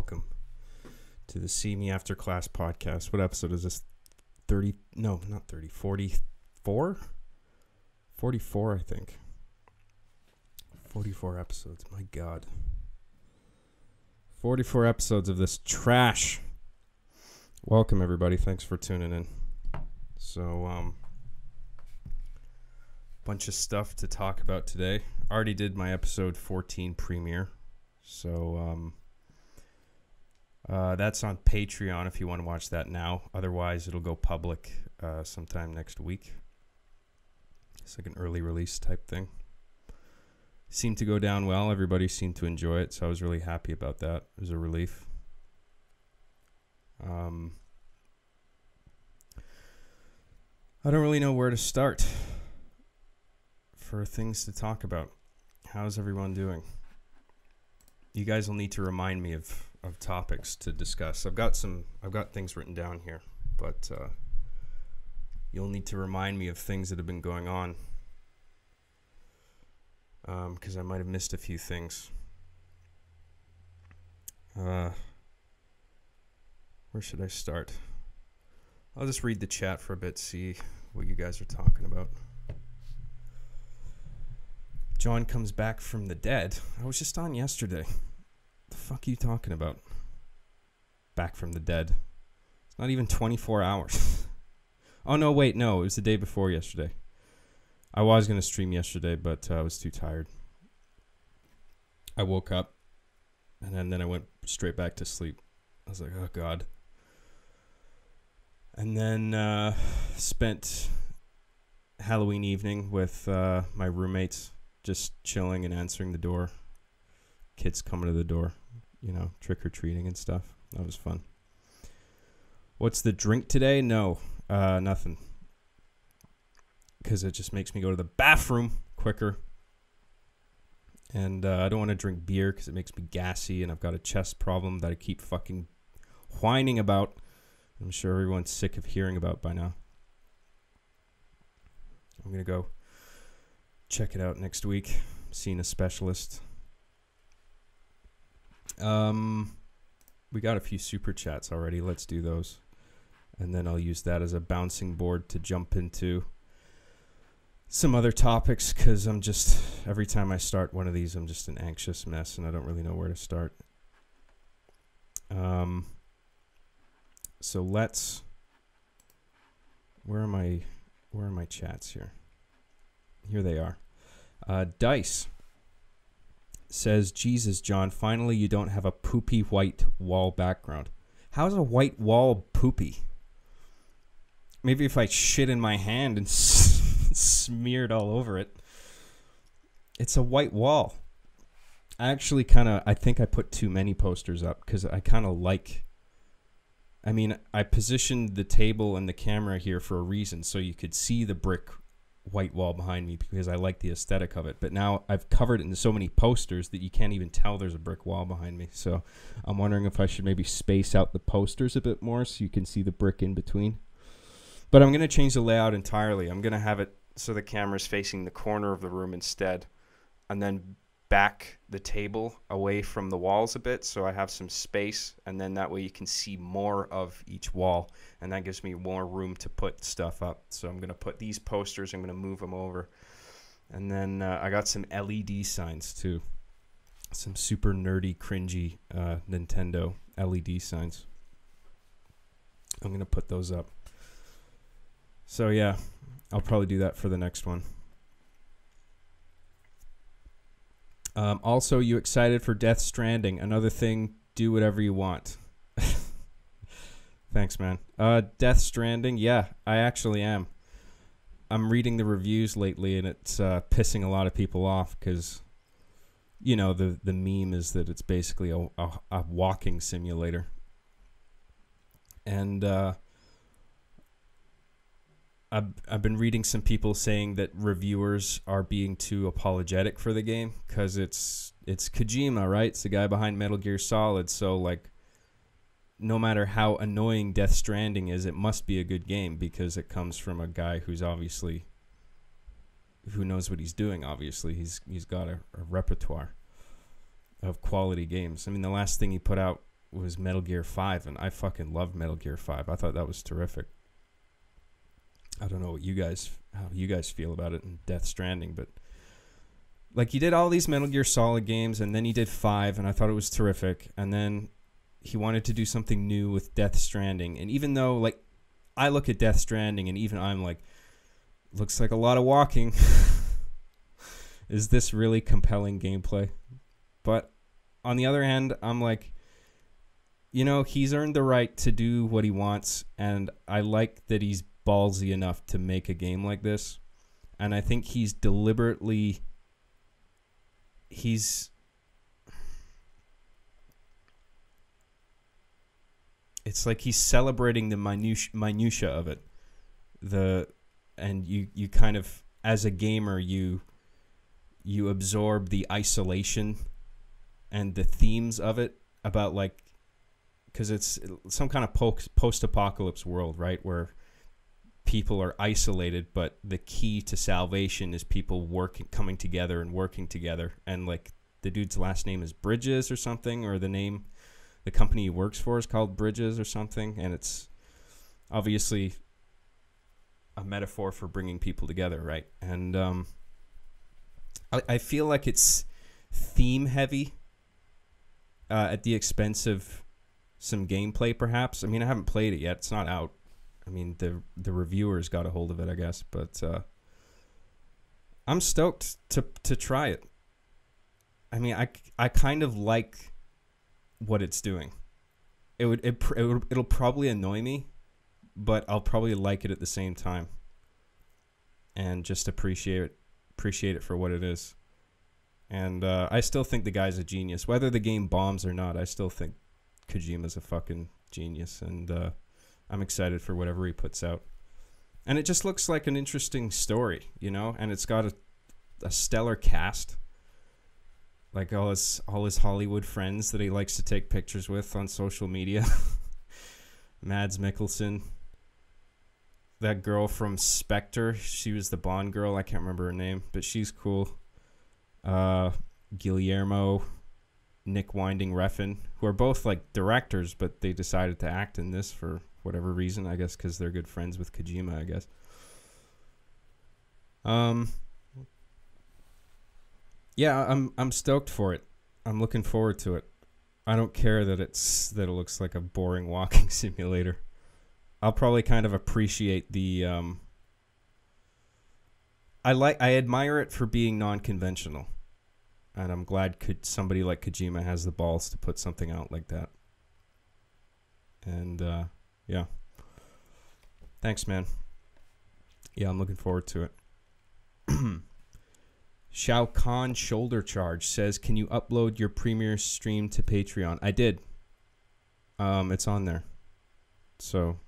welcome to the See Me After Class podcast. What episode is this? 30? No, not 30. 44? 44, I think. 44 episodes. My God. 44 episodes of this trash. Welcome, everybody. Thanks for tuning in. So, bunch of stuff to talk about today. Already did my episode 14 premiere. So, that's on Patreon if you want to watch that now. Otherwise, it'll go public sometime next week. It's like an early release type thing. Seemed to go down well. Everybody seemed to enjoy it, so I was really happy about that. It was a relief. I don't really know where to start for things to talk about. How's everyone doing? You guys will need to remind me of topics to discuss. I've got things written down here, but you'll need to remind me of things that have been going on, because I might have missed a few things. Where should I start? I'll just read the chat for a bit, see what you guys are talking about. Jon comes back from the dead. I was just on yesterday. The fuck are you talking about? Back from the dead. It's not even 24 hours. Oh, no, wait, no. It was the day before yesterday. I was going to stream yesterday, but I was too tired. I woke up, and then I went straight back to sleep. I was like, oh, God. And then spent Halloween evening with my roommates, just chilling and answering the door. Kids coming to the door, you know, trick-or-treating and stuff. That was fun. What's the drink today? No, nothing. Because it just makes me go to the bathroom quicker. And I don't want to drink beer because it makes me gassy, and I've got a chest problem that I keep fucking whining about. I'm sure everyone's sick of hearing about by now. I'm going to go check it out next week. I'm seeing a specialist. We got a few super chats already. Let's do those. And then I'll use that as a bouncing board to jump into some other topics, because I'm just, every time I start one of these, I'm just an anxious mess and I don't really know where to start. So let's, where are my chats here? Here they are. Dice says, Jesus, Jon, finally you don't have a poopy white wall background. How's a white wall poopy? Maybe if I shit in my hand and smeared all over it. It's a white wall. I think I put too many posters up because I kind of like, I mean, I positioned the table and the camera here for a reason, so you could see the brick white wall behind me because I like the aesthetic of it. But now I've covered it in so many posters that you can't even tell there's a brick wall behind me. So I'm wondering if I should maybe space out the posters a bit more so you can see the brick in between. But I'm going to change the layout entirely. I'm going to have it so the camera's facing the corner of the room instead, and then back the table away from the walls a bit so I have some space, and then that way you can see more of each wall, and that gives me more room to put stuff up. So I'm going to put these posters, I'm going to move them over, and then I got some LED signs too, some super nerdy cringy Nintendo LED signs. I'm going to put those up. So yeah, I'll probably do that for the next one. Also, you excited for Death Stranding? Another thing, do whatever you want. Thanks, man. Death Stranding, yeah, I actually am. I'm reading the reviews lately, and it's pissing a lot of people off because, you know, the meme is that it's basically a walking simulator. And I've been reading some people saying that reviewers are being too apologetic for the game because it's Kojima, right? It's the guy behind Metal Gear Solid. So, like, no matter how annoying Death Stranding is, it must be a good game because it comes from a guy who knows what he's doing. Obviously, he's got a repertoire of quality games. I mean, the last thing he put out was Metal Gear 5, and I fucking loved Metal Gear 5. I thought that was terrific. I don't know how you guys feel about it in Death Stranding, but like, he did all these Metal Gear Solid games, and then he did 5, and I thought it was terrific. And then he wanted to do something new with Death Stranding. And even though, like, I look at Death Stranding, and even I'm like, looks like a lot of walking. Is this really compelling gameplay? But on the other hand, I'm like, you know, he's earned the right to do what he wants, and I like that he's ballsy enough to make a game like this. And I think he's deliberately... It's like he's celebrating the minutia of it. And you kind of, as a gamer, you absorb the isolation and the themes of it, about, like, because it's some kind of post-apocalypse world, right, where people are isolated, but the key to salvation is people coming together and working together. And, like, the dude's last name is Bridges or something, or the company he works for is called Bridges or something, and it's obviously a metaphor for bringing people together, right? And I feel like it's theme heavy at the expense of some gameplay, perhaps. I mean, I haven't played it yet; it's not out. I mean, the reviewers got a hold of it, I guess, but I'm stoked to try it. I mean, I kind of like what it's doing. It'll probably annoy me, but I'll probably like it at the same time, and just appreciate it for what it is. And I still think the guy's a genius. Whether the game bombs or not, I still think Kojima's a fucking genius, and I'm excited for whatever he puts out. And it just looks like an interesting story, you know? And it's got a stellar cast. Like all his Hollywood friends that he likes to take pictures with on social media. Mads Mikkelsen. That girl from Spectre, she was the Bond girl. I can't remember her name, but she's cool. Guillermo, Nick Winding Refn, who are both, like, directors, but they decided to act in this for whatever reason. I guess because they're good friends with Kojima, I guess. Yeah, I'm stoked for it. I'm looking forward to it. I don't care that it looks like a boring walking simulator. I'll probably kind of appreciate the I admire it for being non-conventional. And I'm glad somebody like Kojima has the balls to put something out like that. And yeah. Thanks, man. Yeah, I'm looking forward to it. Shao Kahn Shoulder Charge says, can you upload your premiere stream to Patreon? I did. It's on there. So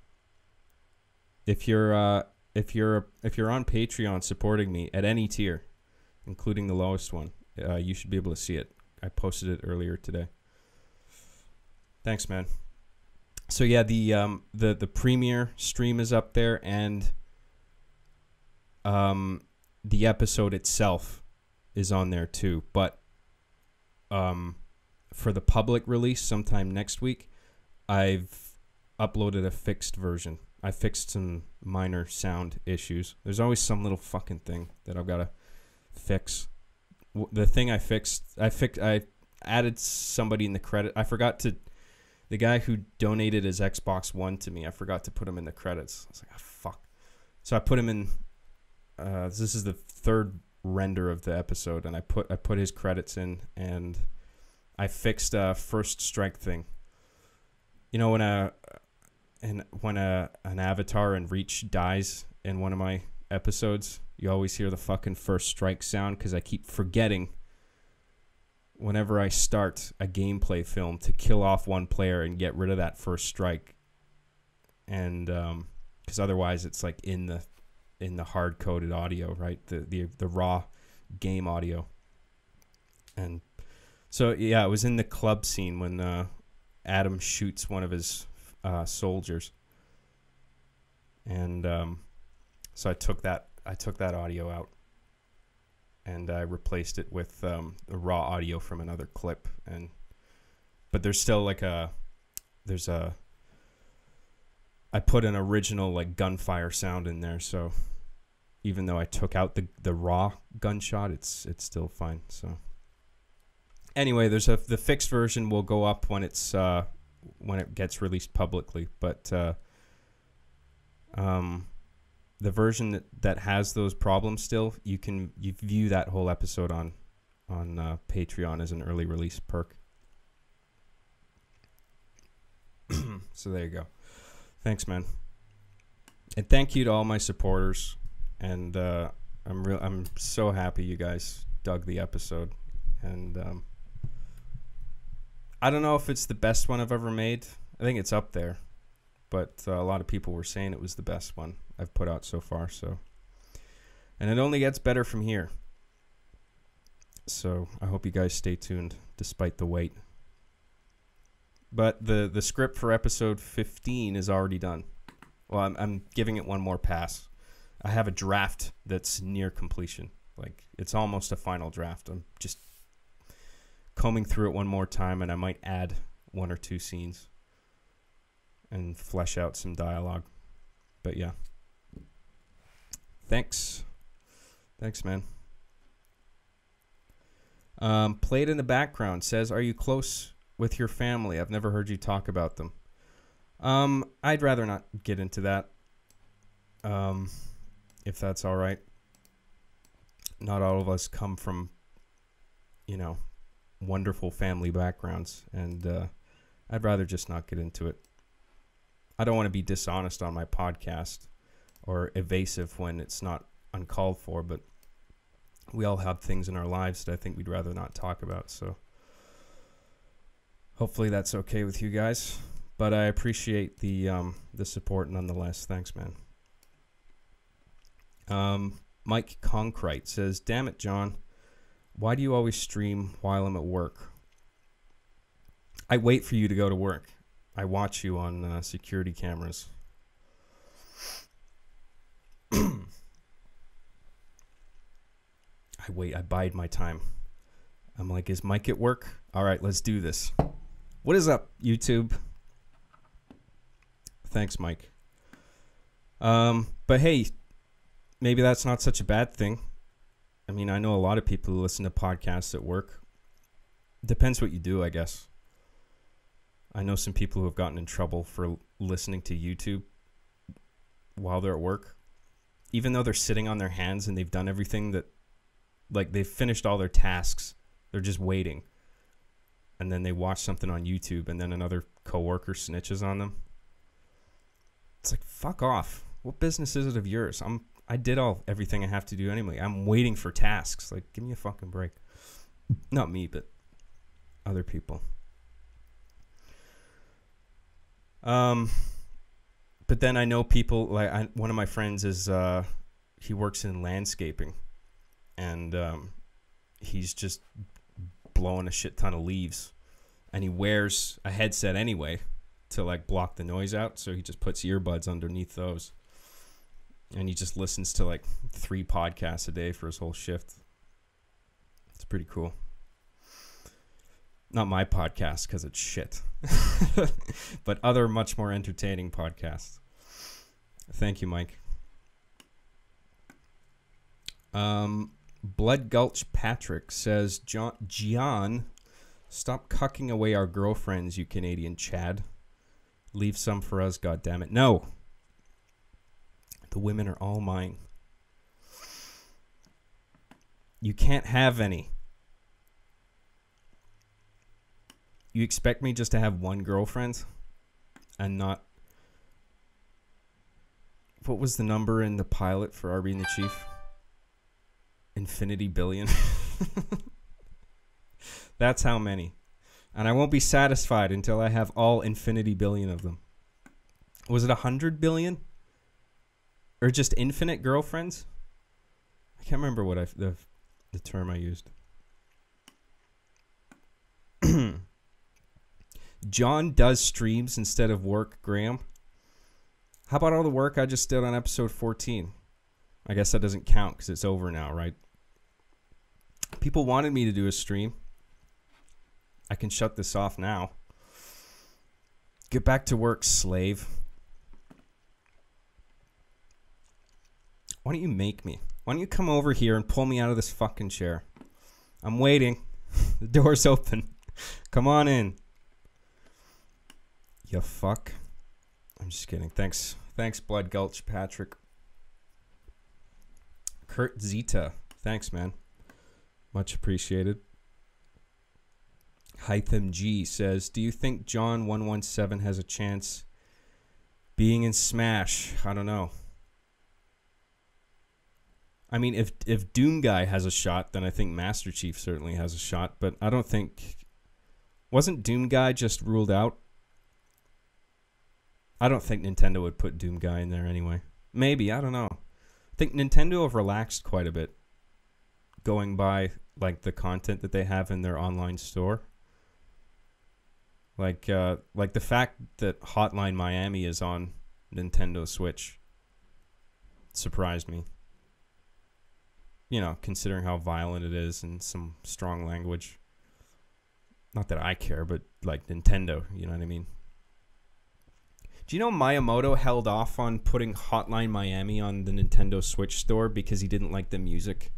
if you're on Patreon supporting me at any tier, including the lowest one, you should be able to see it. I posted it earlier today. Thanks, man. So yeah, the premiere stream is up there, and the episode itself is on there too. But for the public release sometime next week, I've uploaded a fixed version. I fixed some minor sound issues. There's always some little fucking thing that I've got to fix. The thing I added somebody in the credit. I forgot to, the guy who donated his Xbox One to me, I forgot to put him in the credits. I was like, oh, fuck. So I put him in, this is the third render of the episode, and I put his credits in, and I fixed a first strike thing. You know, when an avatar in Reach dies in one of my episodes, you always hear the fucking first strike sound, because I keep forgetting whenever I start a gameplay film to kill off one player and get rid of that first strike. And because otherwise it's like in the hard-coded audio, right? The raw game audio. And so, yeah, it was in the club scene when Adam shoots one of his soldiers. And so I took that audio out, and I replaced it with the raw audio from another clip. But there's still like a there's a, I put an original like gunfire sound in there, so even though I took out the raw gunshot, it's still fine. So anyway, there's the fixed version will go up when it gets released publicly, but the version that has those problems still, you view that whole episode on Patreon as an early release perk. So there you go. Thanks, man. And thank you to all my supporters. And I'm so happy you guys dug the episode. And I don't know if it's the best one I've ever made. I think it's up there. But a lot of people were saying it was the best one I've put out so far. So, and it only gets better from here. So I hope you guys stay tuned despite the wait. But the script for episode 15 is already done. Well, I'm giving it one more pass. I have a draft that's near completion. Like, it's almost a final draft. I'm just combing through it one more time, and I might add 1 or 2 scenes and flesh out some dialogue. But yeah. Thanks, man. Played in the background says, are you close with your family? I've never heard you talk about them. I'd rather not get into that. If that's all right. Not all of us come from, wonderful family backgrounds, and I'd rather just not get into it. I don't want to be dishonest on my podcast or evasive when it's not uncalled for, but we all have things in our lives that I think we'd rather not talk about, so hopefully that's okay with you guys. But I appreciate the support nonetheless. Thanks, man. Mike Concrete says, damn it, John. Why do you always stream while I'm at work? I wait for you to go to work. I watch you on security cameras. I bide my time. I'm like, is Mike at work? All right, let's do this. What is up, YouTube? Thanks, Mike. But hey, maybe that's not such a bad thing. I mean, I know a lot of people who listen to podcasts at work. Depends what you do, I guess. I know some people who have gotten in trouble for listening to YouTube while they're at work. Even though they're sitting on their hands and they've done everything that, like, they've finished all their tasks. They're just waiting. And then they watch something on YouTube and then another coworker snitches on them. It's like, fuck off. What business is it of yours? I did everything I have to do anyway. I'm waiting for tasks. Like, give me a fucking break. Not me, but other people. But then I know people, like, one of my friends is, he works in landscaping, and he's just blowing a shit ton of leaves, and he wears a headset anyway to, like, block the noise out, so he just puts earbuds underneath those, and he just listens to, like, 3 podcasts a day for his whole shift. It's pretty cool. Not my podcast, because it's shit. But other much more entertaining podcasts. Thank you, Mike. Blood Gulch Patrick says, Gian, stop cucking away our girlfriends, you Canadian Chad. Leave some for us, goddammit. No. The women are all mine. You can't have any. You expect me just to have one girlfriend and not... What was the number in the pilot for Arby and the Chief? Infinity billion. That's how many. And I won't be satisfied until I have all infinity billion of them. Was it 100 billion? Or just infinite girlfriends? I can't remember what the term I used. John does streams instead of work, Graham. How about all the work I just did on episode 14? I guess that doesn't count because it's over now, right? People wanted me to do a stream. I can shut this off now. Get back to work, slave. Why don't you make me? Why don't you come over here and pull me out of this fucking chair? I'm waiting. The door's open. Come on in. You fuck. I'm just kidding. Thanks, Blood Gulch, Patrick. Kurt Zeta. Thanks, man. Much appreciated. Hytham G says, do you think John 117 has a chance being in Smash? I don't know. I mean, if Doom Guy has a shot, then I think Master Chief certainly has a shot, but I don't think... Wasn't Doom Guy just ruled out? I don't think Nintendo would put Doom Guy in there anyway. Maybe, I don't know. I think Nintendo have relaxed quite a bit, going by like the content that they have in their online store. Like the fact that Hotline Miami is on Nintendo Switch surprised me. You know, considering how violent it is and some strong language. Not that I care, but like Nintendo, you know what I mean? Do you know Miyamoto held off on putting Hotline Miami on the Nintendo Switch store because he didn't like the music?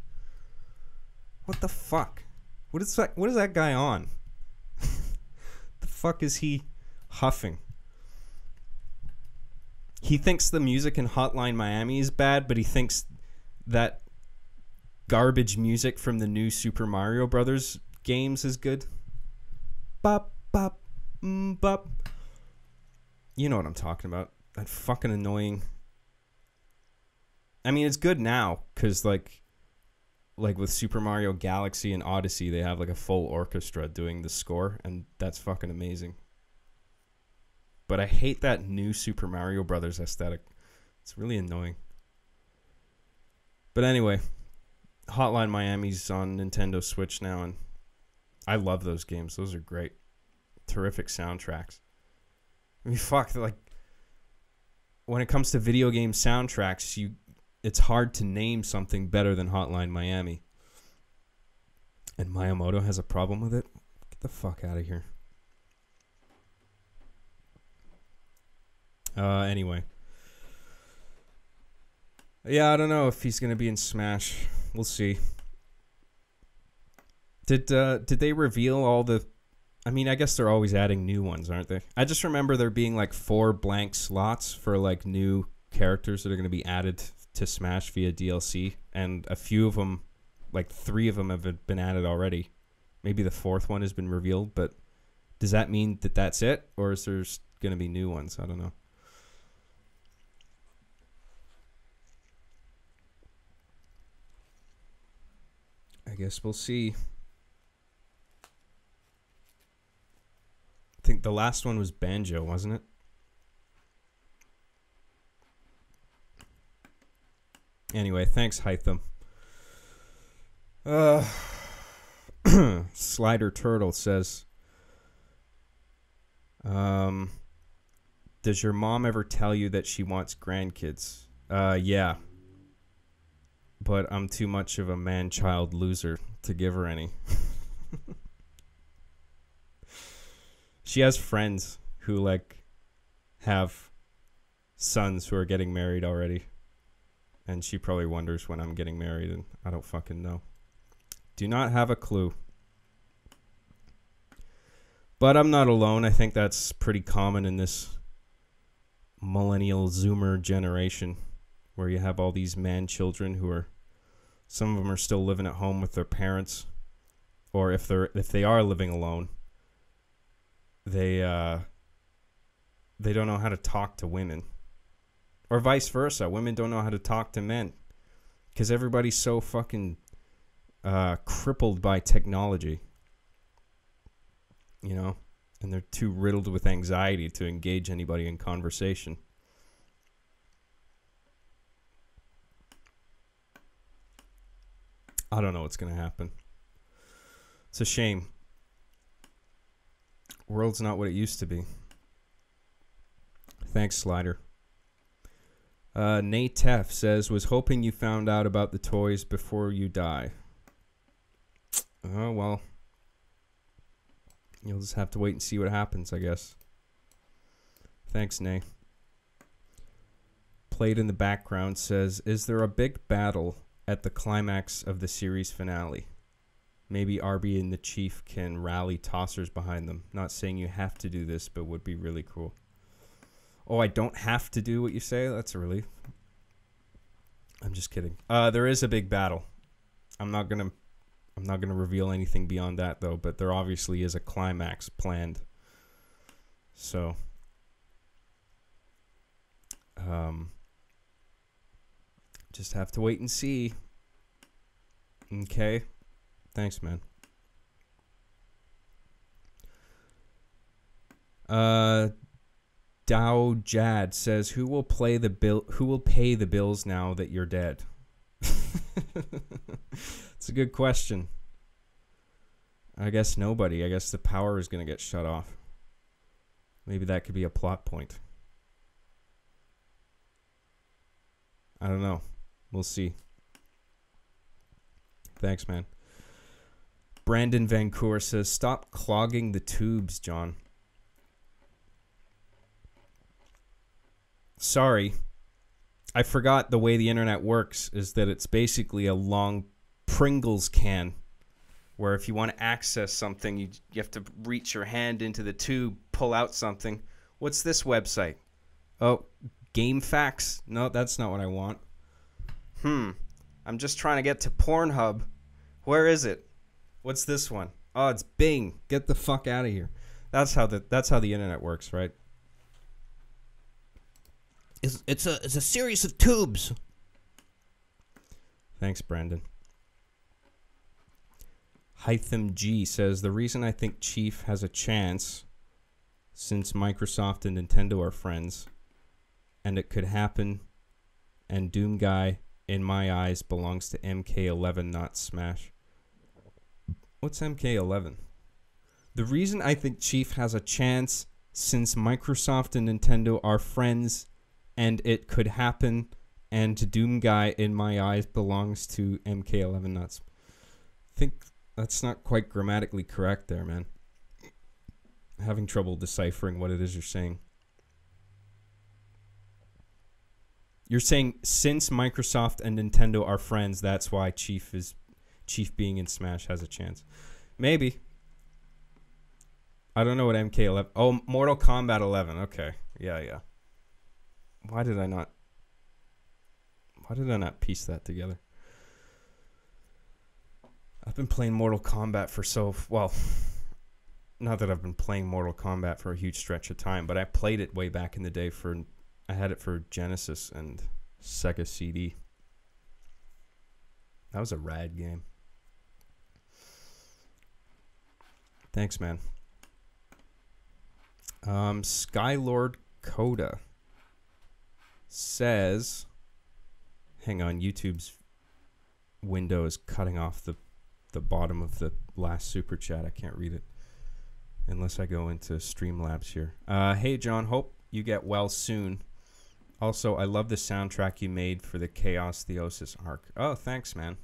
What the fuck? What is that guy on? The fuck is he huffing? He thinks the music in Hotline Miami is bad, but he thinks that garbage music from the new Super Mario Brothers games is good. Bop, bop, bop. You know what I'm talking about. That fucking annoying. I mean, it's good now, because like with Super Mario Galaxy and Odyssey, they have like a full orchestra doing the score, and that's fucking amazing. But I hate that new Super Mario Brothers aesthetic. It's really annoying. But anyway, Hotline Miami's on Nintendo Switch now, and I love those games. Those are great. Terrific soundtracks. I mean, fuck, like, when it comes to video game soundtracks, it's hard to name something better than Hotline Miami. And Miyamoto has a problem with it? Get the fuck out of here. Anyway. Yeah, I don't know if he's going to be in Smash. We'll see. Did they reveal all the... I mean, I guess they're always adding new ones, aren't they? I just remember there being like 4 blank slots for like new characters that are going to be added to Smash via DLC. And a few of them, like 3 of them have been added already. Maybe the 4th one has been revealed, but does that mean that that's it? Or is there going to be new ones? I don't know. I guess we'll see. I think the last one was Banjo, wasn't it? Anyway, thanks, Hytham. Slider Turtle says, does your mom ever tell you that she wants grandkids? Yeah. But I'm too much of a man-child loser to give her any. She has friends who, like, have sons who are getting married already. And she probably wonders when I'm getting married, and I don't fucking know. Do not have a clue. But I'm not alone. I think that's pretty common in this millennial Zoomer generation, where you have all these man-children who are... Some of them are still living at home with their parents. Or if they are living alone, they don't know how to talk to women. Or vice versa. Women don't know how to talk to men. Because everybody's so fucking crippled by technology. You know? And they're too riddled with anxiety to engage anybody in conversation. I don't know what's going to happen. It's a shame. World's not what it used to be. Thanks, Slider. Nate Teff says, was hoping you found out about the toys before you die. Oh, well. You'll just have to wait and see what happens, I guess. Thanks, Nay. Played in the background says, is there a big battle at the climax of the series finale? Maybe Arby and the Chief can rally tossers behind them. Not saying you have to do this, but would be really cool. Oh, I don't have to do what you say? That's a relief. I'm just kidding. There is a big battle. I'm not gonna reveal anything beyond that though, but there obviously is a climax planned. So just have to wait and see. Okay. Thanks, man. Dow Jad says, who will pay the bills now that you're dead? It's a good question. I guess nobody. I guess the power is going to get shut off. Maybe that could be a plot point. I don't know. We'll see. Thanks, man. Brandon Vancour says, stop clogging the tubes, John. Sorry. I forgot the way the internet works is that it's basically a long Pringles can where if you want to access something, you have to reach your hand into the tube, pull out something. What's this website? Oh, Game Facts? No, that's not what I want. I'm just trying to get to Pornhub. Where is it? What's this one? Oh, it's Bing. Get the fuck out of here. That's how the internet works, right? It's a series of tubes. Thanks, Brandon. Hytham G says, the reason I think Chief has a chance, since Microsoft and Nintendo are friends, and it could happen, and Doom Guy, in my eyes, belongs to MK11, not Smash. What's MK11? The reason I think Chief has a chance, since Microsoft and Nintendo are friends, and it could happen, and Doom Guy, in my eyes, belongs to MK11, not Smash. I think that's not quite grammatically correct there, man. Having trouble deciphering what it is you're saying. You're saying since Microsoft and Nintendo are friends, that's why Chief being in Smash has a chance. Maybe. I don't know what MK11. Oh, Mortal Kombat 11. Okay. Yeah. Why did I not piece that together? I've been playing Mortal Kombat not that I've been playing Mortal Kombat for a huge stretch of time, but I played it way back in the day I had it for Genesis and Sega CD. That was a rad game. Thanks, man. Skylord Coda says, hang on, YouTube's window is cutting off the bottom of the last super chat. I can't read it unless I go into Streamlabs here. Hey, John, hope you get well soon. Also, I love the soundtrack you made for the Chaos Theosis arc. Oh, thanks, man.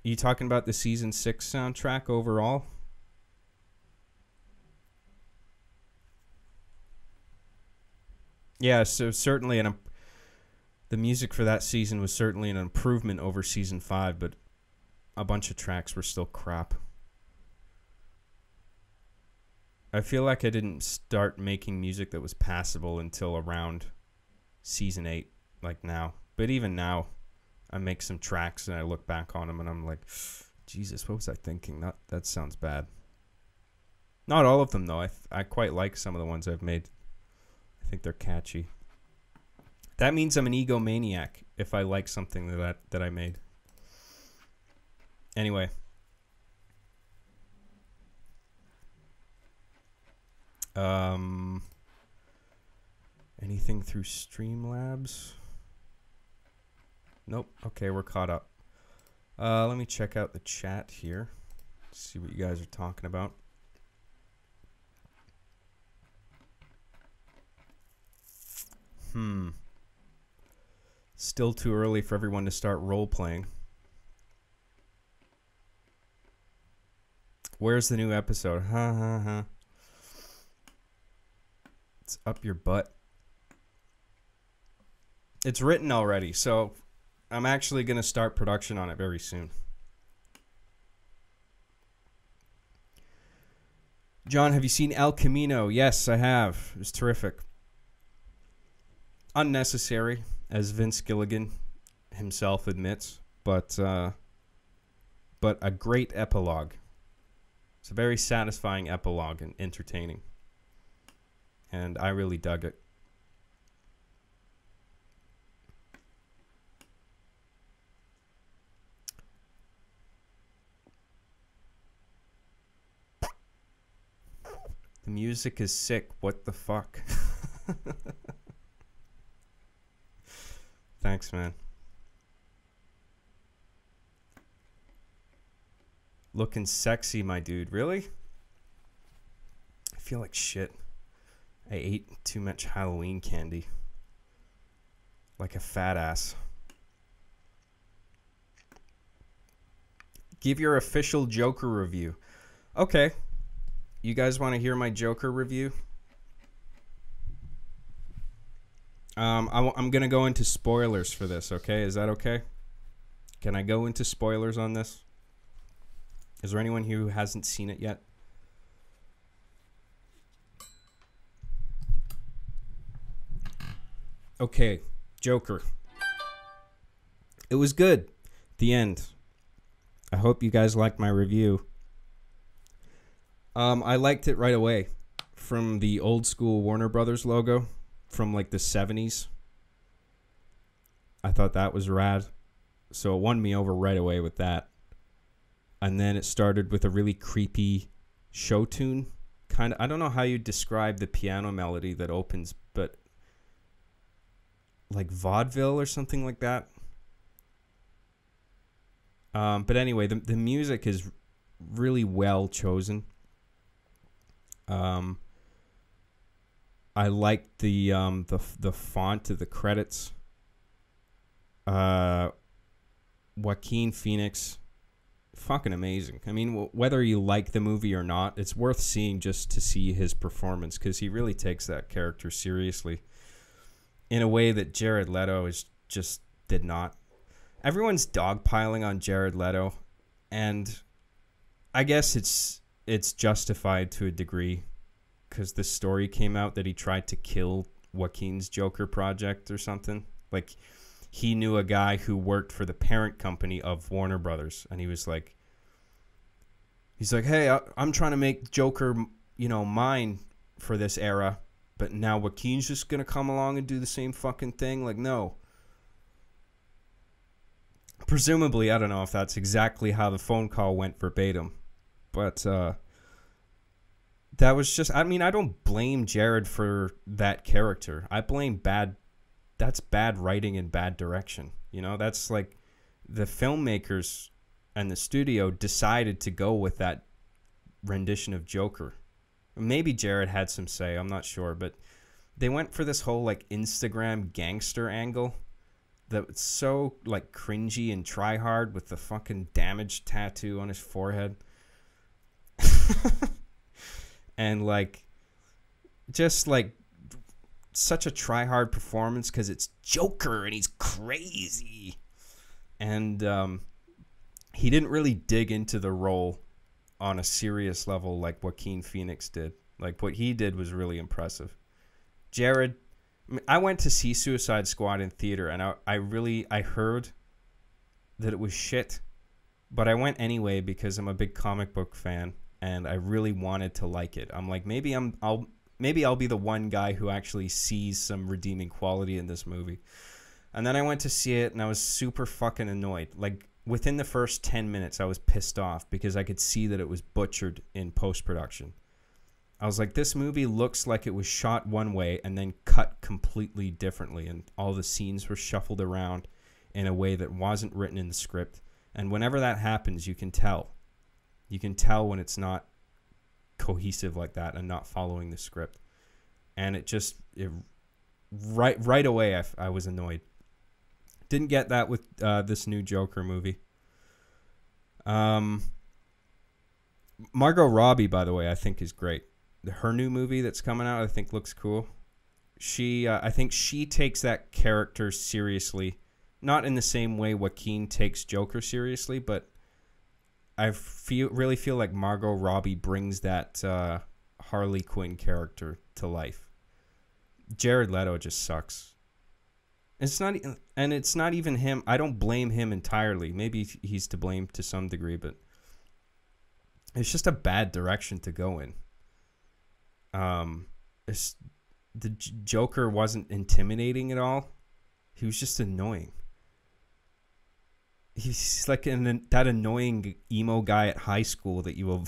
You talking about the Season 6 soundtrack overall? Yeah, so certainly the music for that season was certainly an improvement over Season 5, but a bunch of tracks were still crap. I feel like I didn't start making music that was passable until around Season 8, like now. But even now, I make some tracks and I look back on them and I'm like, Jesus, what was I thinking? That sounds bad. Not all of them, though. I quite like some of the ones I've made. I think they're catchy. That means I'm an egomaniac if I like something that I made. Anyway. Anything through Streamlabs? Nope. Okay, we're caught up. Let me check out the chat here. See what you guys are talking about. Still too early for everyone to start role-playing. Where's the new episode? It's up your butt. It's written already, so I'm actually going to start production on it very soon. John, have you seen El Camino? Yes, I have. It was terrific. Unnecessary, as Vince Gilligan himself admits, but a great epilogue. It's a very satisfying epilogue and entertaining. And I really dug it. The music is sick. What the fuck? Thanks, man. Looking sexy, my dude. Really? I feel like shit. I ate too much Halloween candy. Like a fat ass. Give your official Joker review. Okay. You guys want to hear my Joker review? I'm going to go into spoilers for this, okay? Is that okay? Can I go into spoilers on this? Is there anyone here who hasn't seen it yet? Okay, Joker. It was good. The end. I hope you guys liked my review. I liked it right away. From the old school Warner Brothers logo from like the 70s. I thought that was rad. So it won me over right away with that. And then it started with a really creepy show tune. Kind of, I don't know how you describe the piano melody that opens, but like vaudeville or something like that. But anyway, the music is really well chosen. I liked the font of the credits. Joaquin Phoenix, fucking amazing. I mean, whether you like the movie or not, it's worth seeing just to see his performance, because he really takes that character seriously in a way that Jared Leto just did not. Everyone's dogpiling on Jared Leto, and I guess it's justified to a degree, because the story came out that he tried to kill Joaquin's Joker project or something. Like, he knew a guy who worked for the parent company of Warner Brothers, and he's like, hey, I'm trying to make Joker, mine for this era, but now Joaquin's just gonna come along and do the same fucking thing. Like, no. Presumably, I don't know if that's exactly how the phone call went verbatim, but that was just, I mean, I don't blame Jared for that character. I blame that's bad writing and bad direction. That's like the filmmakers and the studio decided to go with that rendition of Joker. Maybe Jared had some say, I'm not sure, but they went for this whole like Instagram gangster angle that's so like cringy and try hard with the fucking damaged tattoo on his forehead. And like, just like such a try hard performance because it's Joker and he's crazy. And he didn't really dig into the role on a serious level like Joaquin Phoenix did. Like, what he did was really impressive. Jared, I went to see Suicide Squad in theater, and I heard that it was shit, but I went anyway because I'm a big comic book fan, and I really wanted to like it. I'm like, maybe I'll be the one guy who actually sees some redeeming quality in this movie. And then I went to see it, and I was super fucking annoyed. Like, within the first 10 minutes, I was pissed off because I could see that it was butchered in post-production. I was like, this movie looks like it was shot one way and then cut completely differently, and all the scenes were shuffled around in a way that wasn't written in the script. And whenever that happens, you can tell. You can tell when it's not cohesive like that and not following the script. And right away, I was annoyed. Didn't get that with this new Joker movie. Margot Robbie, by the way, I think is great. Her new movie that's coming out, I think, looks cool. I think she takes that character seriously, not in the same way Joaquin takes Joker seriously, but I really feel like Margot Robbie brings that Harley Quinn character to life. Jared Leto just sucks. It's not even him. I don't blame him entirely. Maybe he's to blame to some degree, but it's just a bad direction to go in. The Joker wasn't intimidating at all. He was just annoying. He's like that annoying emo guy at high school that you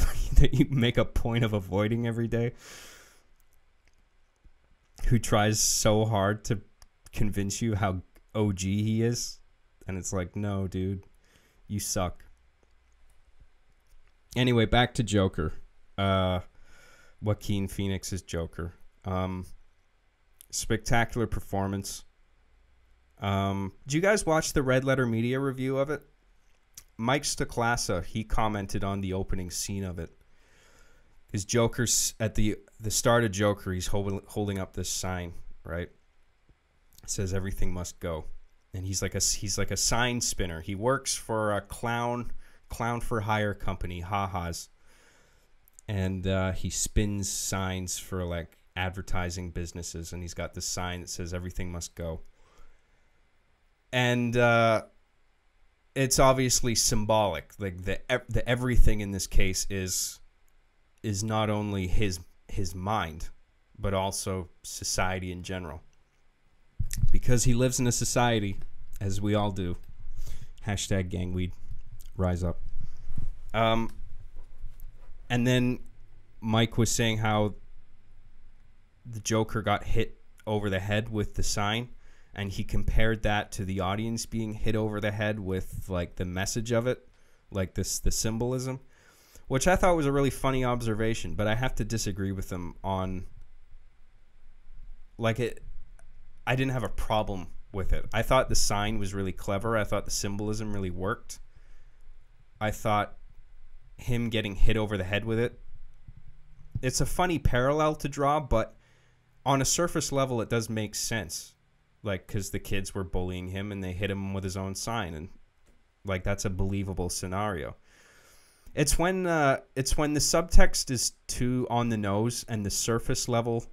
make a point of avoiding every day, who tries so hard to convince you how OG he is, and it's like, no, dude, you suck. Anyway, back to Joker. Joaquin Phoenix's Joker. Spectacular performance. Did you guys watch the Red Letter Media review of it? Mike Stacklasa, he commented on the opening scene of it. His Joker's at the start of Joker, he's holding up this sign, right? It says everything must go, and he's like a sign spinner. He works for a clown for hire company, Ha-Ha's, and he spins signs for like advertising businesses, and he's got this sign that says everything must go. And it's obviously symbolic. Like the everything in this case is not only his mind, but also society in general. Because he lives in a society, as we all do. Hashtag gangweed, rise up. And then Mike was saying how the Joker got hit over the head with the sign. And he compared that to the audience being hit over the head with like the message of it, like the symbolism, which I thought was a really funny observation. But I have to disagree with him on like it. I didn't have a problem with it. I thought the sign was really clever. I thought the symbolism really worked. I thought him getting hit over the head with it. It's a funny parallel to draw, but on a surface level, it does make sense. Like, because the kids were bullying him and they hit him with his own sign, and like that's a believable scenario. It's when the subtext is too on the nose and the surface level,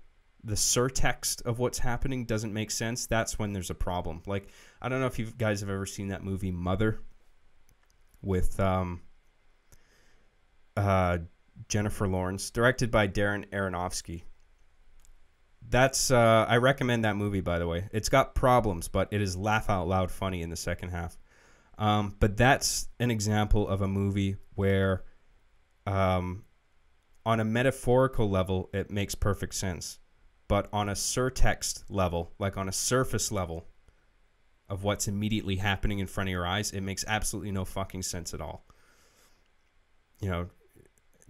the surtext of what's happening doesn't make sense. That's when there's a problem. Like, I don't know if you guys have ever seen that movie Mother with Jennifer Lawrence, directed by Darren Aronofsky. That's I recommend that movie, by the way. It's got problems, but it is laugh out loud funny in the second half. But that's an example of a movie where on a metaphorical level, it makes perfect sense. But on a surtext level, like on a surface level of what's immediately happening in front of your eyes, it makes absolutely no fucking sense at all. You know,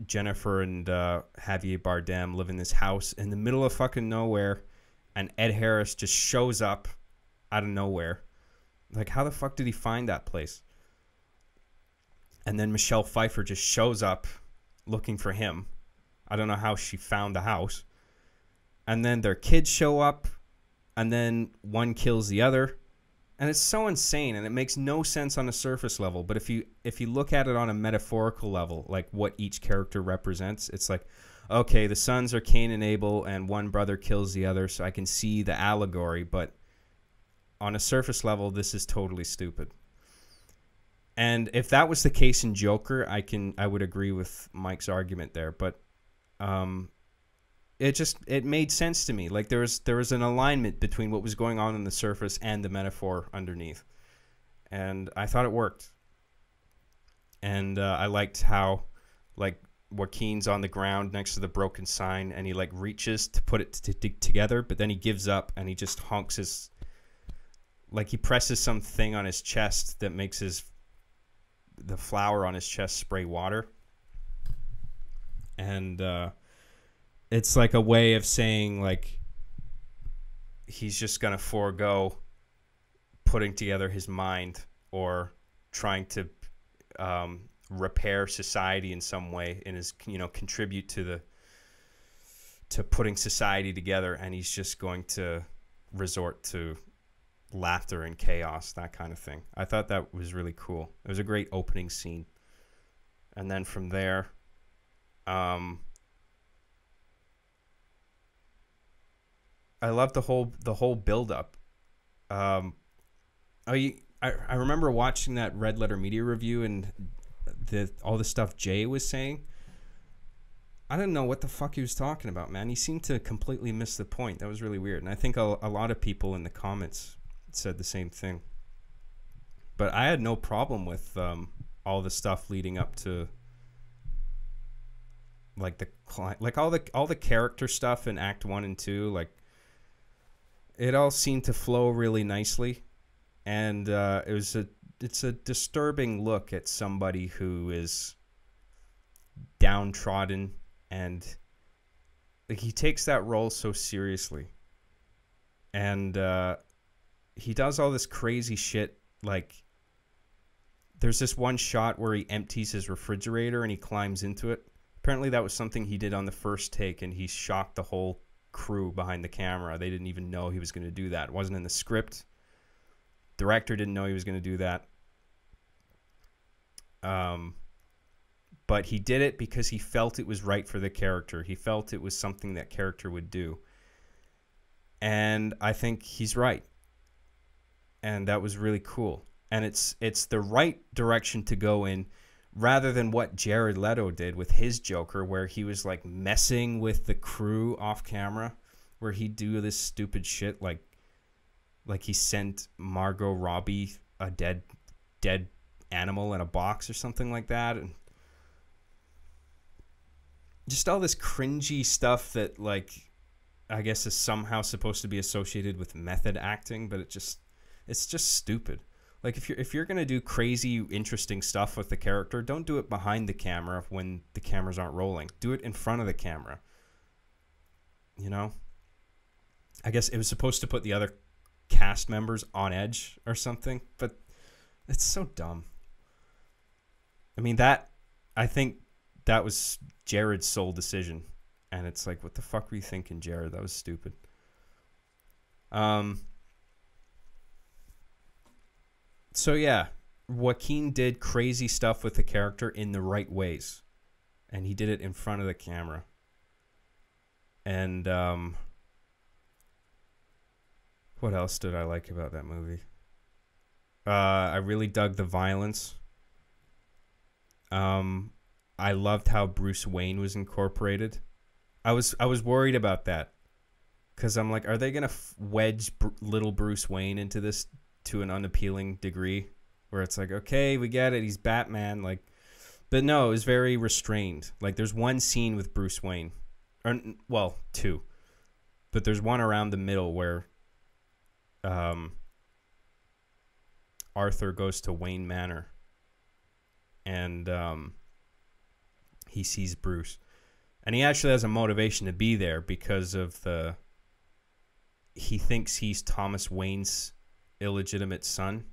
Jennifer and Javier Bardem live in this house in the middle of fucking nowhere, and Ed Harris just shows up out of nowhere. Like, how the fuck did he find that place? And then Michelle Pfeiffer just shows up looking for him. I don't know how she found the house. And then their kids show up, and then one kills the other. And it's so insane, and it makes no sense on a surface level. But if you look at it on a metaphorical level, like what each character represents, it's like, okay, the sons are Cain and Abel, and one brother kills the other, so I can see the allegory. But on a surface level, this is totally stupid. And if that was the case in Joker, I would agree with Mike's argument there. But it made sense to me. Like there was an alignment between what was going on the surface and the metaphor underneath, and I thought it worked. And I liked how, like, Joaquin's on the ground next to the broken sign, and he like reaches to put it together, but then he gives up and he just honks his, like he presses something on his chest that makes the flower on his chest spray water, and it's like a way of saying, like, he's just going to forego putting together his mind or trying to repair society in some way and contribute to to putting society together, and he's just going to resort to laughter and chaos, that kind of thing. I thought that was really cool. It was a great opening scene. And then from there, I love the whole build up. I remember watching that Red Letter Media review and all the stuff Jay was saying. I didn't know what the fuck he was talking about, man. He seemed to completely miss the point. That was really weird. And I think a lot of people in the comments said the same thing. But I had no problem with all the stuff leading up to like all the character stuff in Act 1 and 2. Like, it all seemed to flow really nicely. And it's a disturbing look at somebody who is downtrodden, and like, he takes that role so seriously, and he does all this crazy shit. Like, there's this one shot where he empties his refrigerator and he climbs into it. Apparently that was something he did on the first take, and he shocked the whole crew behind the camera. They didn't even know he was going to do that. It wasn't in the script. Director didn't know he was going to do that. But he did it because he felt it was right for the character. He felt it was something that character would do. And I think he's right. And that was really cool. And it's the right direction to go in, rather than what Jared Leto did with his Joker, where he was like messing with the crew off camera, where he'd do this stupid shit, like he sent Margot Robbie a dead animal in a box or something like that, and just all this cringy stuff that, like, I guess is somehow supposed to be associated with method acting, but it's just stupid. Like, if you're gonna do crazy, interesting stuff with the character, don't do it behind the camera when the cameras aren't rolling. Do it in front of the camera. You know? I guess it was supposed to put the other cast members on edge or something, but it's so dumb. I mean, I think that was Jared's sole decision, and it's like, what the fuck were you thinking, Jared? That was stupid. So yeah, Joaquin did crazy stuff with the character in the right ways, and he did it in front of the camera. And what else did I like about that movie? I really dug the violence. I loved how Bruce Wayne was incorporated. I was worried about that, because I'm like, are they gonna wedge little Bruce Wayne into this to an unappealing degree, where it's like, okay, we get it, he's Batman, like, but no, it was very restrained. Like, there's one scene with Bruce Wayne, or, well, two, but there's one around the middle where Arthur goes to Wayne Manor, and he sees Bruce, and he actually has a motivation to be there because of he thinks he's Thomas Wayne's illegitimate son,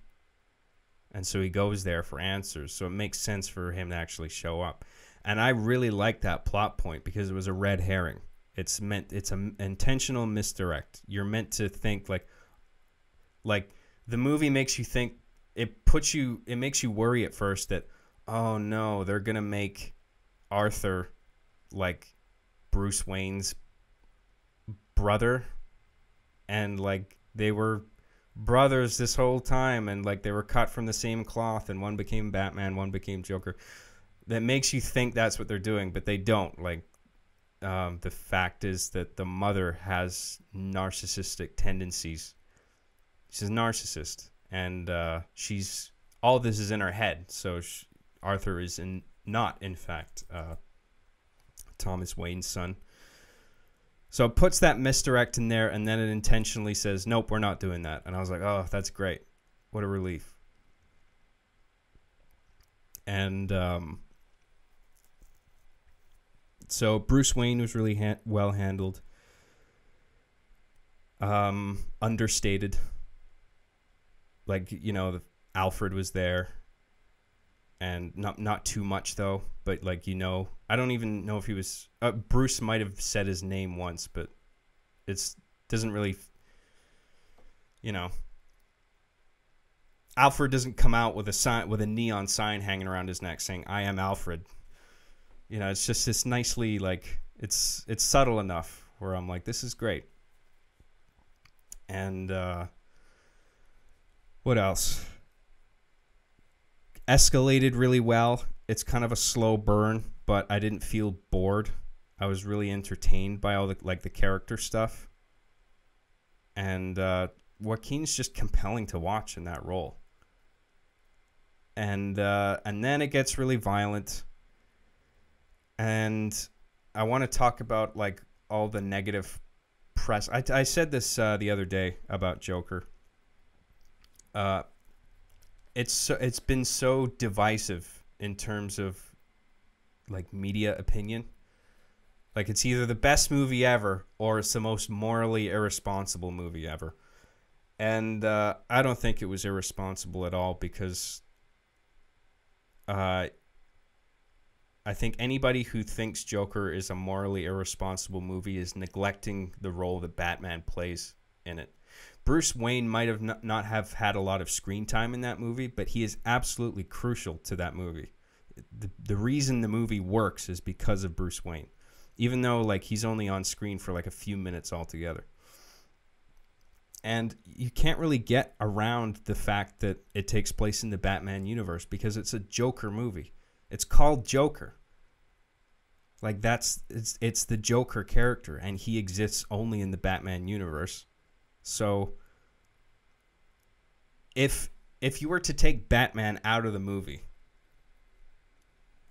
and so he goes there for answers. So it makes sense for him to actually show up, and I really like that plot point because it was a red herring. It's an intentional misdirect. You're meant to think like the movie makes you think, it makes you worry at first that, oh no, they're gonna make Arthur like Bruce Wayne's brother, and like they were brothers this whole time, and like they were cut from the same cloth, and one became Batman, one became Joker. That makes you think that's what they're doing, but they don't. Like, the fact is that the mother has narcissistic tendencies. She's a narcissist, and she's, all this is in her head. So Arthur is not in fact Thomas Wayne's son. So it puts that misdirect in there, and then it intentionally says, nope, we're not doing that. And I was like, oh, that's great. What a relief. And so Bruce Wayne was really well handled. Understated. Like, you know, Alfred was there. and not too much though. But like, you know, I don't even know if he was. Bruce might have said his name once, but it's doesn't really. You know, Alfred doesn't come out with a sign, with a neon sign hanging around his neck saying "I am Alfred." You know, it's just this nicely, like, it's subtle enough where I'm like, this is great. And what else? Escalated really well. It's kind of a slow burn, but I didn't feel bored. I was really entertained by all the, like, the character stuff. And Joaquin's just compelling to watch in that role. And then it gets really violent. And I want to talk about, like, all the negative press. I said this the other day about Joker. It's been so divisive in terms of, like, media opinion. Like, it's either the best movie ever or it's the most morally irresponsible movie ever. And I don't think it was irresponsible at all, because I think anybody who thinks Joker is a morally irresponsible movie is neglecting the role that Batman plays in it. Bruce Wayne might have not have had a lot of screen time in that movie, but he is absolutely crucial to that movie. The reason the movie works is because of Bruce Wayne, even though, like, he's only on screen for like a few minutes altogether. And you can't really get around the fact that it takes place in the Batman universe because it's a Joker movie. It's called Joker. Like, it's the Joker character, and he exists only in the Batman universe. So if you were to take Batman out of the movie,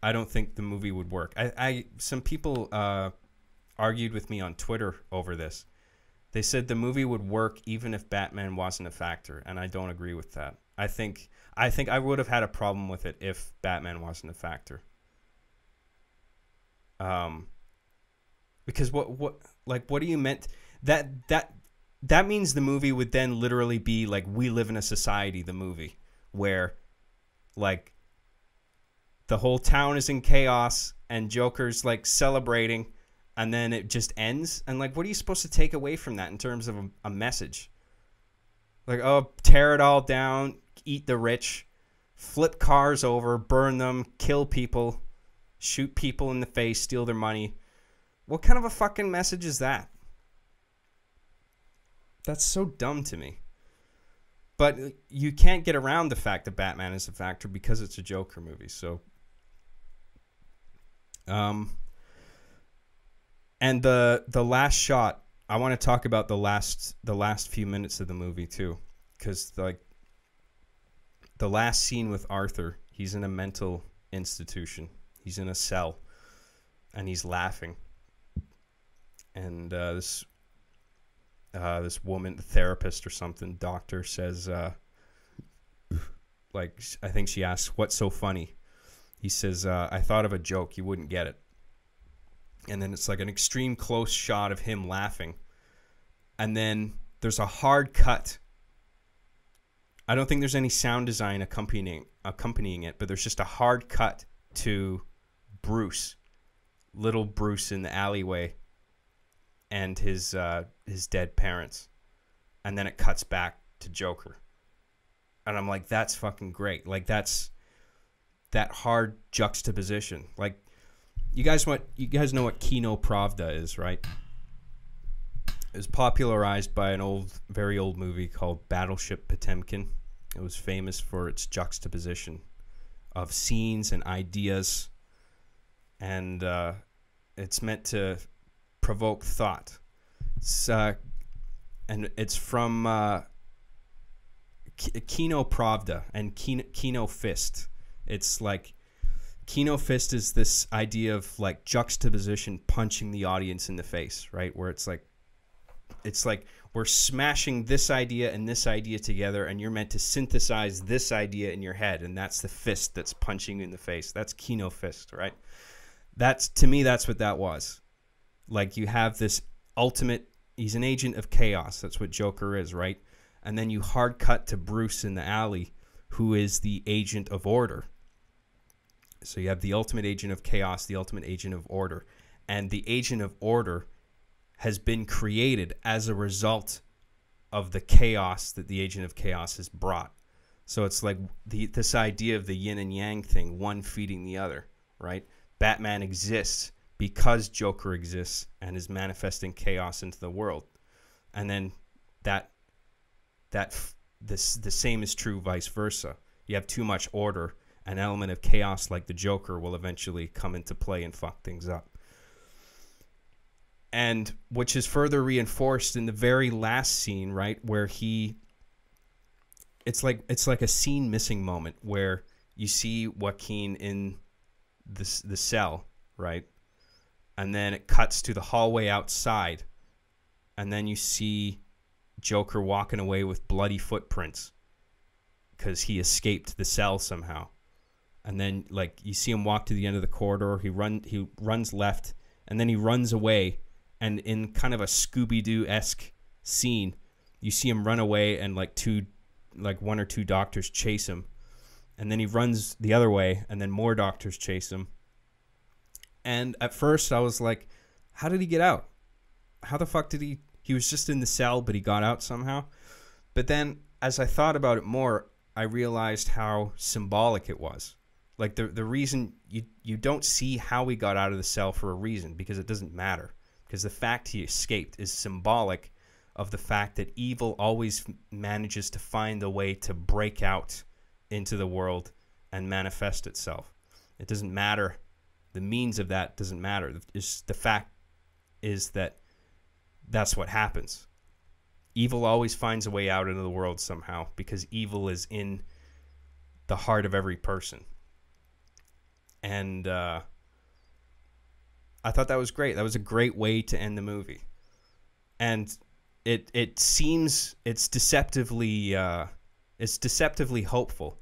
I don't think the movie would work. Some people argued with me on Twitter over this. They said the movie would work even if Batman wasn't a factor, and I don't agree with that. I think I would have had a problem with it if Batman wasn't a factor. Because what do you meant that means the movie would then literally be like We Live in a Society, the movie, where, like, the whole town is in chaos and Joker's, like, celebrating, and then it just ends. And, like, what are you supposed to take away from that in terms of a message? Like, oh, tear it all down, eat the rich, flip cars over, burn them, kill people, shoot people in the face, steal their money. What kind of a fucking message is that? That's so dumb to me. But you can't get around the fact that Batman is a factor because it's a Joker movie. So, and the last shot, I want to talk about the last few minutes of the movie too, because, like, the last scene with Arthur, he's in a mental institution. He's in a cell, and he's laughing. And this woman, the therapist or something, doctor, says, like, I think she asks, "What's so funny?" He says, "I thought of a joke. You wouldn't get it." And then it's like an extreme close shot of him laughing. And then there's a hard cut. I don't think there's any sound design accompanying it, but there's just a hard cut to Bruce, little Bruce in the alleyway, and his dead parents. And then it cuts back to Joker. And I'm like, that's fucking great. Like, that's that hard juxtaposition. Like, you guys know what Kino Pravda is, right? It was popularized by an very old movie called Battleship Potemkin. It was famous for its juxtaposition of scenes and ideas, and it's meant to provoke thought. And it's from Kino Pravda and Kino Fist. It's like, Kino Fist is this idea of, like, juxtaposition punching the audience in the face, right? Where it's like we're smashing this idea and this idea together, and you're meant to synthesize this idea in your head, and that's the fist that's punching you in the face. That's Kino Fist, right? To me, that's what that was. Like, you have this ultimate, he's an agent of chaos. That's what Joker is, right? And then you hard cut to Bruce in the alley, who is the agent of order. So you have the ultimate agent of chaos, the ultimate agent of order. And the agent of order has been created as a result of the chaos that the agent of chaos has brought. So it's like this idea of the yin and yang thing, one feeding the other, right? Batman exists because Joker exists and is manifesting chaos into the world. And then the same is true vice versa. You have too much order, an element of chaos like the Joker will eventually come into play and fuck things up. And which is further reinforced in the very last scene, right, where it's like a scene missing moment where you see Joaquin in the cell, right, and then it cuts to the hallway outside, and then you see Joker walking away with bloody footprints because he escaped the cell somehow. And then like you see him walk to the end of the corridor, he runs left, and then he runs away. And in kind of a Scooby-Doo-esque scene, you see him run away and like one or two doctors chase him. And then he runs the other way and then more doctors chase him. And at first I was like, how did he get out? How the fuck did he was just in the cell, but he got out somehow. But then as I thought about it more, I realized how symbolic it was. Like the reason you don't see how he got out of the cell for a reason, because it doesn't matter. Because the fact he escaped is symbolic of the fact that evil always manages to find a way to break out into the world and manifest itself. It doesn't matter. The means of that doesn't matter. The fact is that that's what happens. Evil always finds a way out into the world somehow, because evil is in the heart of every person. And I thought that was great. That was a great way to end the movie. And it seems it's deceptively hopeful.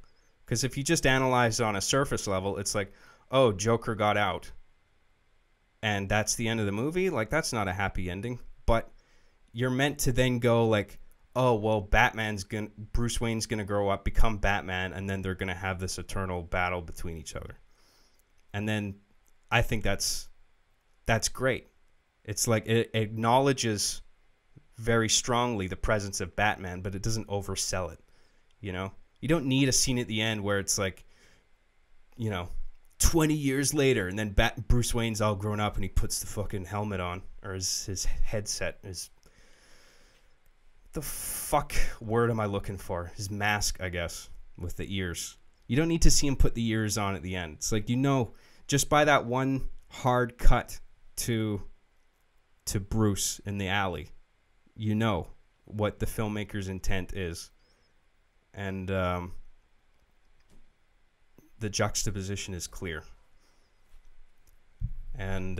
Because if you just analyze on a surface level, it's like, oh, Joker got out. And that's the end of the movie? Like, that's not a happy ending. But you're meant to then go like, oh, well, Bruce Wayne's going to grow up, become Batman, and then they're going to have this eternal battle between each other. And then I think that's great. It's like it acknowledges very strongly the presence of Batman, but it doesn't oversell it. You know, you don't need a scene at the end where it's like, 20 years later, and then Bruce Wayne's all grown up and he puts the fucking helmet on, or his headset, the fuck word am I looking for? His mask, I guess, with the ears. You don't need to see him put the ears on at the end. It's like, just by that one hard cut to Bruce in the alley, what the filmmaker's intent is. And the juxtaposition is clear. And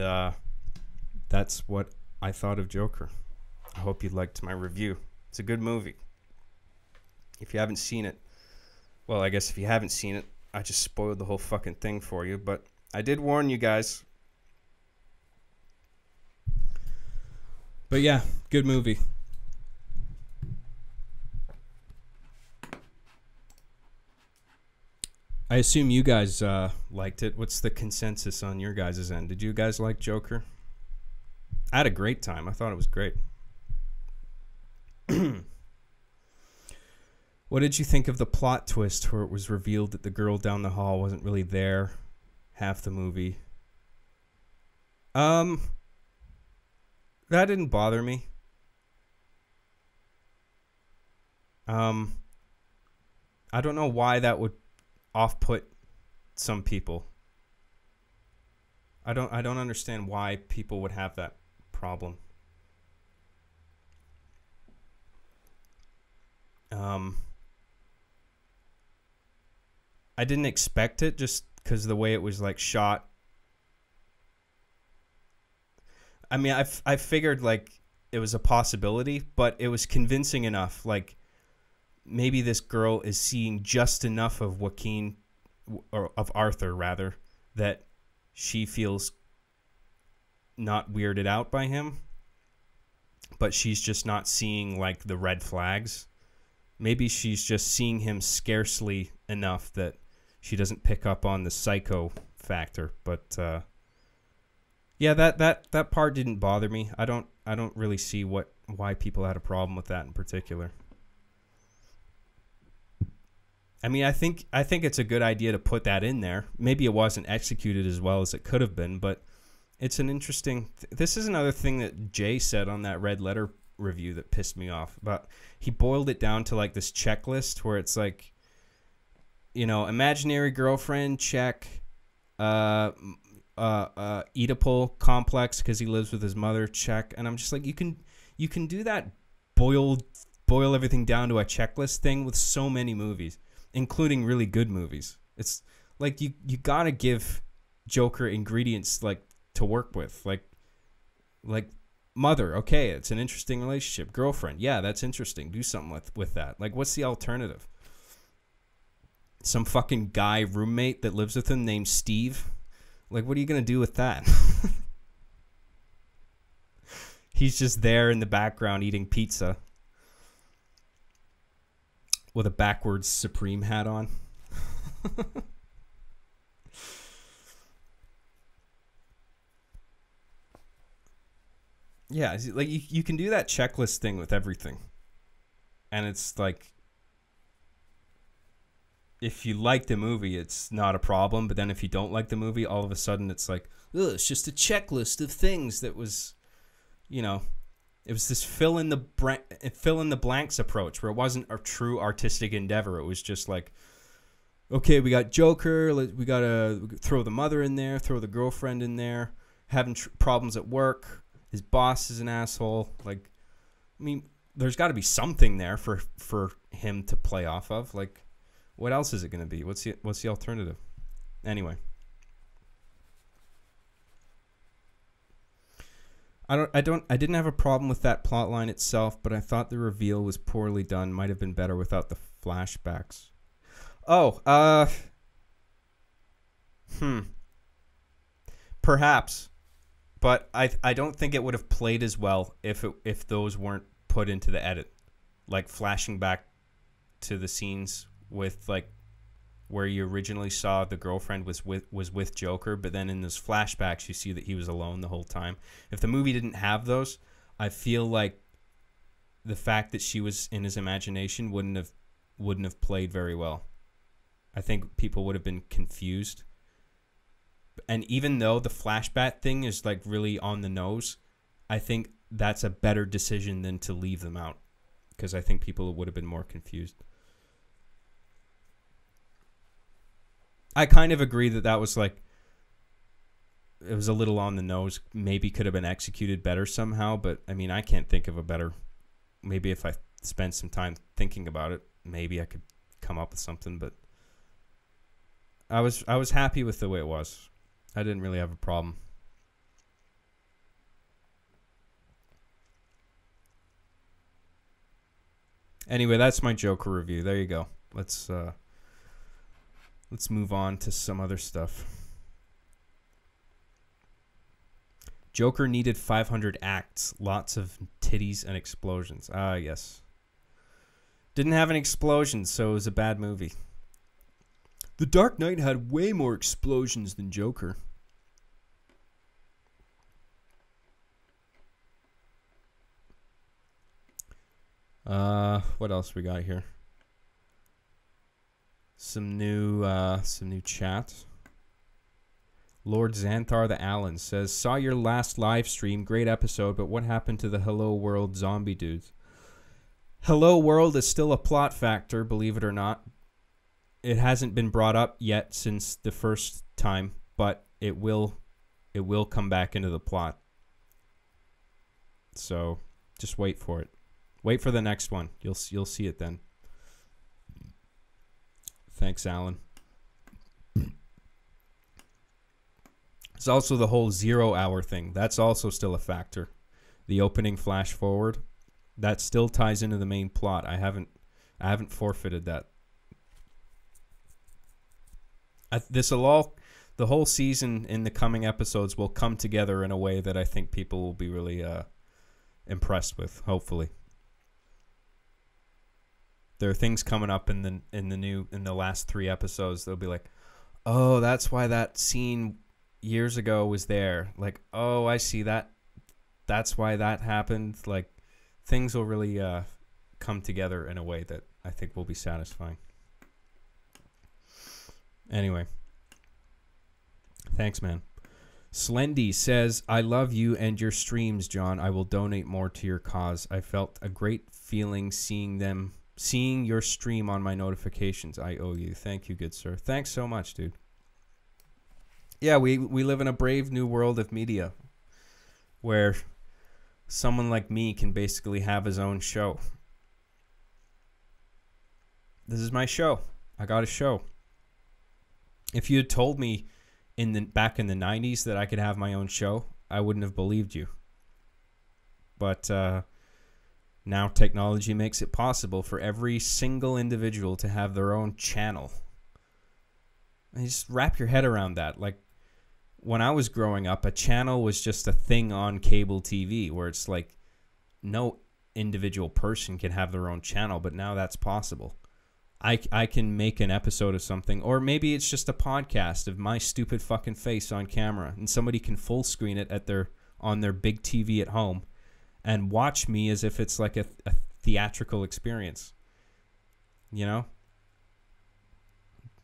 that's what I thought of Joker. I hope you liked my review. It's a good movie. If you haven't seen it, well, I guess if you haven't seen it, I just spoiled the whole fucking thing for you. But I did warn you guys. But yeah, good movie. I assume you guys liked it. What's the consensus on your guys' end? Did you guys like Joker? I had a great time. I thought it was great. What did you think of the plot twist where it was revealed that the girl down the hall wasn't really there half the movie? That didn't bother me. I don't know why that would off-put some people. I don't understand why people would have that problem. I didn't expect it just because of the way it was like shot. I mean, I figured like it was a possibility, but it was convincing enough. Like maybe this girl is seeing just enough of Joaquin, or of Arthur rather, that she feels not weirded out by him, but she's just not seeing like the red flags. Maybe she's just seeing him scarcely enough that she doesn't pick up on the psycho factor. But yeah, that part didn't bother me. I don't really see why people had a problem with that in particular. I mean, I think it's a good idea to put that in there. Maybe it wasn't executed as well as it could have been, but it's an interesting... This is another thing that Jay said on that Red Letter review that pissed me off. But he boiled it down to like this checklist where it's like, you know, imaginary girlfriend, check. Oedipal complex because he lives with his mother, check. And I'm just like, you can do that boil everything down to a checklist thing with so many movies, including really good movies. It's like you gotta give Joker ingredients like to work with, like mother. Okay, it's an interesting relationship. Girlfriend, yeah, that's interesting. Do something with that. Like, what's the alternative? Some fucking guy roommate that lives with him named Steve. Like, what are you gonna do with that? He's just there in the background eating pizza with a backwards Supreme hat on. Yeah, like you can do that checklist thing with everything. And it's like, if you like the movie, it's not a problem. But then if you don't like the movie, all of a sudden it's like, ugh, it's just a checklist of things that was, you know, it was this fill in the blanks approach where it wasn't a true artistic endeavor. It was just like, okay, we got Joker, we got to throw the mother in there, throw the girlfriend in there, having problems at work. His boss is an asshole. Like, I mean, there's got to be something there for him to play off of. Like, what else is it going to be? What's the alternative? Anyway, I didn't have a problem with that plot line itself, but I thought the reveal was poorly done. Might have been better without the flashbacks. Oh, perhaps, but I don't think it would have played as well if those weren't put into the edit, like flashing back to the scenes with like where you originally saw the girlfriend was with Joker, but then in those flashbacks you see that he was alone the whole time. If the movie didn't have those, I feel like the fact that she was in his imagination wouldn't have played very well. I think people would have been confused. And even though the flashback thing is like really on the nose, I think that's a better decision than to leave them out, because I think people would have been more confused. I kind of agree that was like, it was a little on the nose. Maybe could have been executed better somehow, but I mean, I can't think of a better. Maybe if I spent some time thinking about it, maybe I could come up with something. But I was happy with the way it was. I didn't really have a problem. Anyway, that's my Joker review. There you go. Let's move on to some other stuff. Joker needed 500 acts, lots of titties and explosions. Ah, yes. Didn't have any explosions, so it was a bad movie. The Dark Knight had way more explosions than Joker. What else we got here? Some new chat. Lord Xanthar the Allen says, saw your last live stream, great episode, but what happened to the Hello World zombie dudes? Hello World is still a plot factor, believe it or not. It hasn't been brought up yet since the first time, but it will come back into the plot. So just wait for it. Wait for the next one. You'll see it then. Thanks, Alan. It's also the whole 0 hour thing. That's also still a factor. The opening flash forward, that still ties into the main plot. I haven't forfeited that. The whole season in the coming episodes will come together in a way that I think people will be really impressed with. Hopefully, there are things coming up in the last 3 episodes. They'll be like, Oh, that's why that scene years ago was there. Like, oh, I see that. That's why that happened. Like, things will really come together in a way that I think will be satisfying. Anyway. Thanks, man. Slendy says, I love you and your streams, John. I will donate more to your cause. I felt a great feeling seeing your stream on my notifications. I owe you. Thank you, good sir. Thanks so much, dude. Yeah, we live in a brave new world of media where someone like me can basically have his own show. This is my show. I got a show. If you had told me back in the 90s that I could have my own show, I wouldn't have believed you. But now technology makes it possible for every single individual to have their own channel. And just wrap your head around that. Like, when I was growing up, a channel was just a thing on cable TV where it's like no individual person can have their own channel, but now that's possible. I can make an episode of something, or maybe it's just a podcast of my stupid fucking face on camera, and somebody can full screen it on their big TV at home and watch me as if it's like a theatrical experience. You know?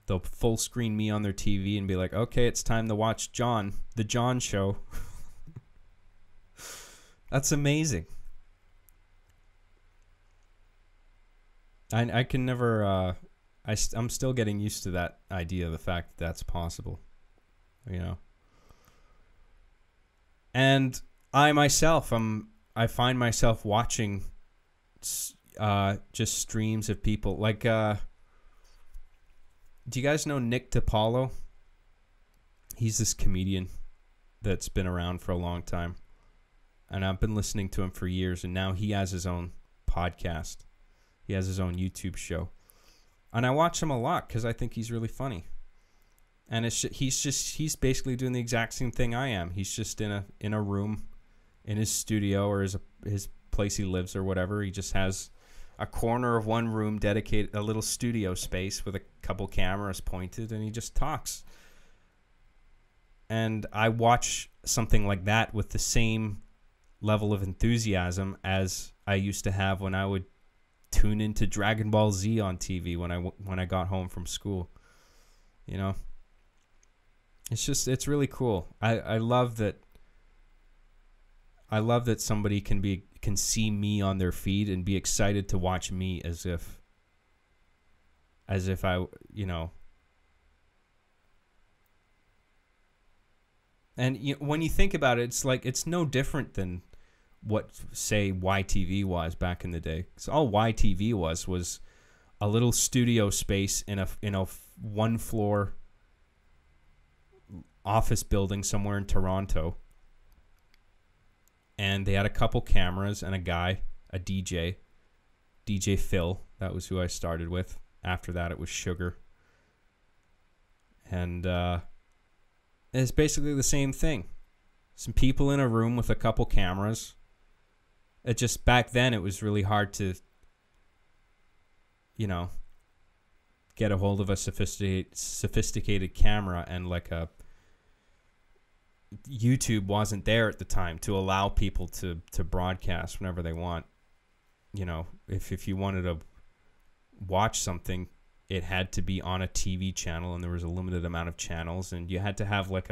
They'll full screen me on their TV and be like, okay, it's time to watch the John Show. That's amazing. I can never, I'm still getting used to that idea, the fact that that's possible, you know. And I myself, I find myself watching just streams of people. Like, do you guys know Nick DiPaolo? He's this comedian that's been around for a long time. And I've been listening to him for years, and now he has his own podcast. He has his own YouTube show. And I watch him a lot because I think he's really funny. And he's basically doing the exact same thing I am. He's just in a room in his studio or his place he lives or whatever. He just has a corner of one room dedicated, a little studio space with a couple cameras pointed, and he just talks. And I watch something like that with the same level of enthusiasm as I used to have when I would tune into Dragon Ball Z on TV when I got home from school. You know, it's really cool. I love that somebody can see me on their feed and be excited to watch me as if I, you know. And when you think about it, it's like it's no different than what, say, YTV was back in the day. So all YTV was a little studio space in a one floor office building somewhere in Toronto. And they had a couple cameras and a DJ Phil. That was who I started with. After that, it was Sugar. And it's basically the same thing. Some people in a room with a couple cameras. It just, back then, it was really hard to, you know, get a hold of a sophisticated camera, and like YouTube wasn't there at the time to allow people to broadcast whenever they want. You know, if you wanted to watch something, it had to be on a TV channel, and there was a limited amount of channels, and you had to have like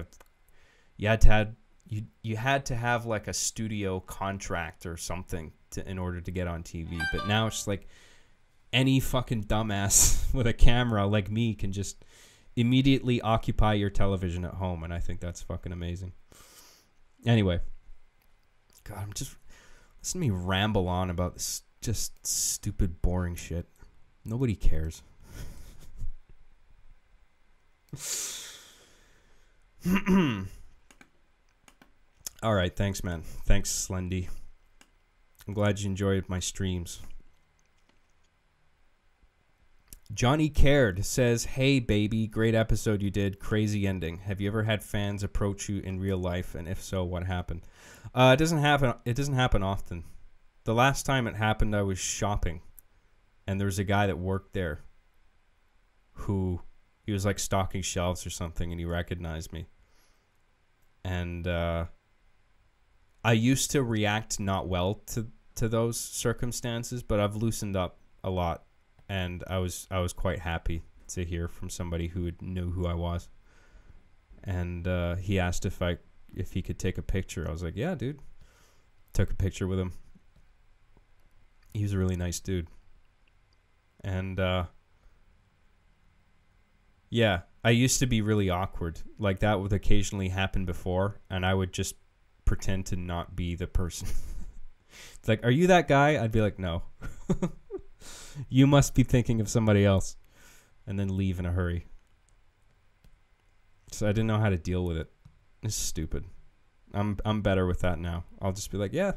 you had to have like a studio contract or something in order to get on TV. But now it's like any fucking dumbass with a camera like me can just immediately occupy your television at home, and I think that's fucking amazing. Anyway, God, I'm just listen to me ramble on about this just stupid, boring shit. Nobody cares. All right, thanks, man. Thanks, Slendy. I'm glad you enjoyed my streams. Johnny Cared says, hey, baby, great episode you did. Crazy ending. Have you ever had fans approach you in real life? And if so, what happened? It doesn't happen often. The last time it happened, I was shopping. And there was a guy that worked there who, He was like stocking shelves or something, and he recognized me. And I used to react not well to those circumstances, but I've loosened up a lot, and I was quite happy to hear from somebody who knew who I was. And he asked if he could take a picture. I was like, yeah, dude. Took a picture with him. He was a really nice dude. And yeah, I used to be really awkward. Like, that would occasionally happen before, and I would just pretend to not be the person. It's like, are you that guy? I'd be like, no. You must be thinking of somebody else. And then leave in a hurry. So I didn't know how to deal with it. It's stupid. I'm better with that now. I'll just be like, yeah.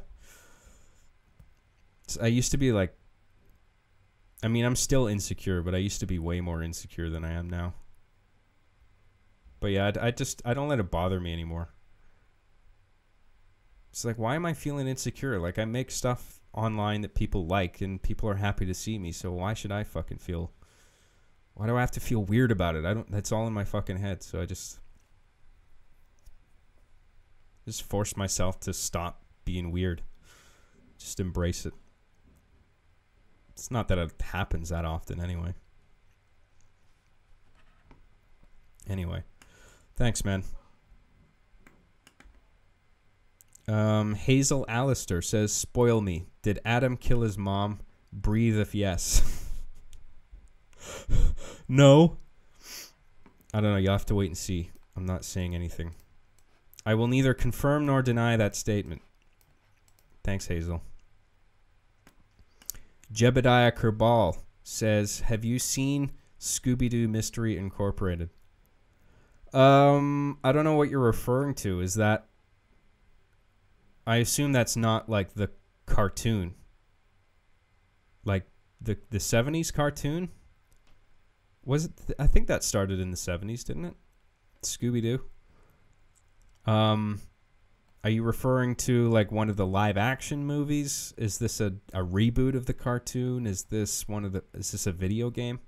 So I used to be like, I mean, I'm still insecure, but I used to be way more insecure than I am now. But yeah, I don't let it bother me anymore. It's like, why am I feeling insecure? Like, I make stuff online that people like, and people are happy to see me, so why should I fucking feel... Why do I have to feel weird about it? That's all in my fucking head, so I just force myself to stop being weird. Just embrace it. It's not that it happens that often anyway. Anyway. Thanks, man. Hazel Allister says, spoil me. Did Adam kill his mom? Breathe if yes. No. I don't know. You'll have to wait and see. I'm not saying anything. I will neither confirm nor deny that statement. Thanks, Hazel. Jebediah Kerbal says, have you seen Scooby-Doo Mystery Incorporated? I don't know what you're referring to. Is that... I assume that's not like the cartoon. Like the 70s cartoon? Was it? I think that started in the 70s, didn't it? Scooby-Doo. Are you referring to like one of the live action movies? Is this a reboot of the cartoon? Is this a video game?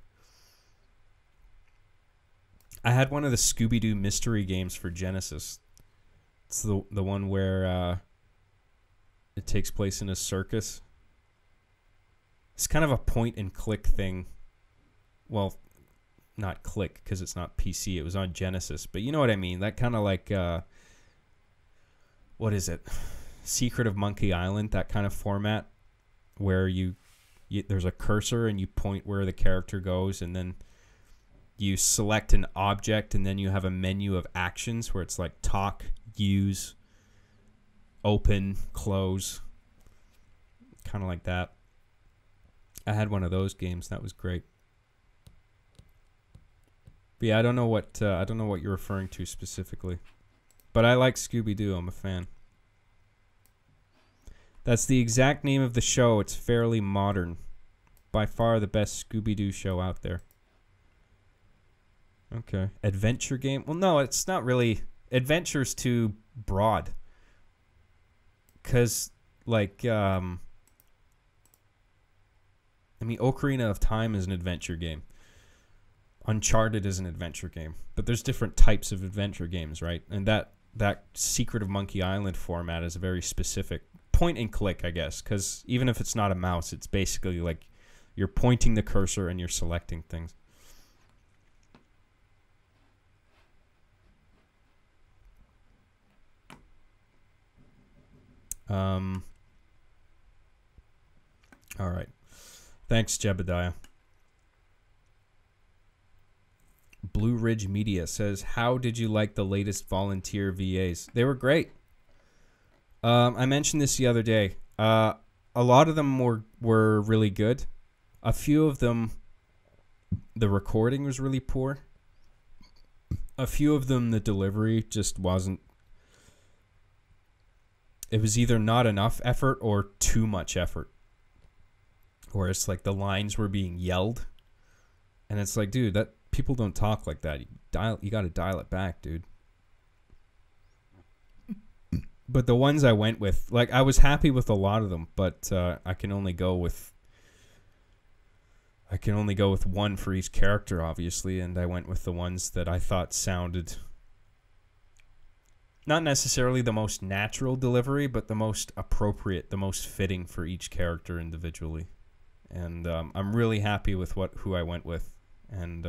I had one of the Scooby-Doo mystery games for Genesis. It's the one where it takes place in a circus. It's kind of a point and click thing. Well, not click because it's not PC. It was on Genesis, but you know what I mean. That kind of like what is it? Secret of Monkey Island, that kind of format where you there's a cursor and you point where the character goes, and then you select an object, and then you have a menu of actions where it's like talk, use, open, close, kind of like that. I had one of those games. That was great. But yeah, I don't know what you're referring to specifically, but I like Scooby-Doo. I'm a fan. That's the exact name of the show. It's fairly modern. By far the best Scooby-Doo show out there. Okay. Adventure game? Well, no, it's not really. Adventure's too broad. Because, like, I mean, Ocarina of Time is an adventure game. Uncharted is an adventure game. But there's different types of adventure games, right? And that Secret of Monkey Island format is a very specific point and click, I guess. Because even if it's not a mouse, it's basically like you're pointing the cursor and you're selecting things. All right. Thanks, Jebediah. Blue Ridge Media says, how did you like the latest volunteer VAs? They were great. I mentioned this the other day. A lot of them were really good. A few of them, the recording was really poor. A few of them, the delivery just wasn't. It was either not enough effort or too much effort. Where it's like the lines were being yelled. And it's like, dude, that people don't talk like that. You got to dial it back, dude. But the ones I went with, like, I was happy with a lot of them, but I can only go with I can only go with one for each character, obviously, and I went with the ones that I thought sounded not necessarily the most natural delivery, but the most appropriate, the most fitting for each character individually. And I'm really happy with who I went with. And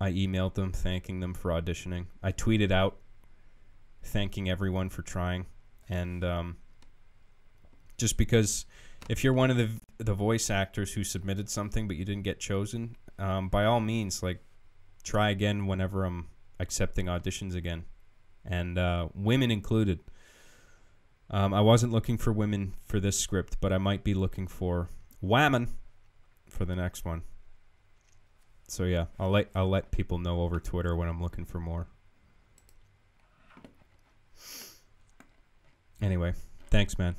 I emailed them thanking them for auditioning. I tweeted out thanking everyone for trying. And just because if you're one of the voice actors who submitted something but you didn't get chosen, by all means, like, try again whenever I'm accepting auditions again. And women included. I wasn't looking for women for this script, but I might be looking for women for the next one. So yeah, I'll let people know over Twitter when I'm looking for more. Anyway, thanks, man.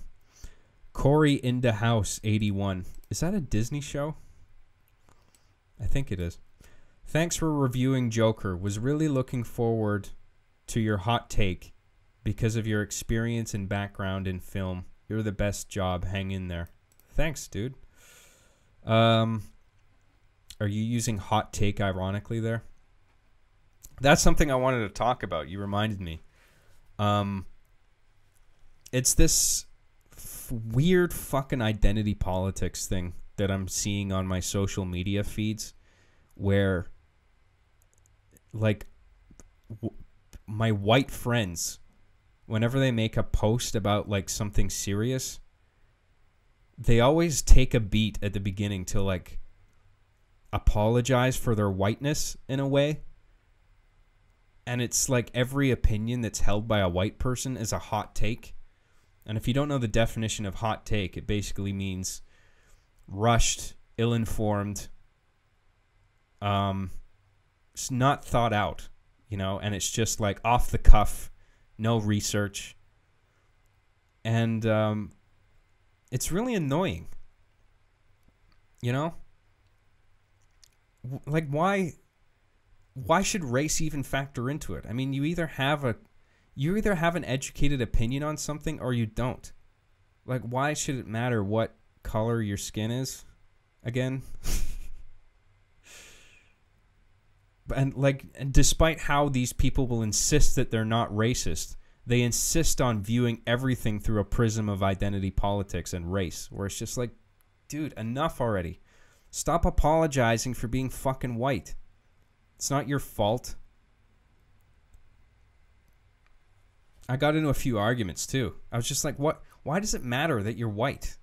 Corey in the House 81. Is that a Disney show? I think it is. Thanks for reviewing Joker. Was really looking forward to your hot take because of your experience and background in film. You're the best job. Hang in there. Thanks, dude. Are you using hot take ironically there? That's something I wanted to talk about. You reminded me. It's this weird fucking identity politics thing that I'm seeing on my social media feeds where, like, my white friends, whenever they make a post about, like, something serious, they always take a beat at the beginning to, like, apologize for their whiteness in a way. And it's like every opinion that's held by a white person is a hot take. And if you don't know the definition of hot take, it basically means rushed, ill-informed, it's not thought out, you know, and it's just like off the cuff, no research. And it's really annoying, you know? Like, why should race even factor into it? I mean, you either have an educated opinion on something or you don't. Like, why should it matter what color your skin is? Again. And despite how these people will insist that they're not racist, they insist on viewing everything through a prism of identity politics and race, where it's just like, dude, enough already. Stop apologizing for being fucking white. It's not your fault. I got into a few arguments too. I was just like, what? Why does it matter that you're white?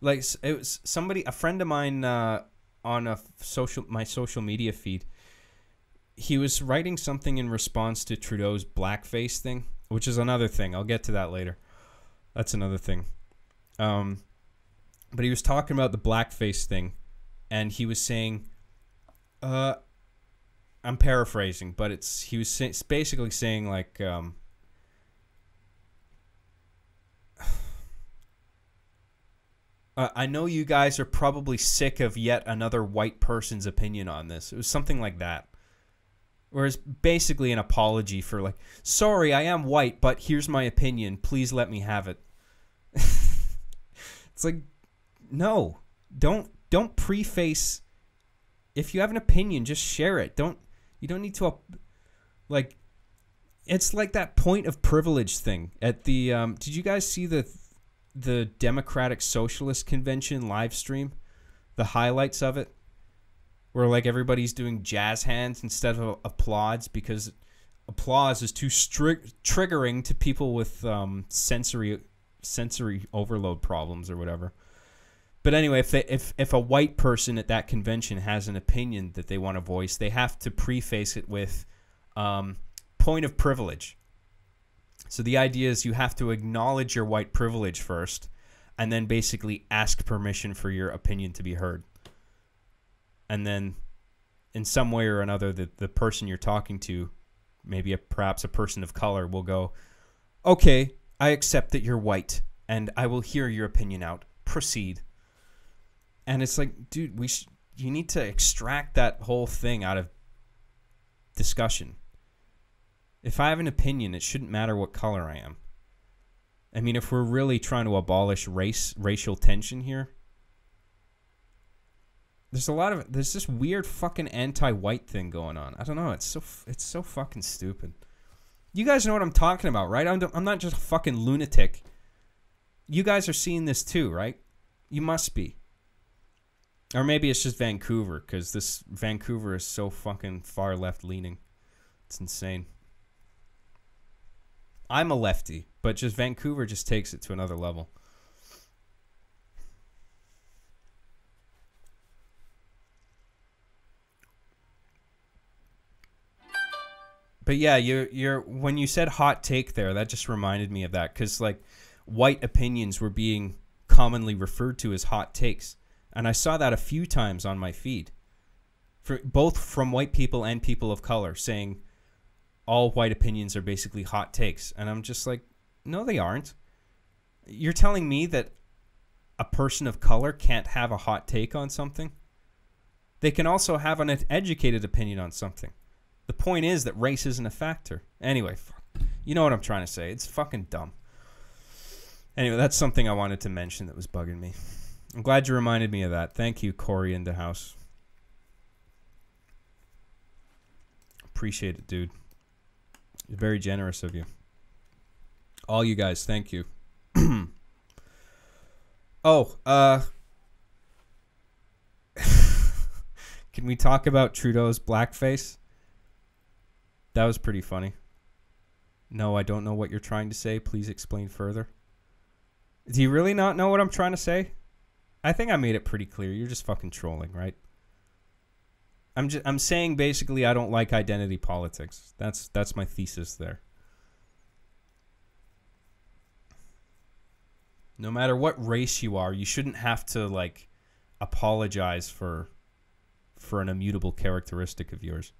Like, it was a friend of mine on my social media feed. He was writing something in response to Trudeau's blackface thing, which is another thing. I'll get to that later. That's another thing. But he was talking about the blackface thing, and he was saying, I'm paraphrasing, but he was basically saying, like, I know you guys are probably sick of yet another white person's opinion on this. It was something like that. Whereas basically an apology for, like, sorry, I am white, but here's my opinion. Please let me have it. It's like, no. Don't preface. If you have an opinion, just share it. You don't need to, like, it's like that point of privilege thing at the did you guys see the Democratic Socialist Convention live stream? The highlights of it, where, like, everybody's doing jazz hands instead of applause because applause is too triggering to people with sensory overload problems or whatever. But anyway, if a white person at that convention has an opinion that they want to voice, they have to preface it with point of privilege. So the idea is you have to acknowledge your white privilege first, and then basically ask permission for your opinion to be heard. And then, in some way or another, the person you're talking to, maybe perhaps a person of color, will go, okay, I accept that you're white, and I will hear your opinion out. Proceed. And it's like, dude, you need to extract that whole thing out of discussion. If I have an opinion, it shouldn't matter what color I am. I mean, if we're really trying to abolish racial tension here, there's this weird fucking anti-white thing going on. I don't know. It's so fucking stupid. You guys know what I'm talking about, right? I'm not just a fucking lunatic. You guys are seeing this too, right? You must be. Or maybe it's just Vancouver, because this Vancouver is so fucking far left leaning. It's insane. I'm a lefty, but just Vancouver just takes it to another level. But yeah, you're when you said hot take there, that just reminded me of that, because like white opinions were being commonly referred to as hot takes, and I saw that a few times on my feed, both from white people and people of color, saying all white opinions are basically hot takes, and I'm just like, no, they aren't. You're telling me that a person of color can't have a hot take on something? They can also have an educated opinion on something. The point is that race isn't a factor. Anyway, you know what I'm trying to say. It's fucking dumb. Anyway, that's something I wanted to mention that was bugging me. I'm glad you reminded me of that. Thank you, Corey in the house. Appreciate it, dude. You're very generous of you. All you guys, thank you. Can we talk about Trudeau's blackface? That was pretty funny. No, I don't know what you're trying to say. Please explain further. Do you really not know what I'm trying to say? I think I made it pretty clear. You're just fucking trolling, right? I'm saying basically I don't like identity politics. That's my thesis there. No matter what race you are, you shouldn't have to like apologize for an immutable characteristic of yours.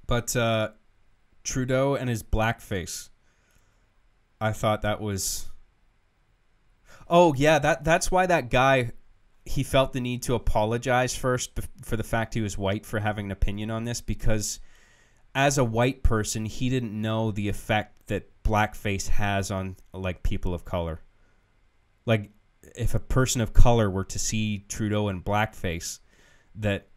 But Trudeau and his blackface, I thought that was... Oh, yeah, that's why that guy, he felt the need to apologize first for the fact he was white for having an opinion on this, because as a white person, he didn't know the effect that blackface has on, like, people of color. Like, if a person of color were to see Trudeau in blackface, that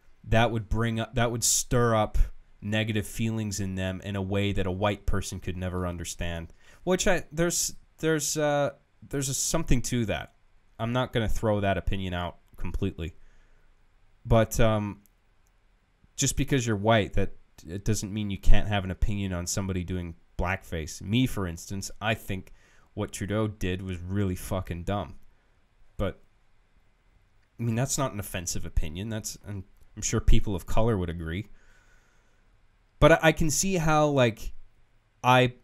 would stir up negative feelings in them in a way that a white person could never understand. Which there's something to that. I'm not going to throw that opinion out completely. But just because you're white, that it doesn't mean you can't have an opinion on somebody doing blackface. Me, for instance, I think what Trudeau did was really fucking dumb. But I mean, that's not an offensive opinion. I'm sure people of color would agree. But I can see how, like, I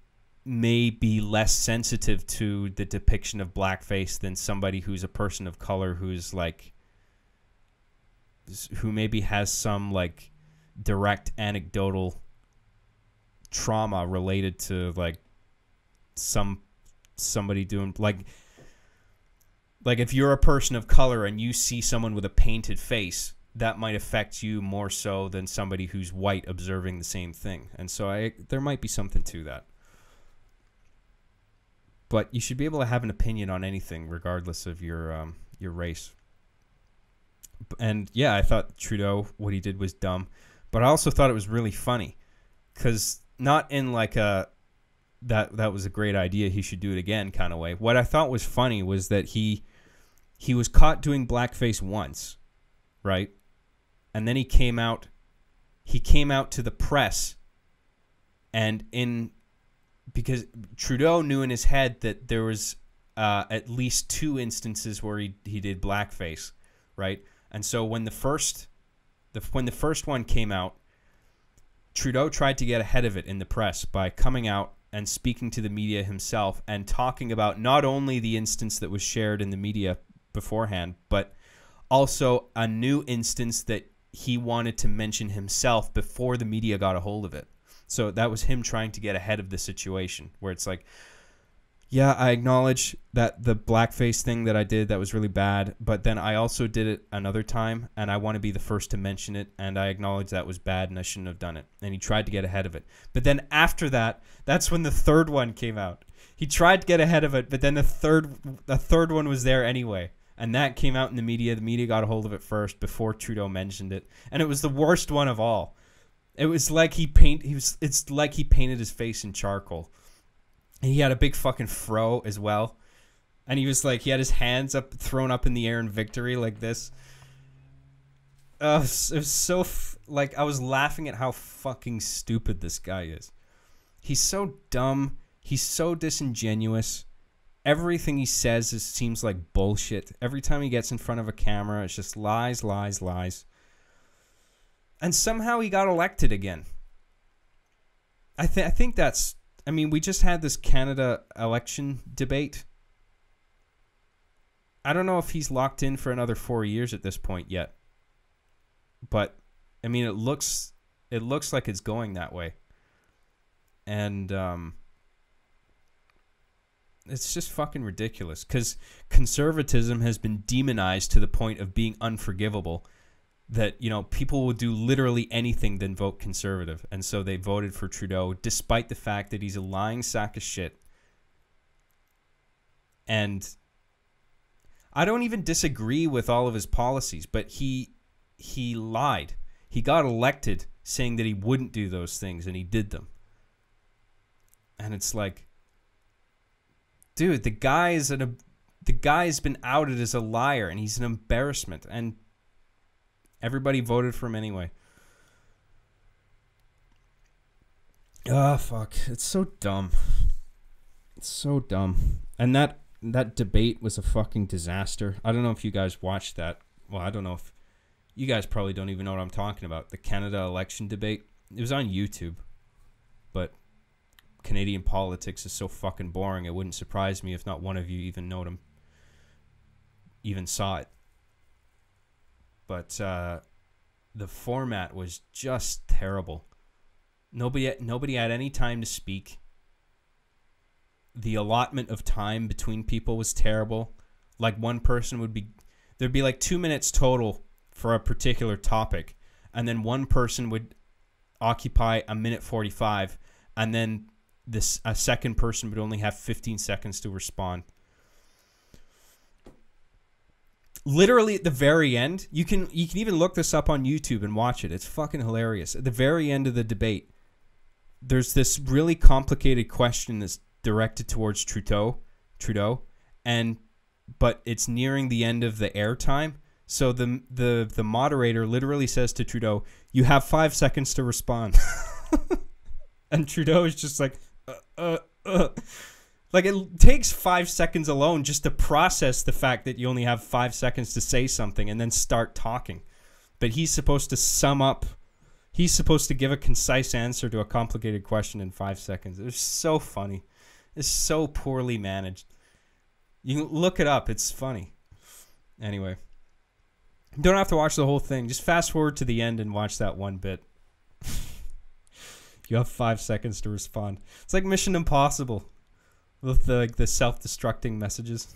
may be less sensitive to the depiction of blackface than somebody who's a person of color who's, like, who maybe has some, like, direct anecdotal trauma related to, like, somebody doing, like if you're a person of color and you see someone with a painted face, that might affect you more so than somebody who's white observing the same thing. And so there might be something to that. But you should be able to have an opinion on anything regardless of your race. And yeah, I thought Trudeau, what he did was dumb. But I also thought it was really funny. Because not in like a, that was a great idea, he should do it again kind of way. What I thought was funny was that he was caught doing blackface once, right? And then he came out to the press, and because Trudeau knew in his head that there was at least 2 instances where he did blackface, right? And so when the first one came out, Trudeau tried to get ahead of it in the press by coming out and speaking to the media himself and talking about not only the instance that was shared in the media beforehand, but also a new instance that he wanted to mention himself before the media got a hold of it. So that was him trying to get ahead of the situation, where it's like, yeah, I acknowledge that the blackface thing that I did, that was really bad, but then I also did it another time, and I want to be the first to mention it, and I acknowledge that was bad, and I shouldn't have done it. And he tried to get ahead of it. But then after that, that's when the third one came out. He tried to get ahead of it, but then the third one was there anyway. And that came out in the media. The media got a hold of it first before Trudeau mentioned it. And it was the worst one of all. It was like it's like he painted his face in charcoal. And he had a big fucking fro as well. And he was like, he had his hands thrown up in the air in victory like this. It was so, I was laughing at how fucking stupid this guy is. He's so dumb. He's so disingenuous. Everything he says seems like bullshit. Every time he gets in front of a camera, it's just lies, lies, lies. And somehow he got elected again. I think that's... I mean, we just had this Canada election debate. I don't know if he's locked in for another 4 years at this point yet. But, I mean, it looks like it's going that way. And it's just fucking ridiculous. Because conservatism has been demonized to the point of being unforgivable. That, you know, people will do literally anything than vote conservative. And so they voted for Trudeau, despite the fact that he's a lying sack of shit. And I don't even disagree with all of his policies, but he lied. He got elected saying that he wouldn't do those things, and he did them. And it's like, dude, the guy's been outed as a liar, and he's an embarrassment. And everybody voted for him anyway. Ah, fuck. It's so dumb. It's so dumb. And that debate was a fucking disaster. I don't know if you guys watched that. Well, I don't know if... You guys probably don't even know what I'm talking about. The Canada election debate. It was on YouTube. But Canadian politics is so fucking boring. It wouldn't surprise me if not one of you even saw it. But the format was just terrible. Nobody had any time to speak. The allotment of time between people was terrible. Like one person there'd be like 2 minutes total for a particular topic, and then one person would occupy 1:45, and then a second person would only have 15 seconds to respond. Literally at the very end, you can even look this up on YouTube and watch it. It's fucking hilarious. At the very end of the debate, there's this really complicated question that's directed towards Trudeau, but it's nearing the end of the airtime. So the moderator literally says to Trudeau, "You have 5 seconds to respond," and Trudeau is just like, Like, it takes 5 seconds alone just to process the fact that you only have 5 seconds to say something and then start talking. But he's supposed to sum up. He's supposed to give a concise answer to a complicated question in 5 seconds. It's so funny. It's so poorly managed. You can look it up. It's funny. Anyway. You don't have to watch the whole thing. Just fast forward to the end and watch that one bit. You have 5 seconds to respond. It's like Mission Impossible. With the self-destructing messages.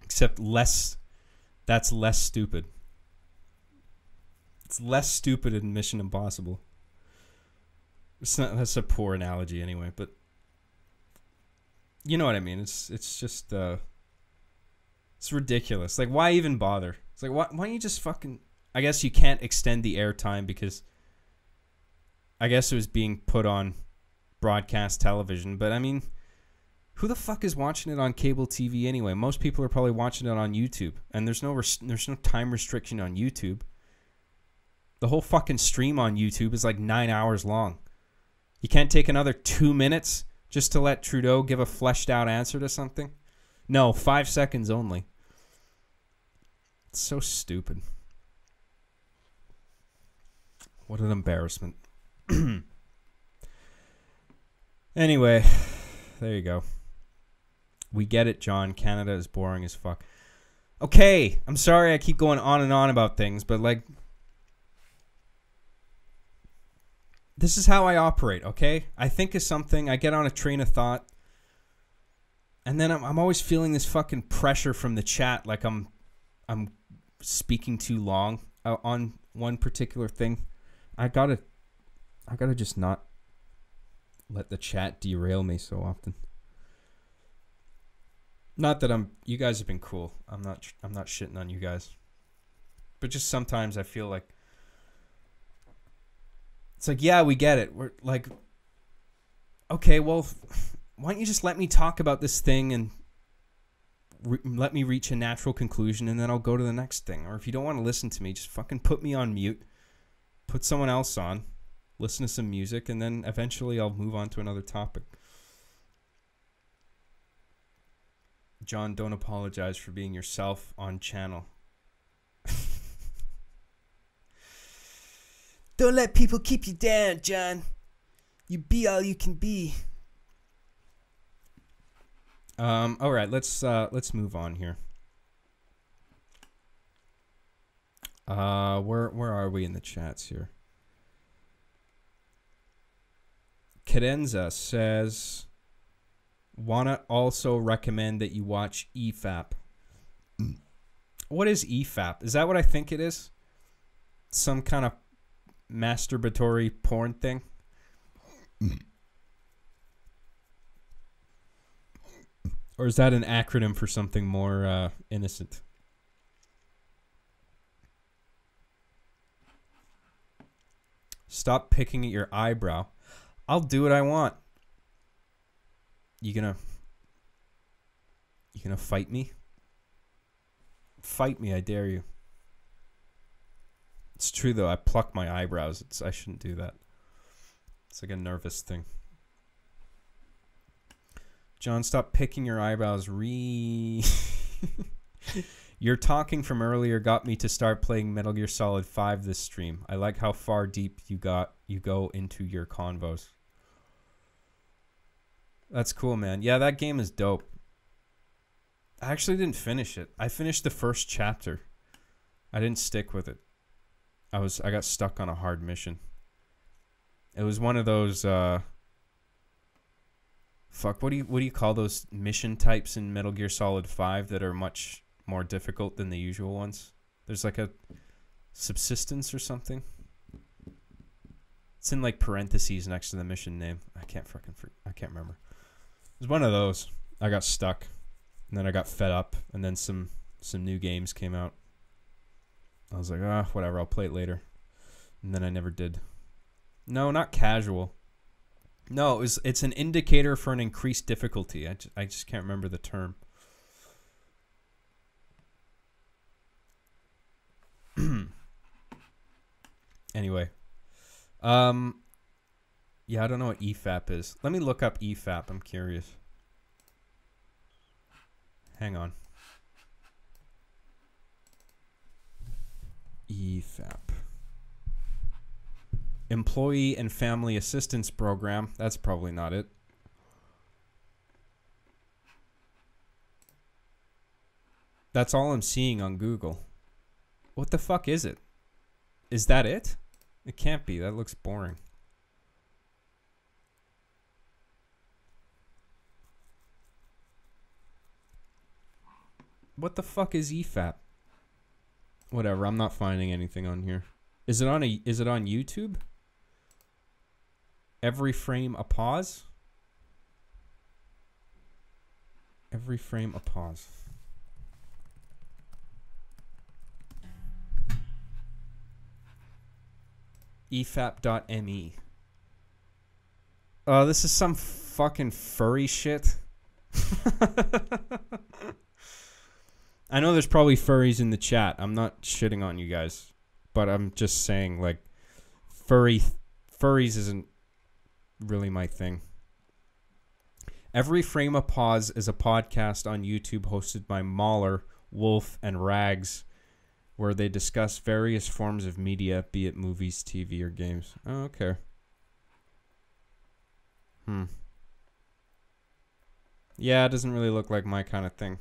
Except that's less stupid. It's less stupid in Mission Impossible. That's a poor analogy anyway, but you know what I mean. It's just it's ridiculous. Like, why even bother? It's like, why don't you just fucking... I guess you can't extend the airtime because I guess it was being put on broadcast television, but I mean, who the fuck is watching it on cable TV anyway? Most people are probably watching it on YouTube, and there's no time restriction on YouTube. The whole fucking stream on YouTube is like 9 hours long. You can't take another 2 minutes just to let Trudeau give a fleshed out answer to something? No, 5 seconds only. It's so stupid. What an embarrassment. Anyway, there you go. We get it, John. Canada is boring as fuck. Okay, I'm sorry I keep going on and on about things, but like, this is how I operate, okay? I think of something, I get on a train of thought, and then I'm always feeling this fucking pressure from the chat, like I'm speaking too long on one particular thing. I gotta just not let the chat derail me so often. Not that you guys have been cool. I'm not shitting on you guys. But just sometimes I feel like it's like, yeah, we get it. We're like, okay, well, why don't you just let me talk about this thing and let me reach a natural conclusion, and then I'll go to the next thing. Or if you don't want to listen to me, just fucking put me on mute, put someone else on, listen to some music, and then eventually I'll move on to another topic. John, don't apologize for being yourself on channel. Don't let people keep you down, John. You be all you can be. All right, let's move on here. Where are we in the chats here? Cadenza says, wanna also recommend that you watch EFAP. What is EFAP? Is that what I think it is? Some kind of masturbatory porn thing? Or is that an acronym for something more innocent? Stop picking at your eyebrow. I'll do what I want. You gonna fight me? Fight me, I dare you. It's true though, I pluck my eyebrows. I shouldn't do that. It's like a nervous thing. John, stop picking your eyebrows. Your talking from earlier got me to start playing Metal Gear Solid 5 this stream. I like how far deep you go into your convos. That's cool, man. Yeah, that game is dope. I actually didn't finish it. I finished the first chapter. I didn't stick with it. I got stuck on a hard mission. It was one of those fuck, what do you call those mission types in Metal Gear Solid 5 that are much more difficult than the usual ones? There's like a subsistence or something. It's in like parentheses next to the mission name. I can't remember. It was one of those. I got stuck, and then I got fed up, and then some new games came out. I was like, whatever, I'll play it later. And then I never did. No, not casual. No, it's an indicator for an increased difficulty. I just can't remember the term. Anyway. Yeah, I don't know what EFAP is. Let me look up EFAP. I'm curious. Hang on. EFAP. Employee and Family Assistance Program. That's probably not it. That's all I'm seeing on Google. What the fuck is it? Is that it? It can't be. That looks boring. What the fuck is EFAP? Whatever, I'm not finding anything on here. Is it on YouTube? Every frame a pause? Every frame a pause. efap.me. Oh, this is some fucking furry shit. I know there's probably furries in the chat. I'm not shitting on you guys, but I'm just saying, like, furries isn't really my thing. Every Frame a Pause is a podcast on YouTube hosted by Mahler, Wolf, and Rags, where they discuss various forms of media, be it movies, TV, or games. Oh, okay. Yeah, it doesn't really look like my kind of thing.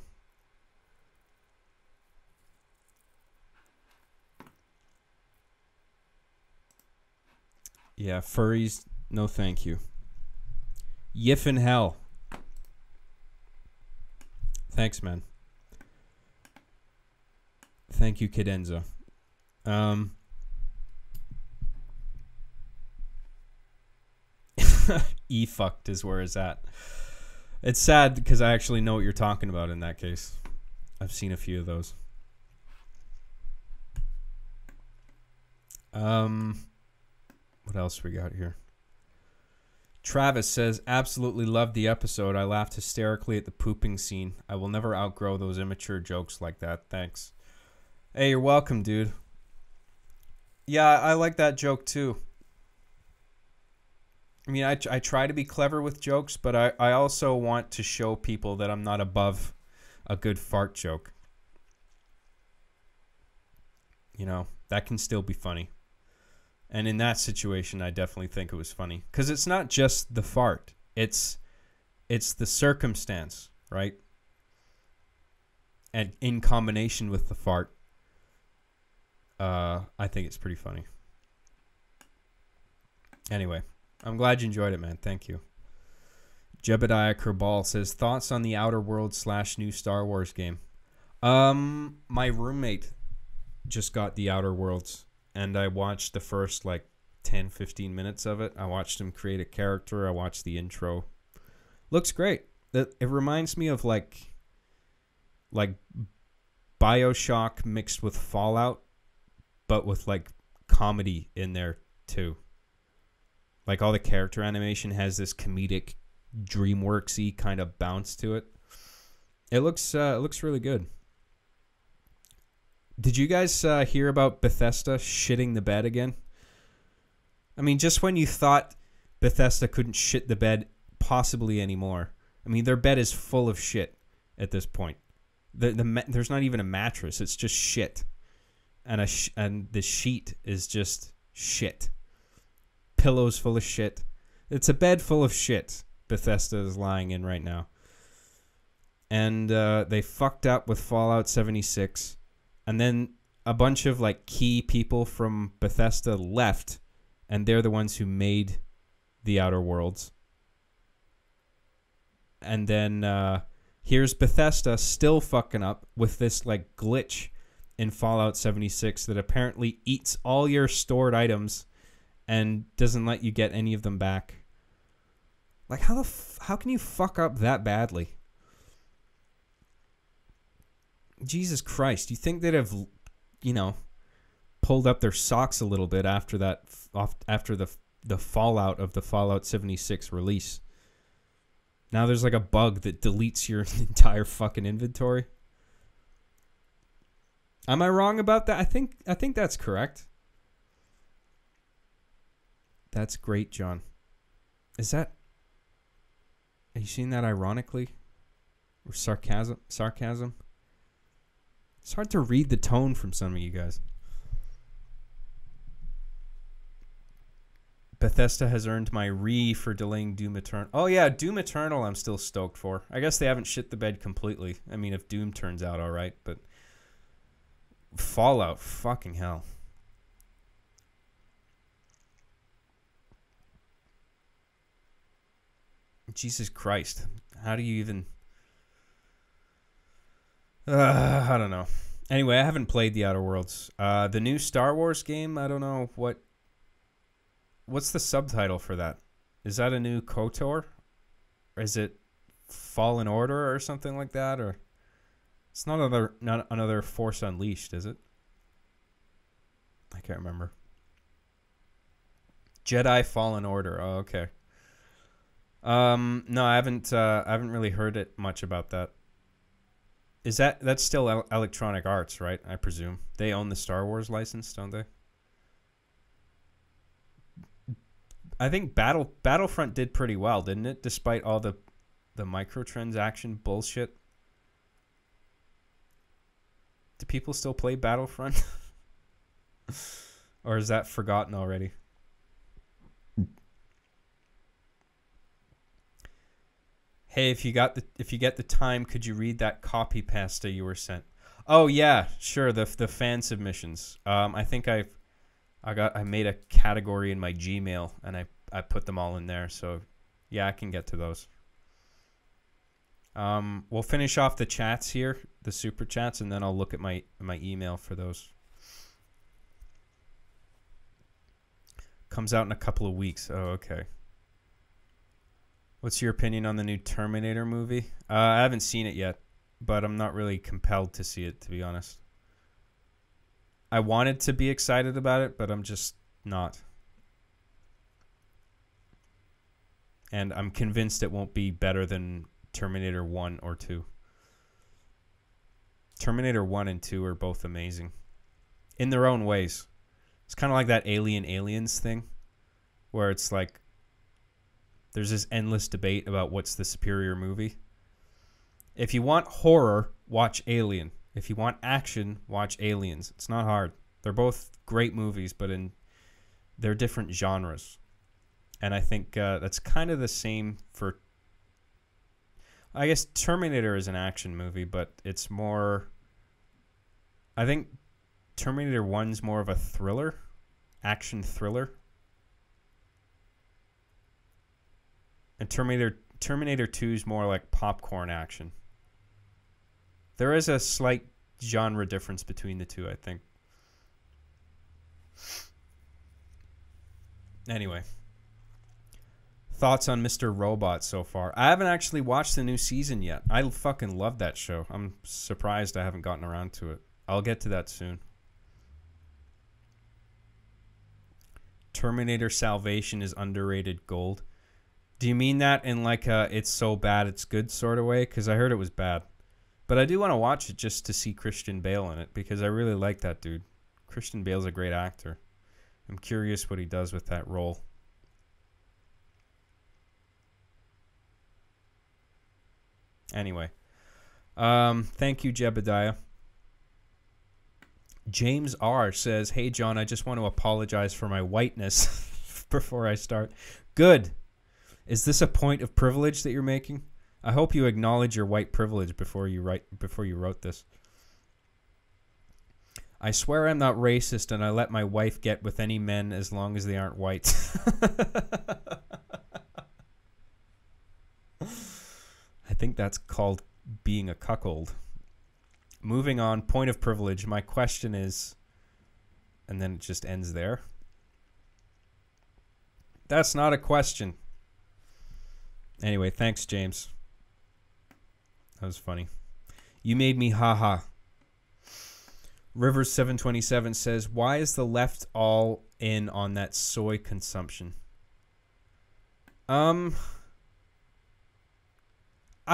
Yeah, furries, no thank you. Yiffin hell. Thanks, man. Thank you, Cadenza. E-fucked is where it's at. It's sad because I actually know what you're talking about in that case. I've seen a few of those. What else we got here? Travis says, absolutely loved the episode. I laughed hysterically at the pooping scene. I will never outgrow those immature jokes like that. Thanks. Hey, you're welcome, dude. Yeah, I like that joke too. I mean, I try to be clever with jokes, but I also want to show people that I'm not above a good fart joke. You know, that can still be funny. And in that situation, I definitely think it was funny. Because it's not just the fart. It's the circumstance, right? And in combination with the fart, I think it's pretty funny. Anyway, I'm glad you enjoyed it, man. Thank you. Jebediah Kerbal says, thoughts on the Outer Worlds / new Star Wars game? My roommate just got the Outer Worlds, and I watched the first, 10-15 minutes of it. I watched him create a character. I watched the intro. Looks great. It reminds me of, like Bioshock mixed with Fallout, but with, comedy in there, too. Like, all the character animation has this comedic, DreamWorks-y kind of bounce to it. It looks really good. Did you guys hear about Bethesda shitting the bed again? I mean, just when you thought Bethesda couldn't shit the bed possibly anymore. I mean, their bed is full of shit at this point. There's not even a mattress. It's just shit. And the sheet is just shit. Pillows full of shit. It's a bed full of shit Bethesda is lying in right now. And they fucked up with Fallout 76. And then a bunch of key people from Bethesda left. And they're the ones who made the Outer Worlds. And then here's Bethesda still fucking up with this glitch in Fallout 76 that apparently eats all your stored items and doesn't let you get any of them back. How can you fuck up that badly? Jesus Christ, you think they'd have, pulled up their socks a little bit after that, after the fallout of the Fallout 76 release. Now there's a bug that deletes your entire fucking inventory. Am I wrong about that? I think that's correct. That's great, John. Are you seeing that ironically? Or sarcasm? It's hard to read the tone from some of you guys. Bethesda has earned my for delaying Doom Eternal. Oh yeah, Doom Eternal I'm still stoked for. I guess they haven't shit the bed completely. I mean, if Doom turns out alright, but Fallout, fucking hell. Jesus Christ. How do you even... I don't know. Anyway, I haven't played the Outer Worlds. The new Star Wars game, I don't know what's the subtitle for that? Is that a new KOTOR? Or is it Fallen Order or something like that? Or it's not another Force Unleashed, is it? I can't remember. Jedi Fallen Order. Oh, okay. No, I haven't really heard it much about that. That's still Electronic Arts, right? I presume they own the Star Wars license, don't they? I think Battlefront did pretty well, didn't it? Despite all the microtransaction bullshit. Do people still play Battlefront? Or is that forgotten already? Hey, if you get the time, could you read that copy pasta you were sent? Oh yeah, sure. The fan submissions. I think I made a category in my Gmail and I put them all in there. So yeah, I can get to those. We'll finish off the chats here, the super chats, and then I'll look at my email for those. Comes out in a couple of weeks. Oh, okay. What's your opinion on the new Terminator movie? I haven't seen it yet, but I'm not really compelled to see it, to be honest. I wanted to be excited about it, but I'm just not. And I'm convinced it won't be better than Terminator 1 or 2. Terminator 1 and 2 are both amazing in their own ways. It's kind of like that Aliens thing, where it's like there's this endless debate about what's the superior movie. If you want horror, watch Alien. If you want action, watch Aliens. It's not hard. They're both great movies, but they're different genres. And I think that's kind of the same for... I guess Terminator is an action movie, but it's more... I think Terminator 1's more of a thriller, action thriller. And Terminator 2 is more like popcorn action. There is a slight genre difference between the two, I think. Anyway. Thoughts on Mr. Robot so far? I haven't actually watched the new season yet. I fucking love that show. I'm surprised I haven't gotten around to it. I'll get to that soon. Terminator Salvation is underrated gold. Do you mean that in like a it's so bad it's good sort of way? Because I heard it was bad. But I do want to watch it just to see Christian Bale in it because I really like that dude. Christian Bale's a great actor. I'm curious what he does with that role. Anyway. Thank you, Jebediah. James R. says, hey, John, I just want to apologize for my whiteness before I start. Good. Is this a point of privilege that you're making? I hope you acknowledge your white privilege before you wrote this. I swear I'm not racist and I let my wife get with any men as long as they aren't white. I think that's called being a cuckold. Moving on, point of privilege. My question is, and then it just ends there. That's not a question. Anyway, thanks, James. That was funny. You made me haha. Rivers727 says, why is the left all in on that soy consumption? I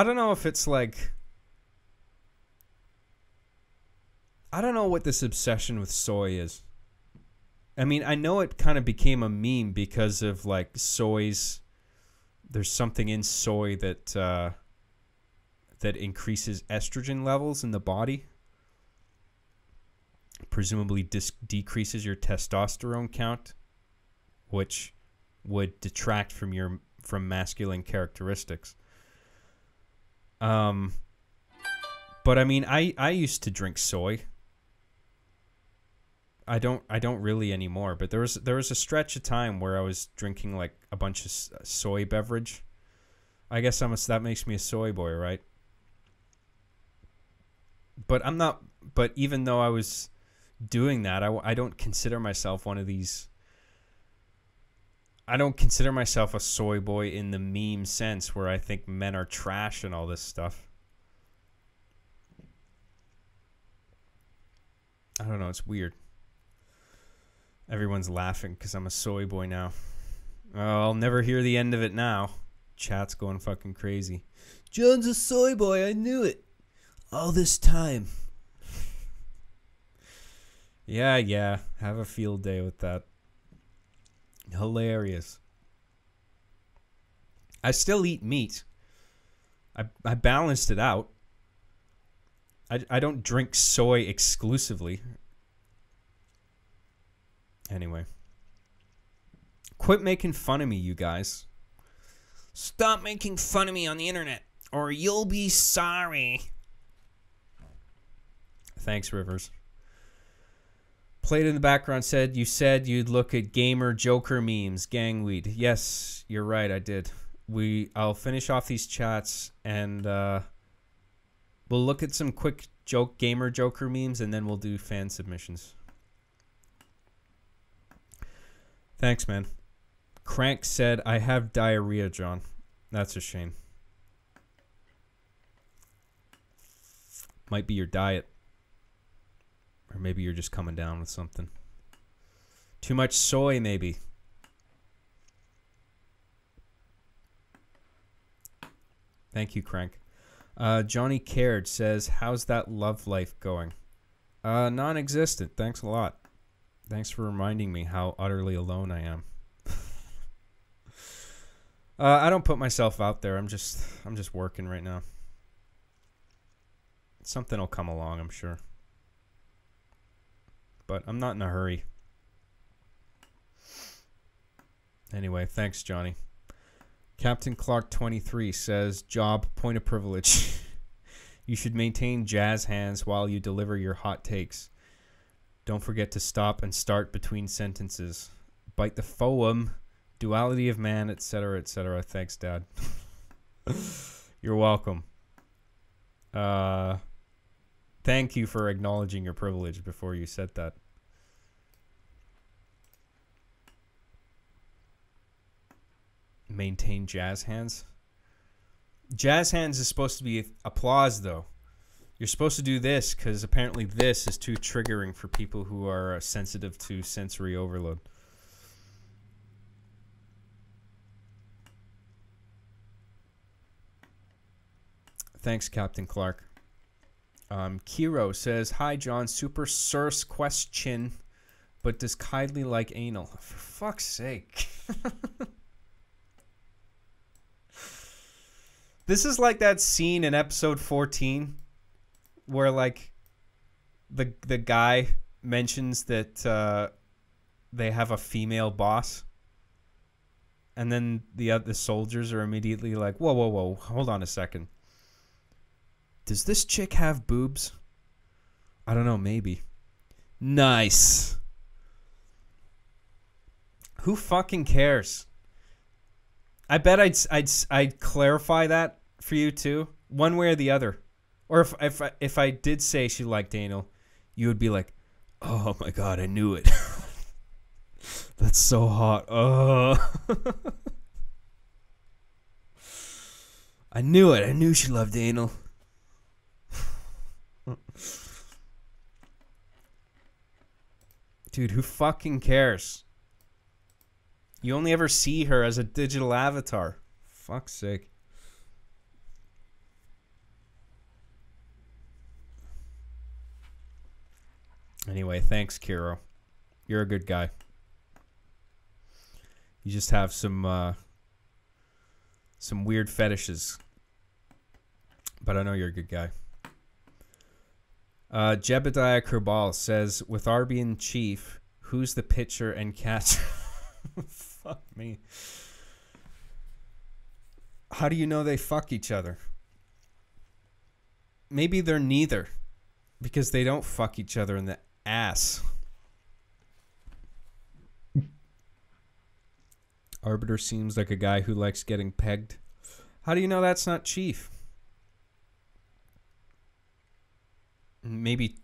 don't know if it's like... I don't know what this obsession with soy is. I mean, I know it kind of became a meme because of like soy's... There's something in soy that that increases estrogen levels in the body. Presumably decreases your testosterone count, which would detract from masculine characteristics. But I mean, I used to drink soy. I don't really anymore, but there was a stretch of time where I was drinking like a bunch of soy beverage. I guess that makes me a soy boy, right? But I'm not. But even though I was doing that, I don't consider myself one of these. I don't consider myself a soy boy in the meme sense, where I think men are trash and all this stuff. I don't know. It's weird. Everyone's laughing because I'm a soy boy now. Oh, I'll never hear the end of it now. Chat's going fucking crazy. John's a soy boy. I knew it. All this time. Yeah. Have a field day with that. Hilarious. I still eat meat. I balanced it out. I don't drink soy exclusively. Anyway. Quit making fun of me, you guys. Stop making fun of me on the internet, or you'll be sorry. Thanks, Rivers. Played in the background said you'd look at gamer Joker memes, gangweed. Yes, you're right, I did. I'll finish off these chats and we'll look at some quick gamer Joker memes and then we'll do fan submissions. Thanks, man. Crank said, I have diarrhea, John. That's a shame. Might be your diet. Or maybe you're just coming down with something. Too much soy, maybe. Thank you, Crank. Johnny Caird says, how's that love life going? Non-existent. Thanks a lot. Thanks for reminding me how utterly alone I am. I don't put myself out there. I'm just working right now. Something will come along, I'm sure. But I'm not in a hurry. Anyway, thanks, Johnny. Captain Clark 23 says, job, point of privilege. You should maintain jazz hands while you deliver your hot takes. Don't forget to stop and start between sentences. Bite the foam, duality of man, etc., etc. Thanks, Dad. You're welcome. Thank you for acknowledging your privilege before you said that. Maintain jazz hands. Jazz hands is supposed to be applause, though. You're supposed to do this because apparently this is too triggering for people who are sensitive to sensory overload. Thanks, Captain Clark. Kiro says, hi, John. Super source question, but does Kylie like anal? For fuck's sake. This is like that scene in episode 14 where, like, the guy mentions that they have a female boss, and then the soldiers are immediately like, whoa, whoa, whoa, hold on a second. Does this chick have boobs? I don't know, maybe. Nice. Who fucking cares? I bet I'd clarify that for you too, one way or the other. Or if I did say she liked anal, you would be like, oh my god, I knew it. That's so hot. Oh. I knew it. I knew she loved anal. Dude, who fucking cares? You only ever see her as a digital avatar. Fuck's sake. Anyway, thanks, Kiro. You're a good guy. You just have some weird fetishes. But I know you're a good guy. Jebediah Kerbal says, with Arby in chief, who's the pitcher and catcher? Fuck me. How do you know they fuck each other? Maybe they're neither. Because they don't fuck each other in the ass. Arbiter seems like a guy who likes getting pegged. How do you know that's not Chief? Maybe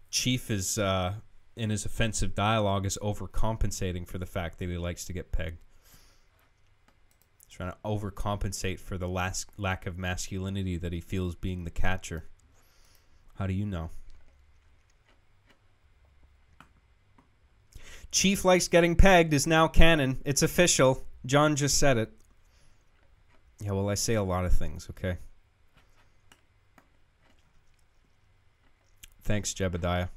Chief is, in his offensive dialogue, is overcompensating for the fact that he likes to get pegged. He's trying to overcompensate for the lack of masculinity that he feels being the catcher. How do you know? Chief likes getting pegged is now canon. It's official. John just said it. Yeah, well, I say a lot of things, okay? Thanks, Jebediah.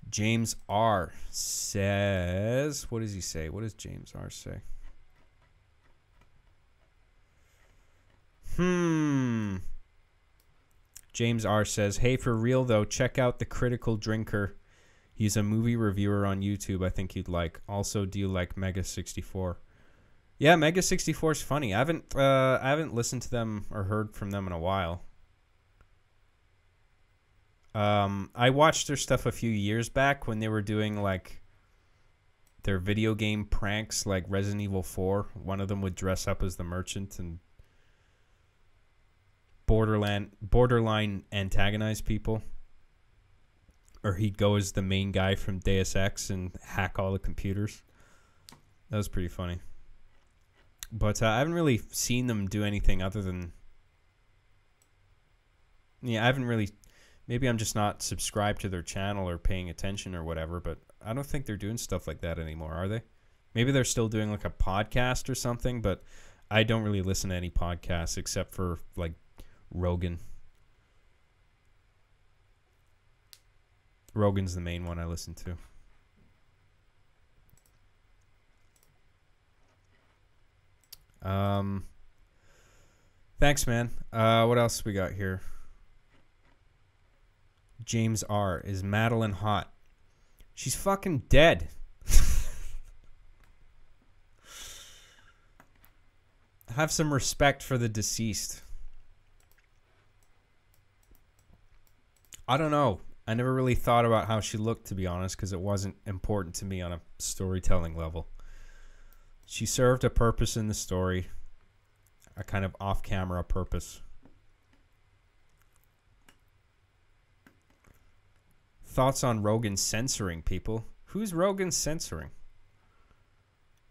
James R. says... What does he say? What does James R. say? James R. says, hey, for real, though, check out The Critical Drinker. He's a movie reviewer on YouTube I think you'd like. Also, do you like Mega 64? Yeah, Mega 64 is funny. I haven't listened to them or heard from them in a while. I watched their stuff a few years back when they were doing like their video game pranks, like Resident Evil 4. One of them would dress up as the merchant and borderline antagonize people. Or he'd go as the main guy from Deus Ex and hack all the computers. That was pretty funny. But I haven't really seen them do anything other than... Yeah, I haven't really... Maybe I'm just not subscribed to their channel or paying attention or whatever, but I don't think they're doing stuff like that anymore, are they? Maybe they're still doing like a podcast or something, but I don't really listen to any podcasts except for like Rogan. Rogan's the main one I listen to. Thanks, man. What else we got here? James R. Is Madeline hot? She's fucking dead. Have some respect for the deceased. I don't know. I never really thought about how she looked, to be honest, because it wasn't important to me on a storytelling level. She served a purpose in the story, a kind of off-camera purpose. Thoughts on Rogan censoring people? Who's Rogan censoring?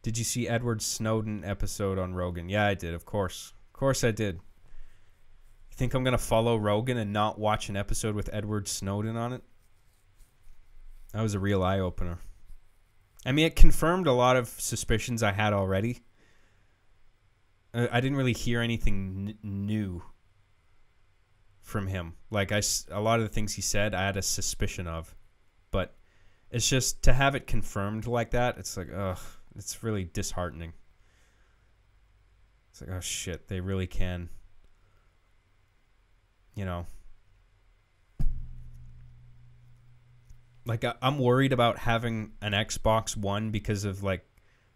Did you see Edward Snowden episode on Rogan? Yeah, I did, of course. Of course I did. You think I'm going to follow Rogan and not watch an episode with Edward Snowden on it? That was a real eye-opener. I mean, it confirmed a lot of suspicions I had already. I didn't really hear anything new from him. Like, a lot of the things he said, I had a suspicion of. But it's just, to have it confirmed like that, it's like, ugh, it's really disheartening. It's like, oh shit, they really can, you know. Like, I'm worried about having an Xbox One because of, like,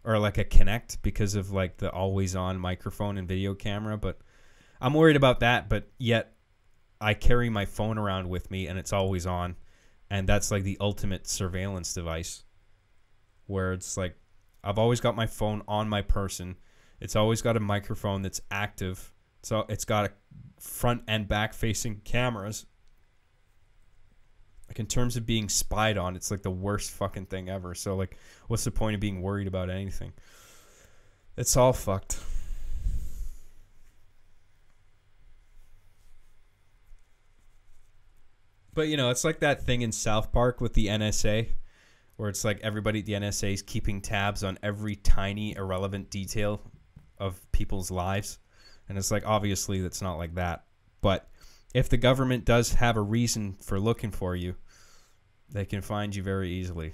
or like a Kinect because of, like, the always-on microphone and video camera. But I'm worried about that, but yet I carry my phone around with me and it's always on. And that's like the ultimate surveillance device where it's like, I've always got my phone on my person. It's always got a microphone that's active. So it's got a front and back facing cameras. Like, in terms of being spied on, it's like the worst fucking thing ever. So like, what's the point of being worried about anything? It's all fucked. But, you know, it's like that thing in South Park with the NSA, where it's like everybody at the NSA is keeping tabs on every tiny irrelevant detail of people's lives. And it's like, obviously, that's not like that. But if the government does have a reason for looking for you, they can find you very easily.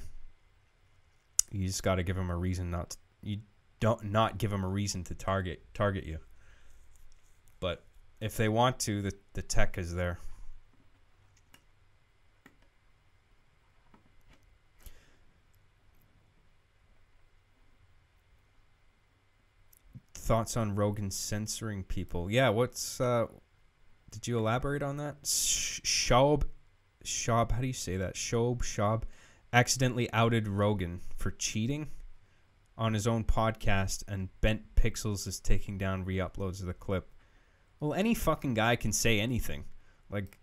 You just got to give them a reason not give them a reason to target you. But if they want to, the tech is there. Thoughts on Rogan censoring people? Yeah, what's did you elaborate on that? Shob, how do you say that? Shob accidentally outed Rogan for cheating on his own podcast, and Bent Pixels is taking down re-uploads of the clip. Well, any fucking guy can say anything. Like,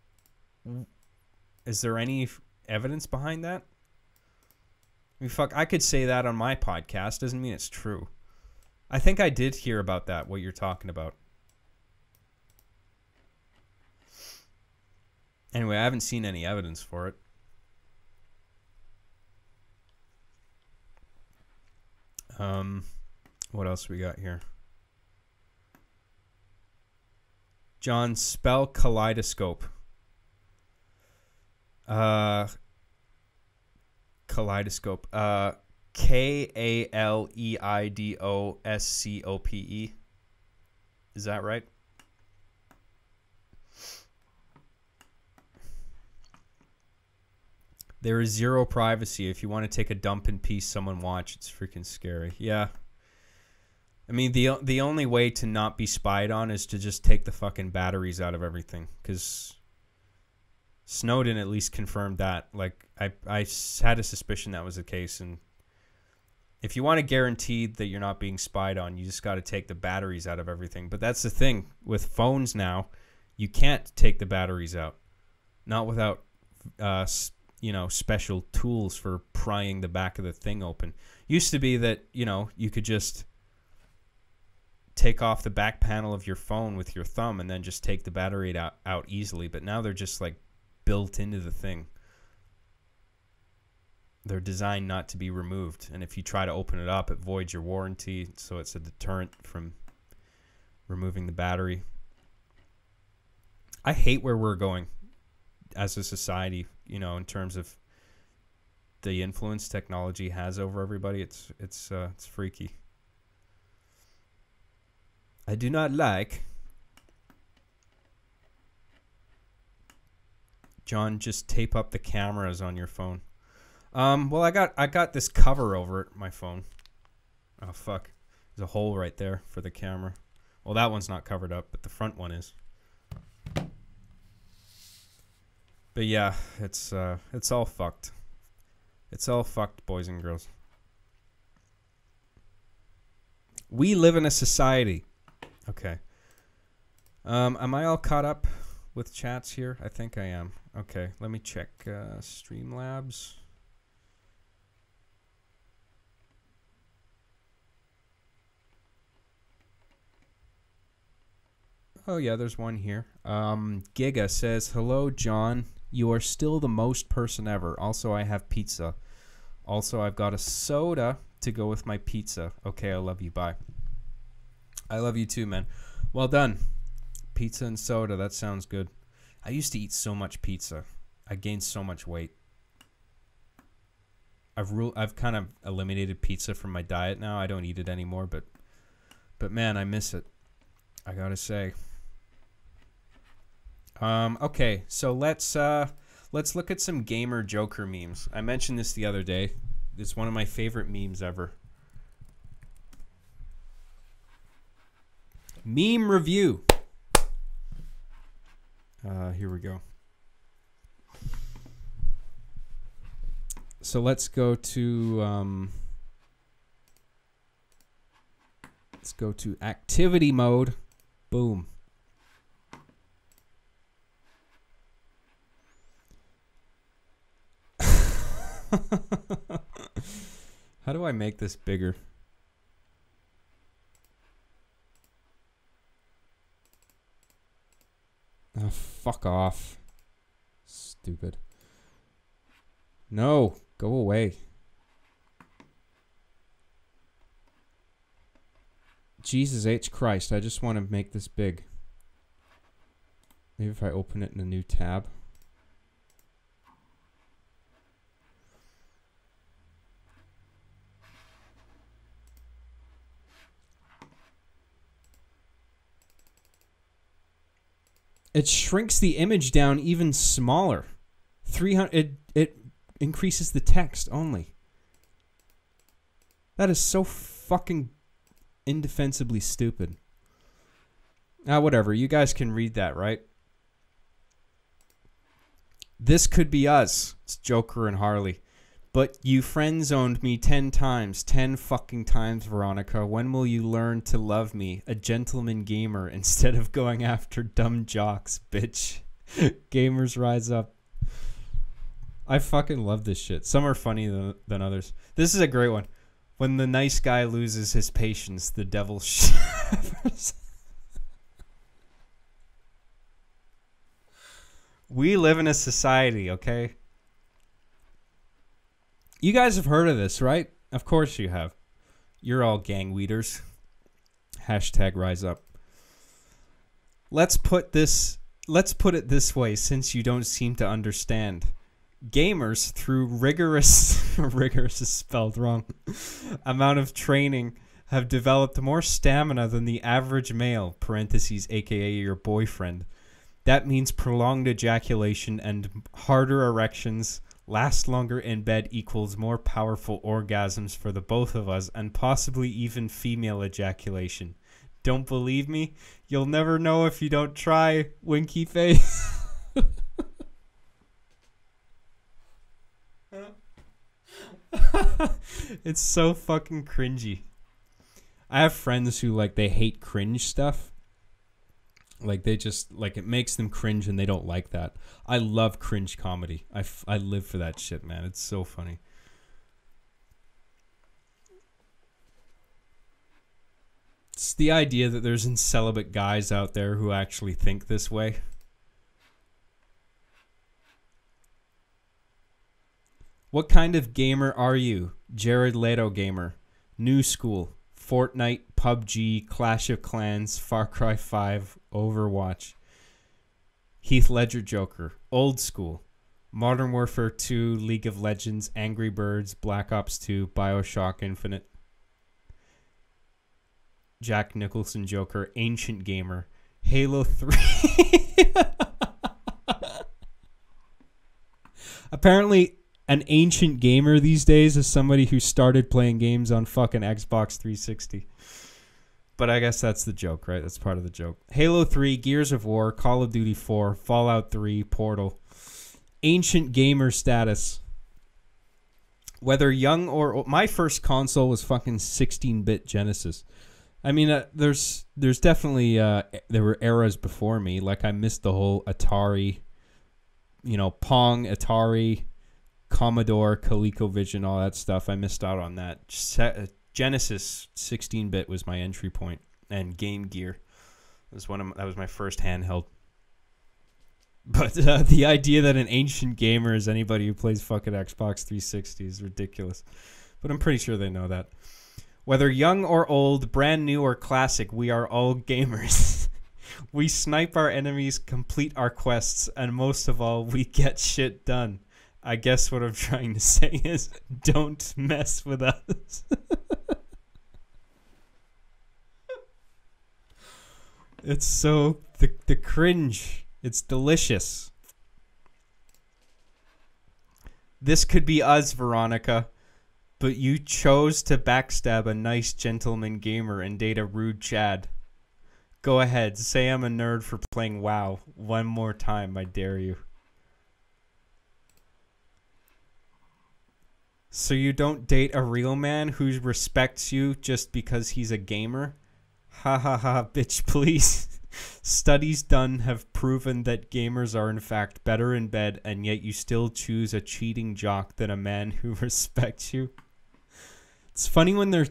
is there any evidence behind that? I mean, fuck, I could say that on my podcast. Doesn't mean it's true. I think I did hear about that, what you're talking about. Anyway, I haven't seen any evidence for it. What else we got here? John, spell kaleidoscope. Kaleidoscope. Kaleidoscope. Is that right? There is zero privacy. If you want to take a dump in peace, someone watch. It's freaking scary. Yeah. I mean, the only way to not be spied on is to just take the fucking batteries out of everything. Because Snowden at least confirmed that. Like, I had a suspicion that was the case. And if you want to guarantee that you're not being spied on, you just got to take the batteries out of everything. But that's the thing. With phones now, you can't take the batteries out. Not without, special tools for prying the back of the thing open. Used to be that, you could just take off the back panel of your phone with your thumb and then just take the battery out easily. But now they're just like built into the thing. They're designed not to be removed. And if you try to open it up, it voids your warranty. So it's a deterrent from removing the battery. I hate where we're going as a society, you know, in terms of the influence technology has over everybody. It's freaky. I do not like. John, just tape up the cameras on your phone. Well, I got this cover over it, my phone. Oh fuck. There's a hole right there for the camera. Well, that one's not covered up, but the front one is. But yeah, it's all fucked. It's all fucked, boys and girls. We live in a society. Okay. Am I all caught up with chats here? I think I am. Okay, let me check Streamlabs. Oh yeah, there's one here. Giga says, "Hello, John. You are still the most person ever. Also, I have pizza. Also, I've got a soda to go with my pizza. Okay, I love you. Bye." I love you too, man. Well done. Pizza and soda. That sounds good. I used to eat so much pizza. I gained so much weight. I've kind of eliminated pizza from my diet now. I don't eat it anymore, but man, I miss it. I gotta say. Okay, so let's look at some gamer Joker memes. I mentioned this the other day. It's one of my favorite memes ever. Meme review. Here we go. So let's go to activity mode. Boom. How do I make this bigger? Oh, fuck off. Stupid. No, go away. Jesus H. Christ, I just want to make this big. Maybe if I open it in a new tab. It shrinks the image down even smaller. 300. It increases the text only. That is so fucking indefensibly stupid. Whatever. You guys can read that, right? This could be us. It's Joker and Harley. But you friend-zoned me 10 times. 10 fucking times, Veronica. When will you learn to love me? A gentleman gamer instead of going after dumb jocks, bitch. Gamers rise up. I fucking love this shit. Some are funnier than others. This is a great one. When the nice guy loses his patience, the devil shivers. We live in a society, okay? You guys have heard of this, right? Of course you have. You're all gang weeders. Hashtag rise up. Let's put it this way, since you don't seem to understand. Gamers, through rigorous is spelled wrong, amount of training, have developed more stamina than the average male, parentheses, aka your boyfriend. That means prolonged ejaculation and harder erections, last longer in bed equals more powerful orgasms for the both of us, and possibly even female ejaculation. Don't believe me? You'll never know if you don't try, winky face. It's so fucking cringy. I have friends who, like, they hate cringe stuff. Like, they just, like, it makes them cringe and they don't like that. I love cringe comedy. I live for that shit, man. It's so funny. It's It's the idea that there's celibate guys out there who actually think this way. What kind of gamer are you? Jared Leto gamer. New school. Fortnite, PUBG, Clash of Clans, Far Cry 5, Overwatch. Heath Ledger Joker. Old school. Modern Warfare 2, League of Legends, Angry Birds, Black Ops 2, Bioshock Infinite. Jack Nicholson Joker. Ancient gamer. Halo 3. Apparently, an ancient gamer these days is somebody who started playing games on fucking Xbox 360. But I guess that's the joke, right? That's part of the joke. Halo 3, Gears of War, Call of Duty 4, Fallout 3, Portal. Ancient gamer status. Whether young or old, my first console was fucking 16-bit Genesis. I mean, there's definitely there were eras before me. Like I missed the whole Atari, Pong, Atari, Commodore, ColecoVision, all that stuff. I missed out on that. Genesis 16-bit was my entry point, and Game Gear was that was my first handheld. But the idea that an ancient gamer is anybody who plays fucking Xbox 360 is ridiculous. But I'm pretty sure they know that. Whether young or old, brand new or classic, we are all gamers. We snipe our enemies, complete our quests, and most of all, we get shit done. I guess what I'm trying to say is, don't mess with us. It's so... The cringe. It's delicious. This could be us, Veronica. But you chose to backstab a nice gentleman gamer and date a rude Chad. Go ahead, say I'm a nerd for playing WoW. One more time, I dare you. So you don't date a real man who respects you just because he's a gamer? Ha ha ha, bitch, please. Studies done have proven that gamers are in fact better in bed, and yet you still choose a cheating jock than a man who respects you. It's funny when they're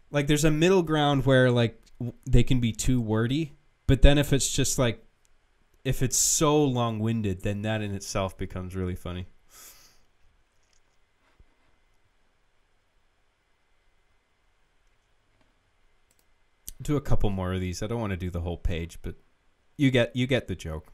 like, there's a middle ground where like they can be too wordy, but then if it's just like, if it's so long-winded, then that in itself becomes really funny. Do a couple more of these. I don't want to do the whole page, but you get the joke.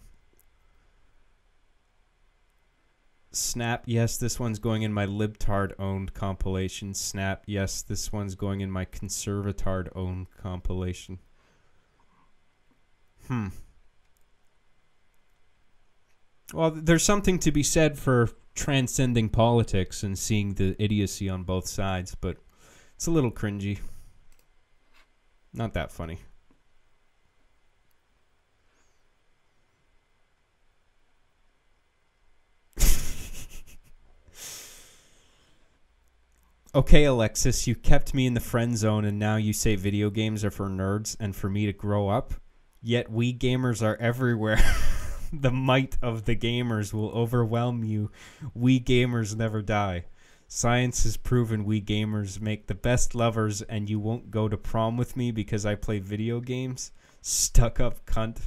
Snap, yes, this one's going in my libtard-owned compilation. Snap, yes, this one's going in my conservatard-owned compilation. Well, there's something to be said for transcending politics and seeing the idiocy on both sides, but it's a little cringy. Not that funny. Okay, Alexis, you kept me in the friend zone and now you say video games are for nerds and for me to grow up? Yet we gamers are everywhere. The might of the gamers will overwhelm you. We gamers never die. Science has proven we gamers make the best lovers, and you won't go to prom with me because I play video games? Stuck up cunt.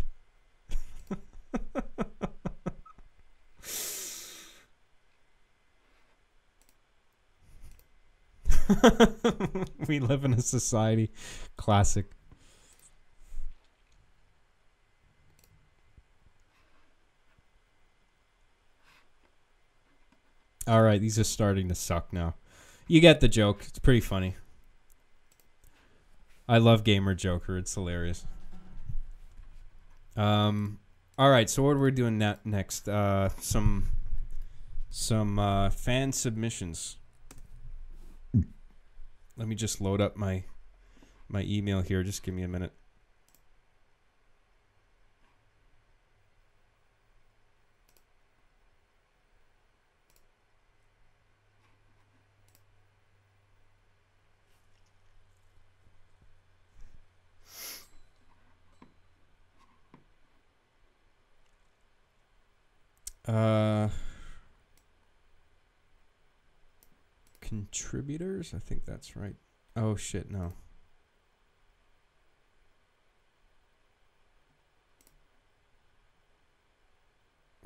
We live in a society. Classic. All right, these are starting to suck now. You get the joke. It's pretty funny. I love Gamer Joker. It's hilarious. All right, so what are we doing next? Some fan submissions. Let me just load up my email here. Just give me a minute. Contributors? I think that's right. Oh shit, no.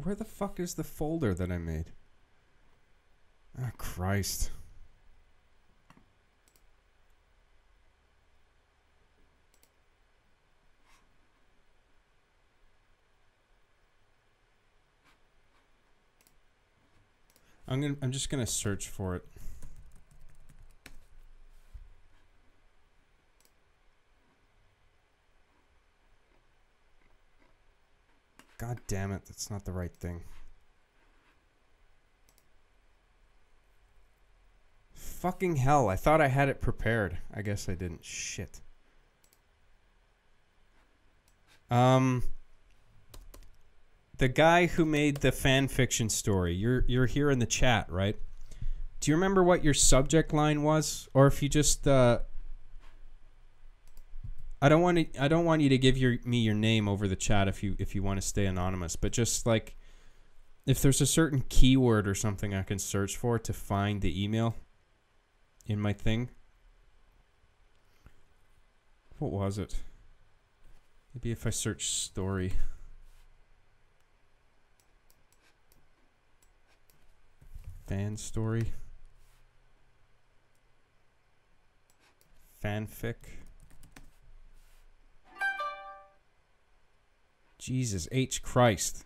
Where the fuck is the folder that I made? Ah, Christ. I'm just gonna search for it. God damn it, that's not the right thing. Fucking hell, I thought I had it prepared. I guess I didn't. Shit. The guy who made the fan fiction story, you're here in the chat, right? Do you remember what your subject line was? Or if you just I don't want you to give me your name over the chat if you want to stay anonymous, but just like if there's a certain keyword or something I can search for to find the email in my thing. What was it? Maybe if I search story. Fan story. Fanfic. Jesus H. Christ.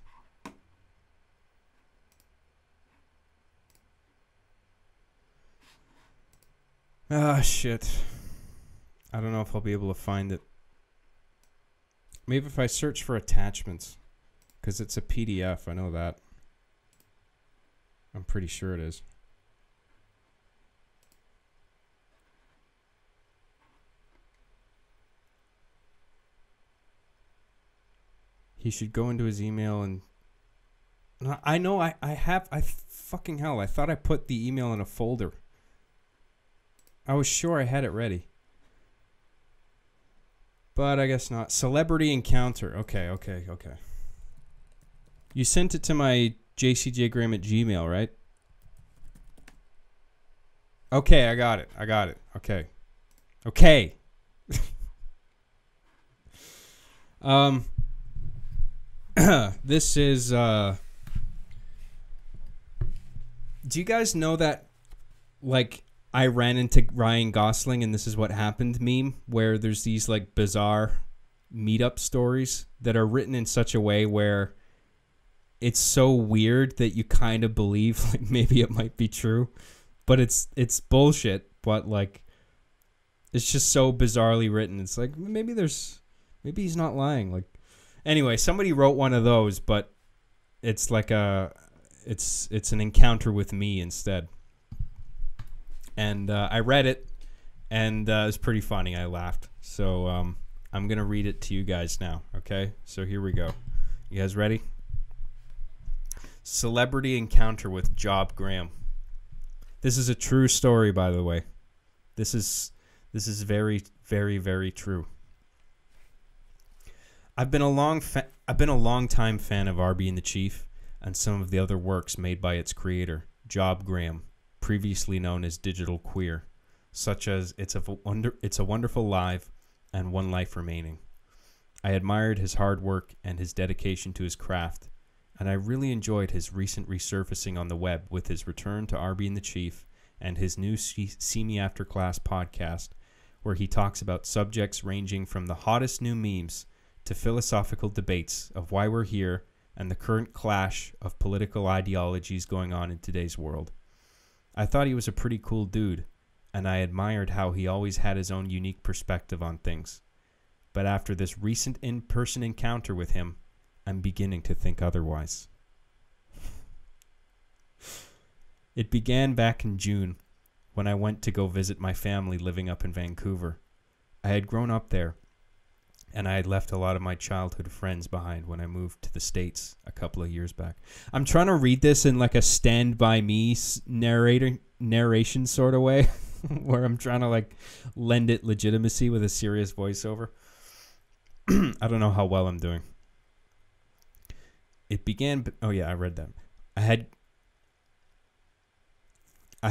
Ah, shit. I don't know if I'll be able to find it. Maybe if I search for attachments. Because it's a PDF, I know that. I'm pretty sure it is. He should go into his email and... I know I fucking hell, I thought I put the email in a folder. I was sure I had it ready. But I guess not. Celebrity encounter. Okay. You sent it to my jcjgraham at gmail, right? Okay, I got it. Okay. This is do you guys know that like I ran into Ryan Gosling and this is what happened meme where there's these like bizarre meetup stories that are written in such a way where it's so weird that you kind of believe like maybe it might be true, but it's bullshit, but like it's just so bizarrely written. It's like maybe he's not lying. Like anyway, somebody wrote one of those, but it's like it's an encounter with me instead. And I read it, and it was pretty funny. I laughed. So I'm going to read it to you guys now, okay? So here we go. You guys ready? Celebrity encounter with Jon Graham. This is a true story, by the way. This is very, very, very true. I've been a long time fan of Arby and the Chief and some of the other works made by its creator, Jon Graham, previously known as Digital Queer, such as It's a Wonderful Life and One Life Remaining. I admired his hard work and his dedication to his craft, and I really enjoyed his recent resurfacing on the web with his return to Arby and the Chief and his new See Me After Class podcast, where he talks about subjects ranging from the hottest new memes to philosophical debates of why we're here and the current clash of political ideologies going on in today's world. I thought he was a pretty cool dude, and I admired how he always had his own unique perspective on things. But after this recent in-person encounter with him, I'm beginning to think otherwise. It began back in June, when I went to go visit my family living up in Vancouver. I had grown up there, and I had left a lot of my childhood friends behind when I moved to the States a couple of years back. I'm trying to read this in like a Stand By Me narration sort of way, where I'm trying to like lend it legitimacy with a serious voiceover. I don't know how well I'm doing. It began... Oh yeah, I read that. I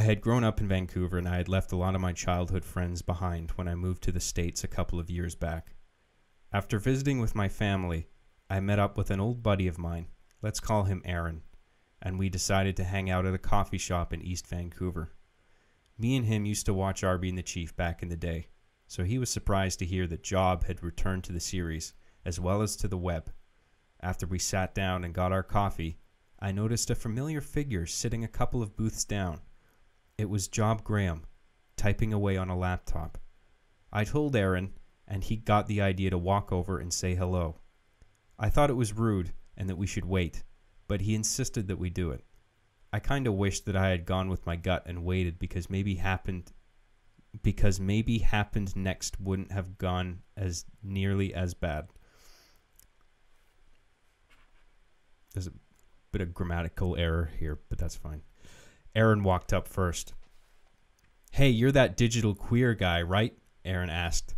had grown up in Vancouver, and I had left a lot of my childhood friends behind when I moved to the States a couple of years back. After visiting with my family, I met up with an old buddy of mine, Let's call him Aaron. And we decided to hang out at a coffee shop in East Vancouver. Me and him used to watch Arby and the Chief back in the day, so he was surprised to hear that Job had returned to the series, as well as to the web. After we sat down and got our coffee, I noticed a familiar figure sitting a couple of booths down. It was Jon Graham, typing away on a laptop. I told Aaron, and he got the idea to walk over and say hello. I thought it was rude and that we should wait, but he insisted that we do it. I kind of wished that I had gone with my gut and waited because maybe happened next wouldn't have gone as nearly as bad. There's a bit of grammatical error here, but that's fine. Aaron walked up first. Hey, you're that digital queer guy, right? Aaron asked.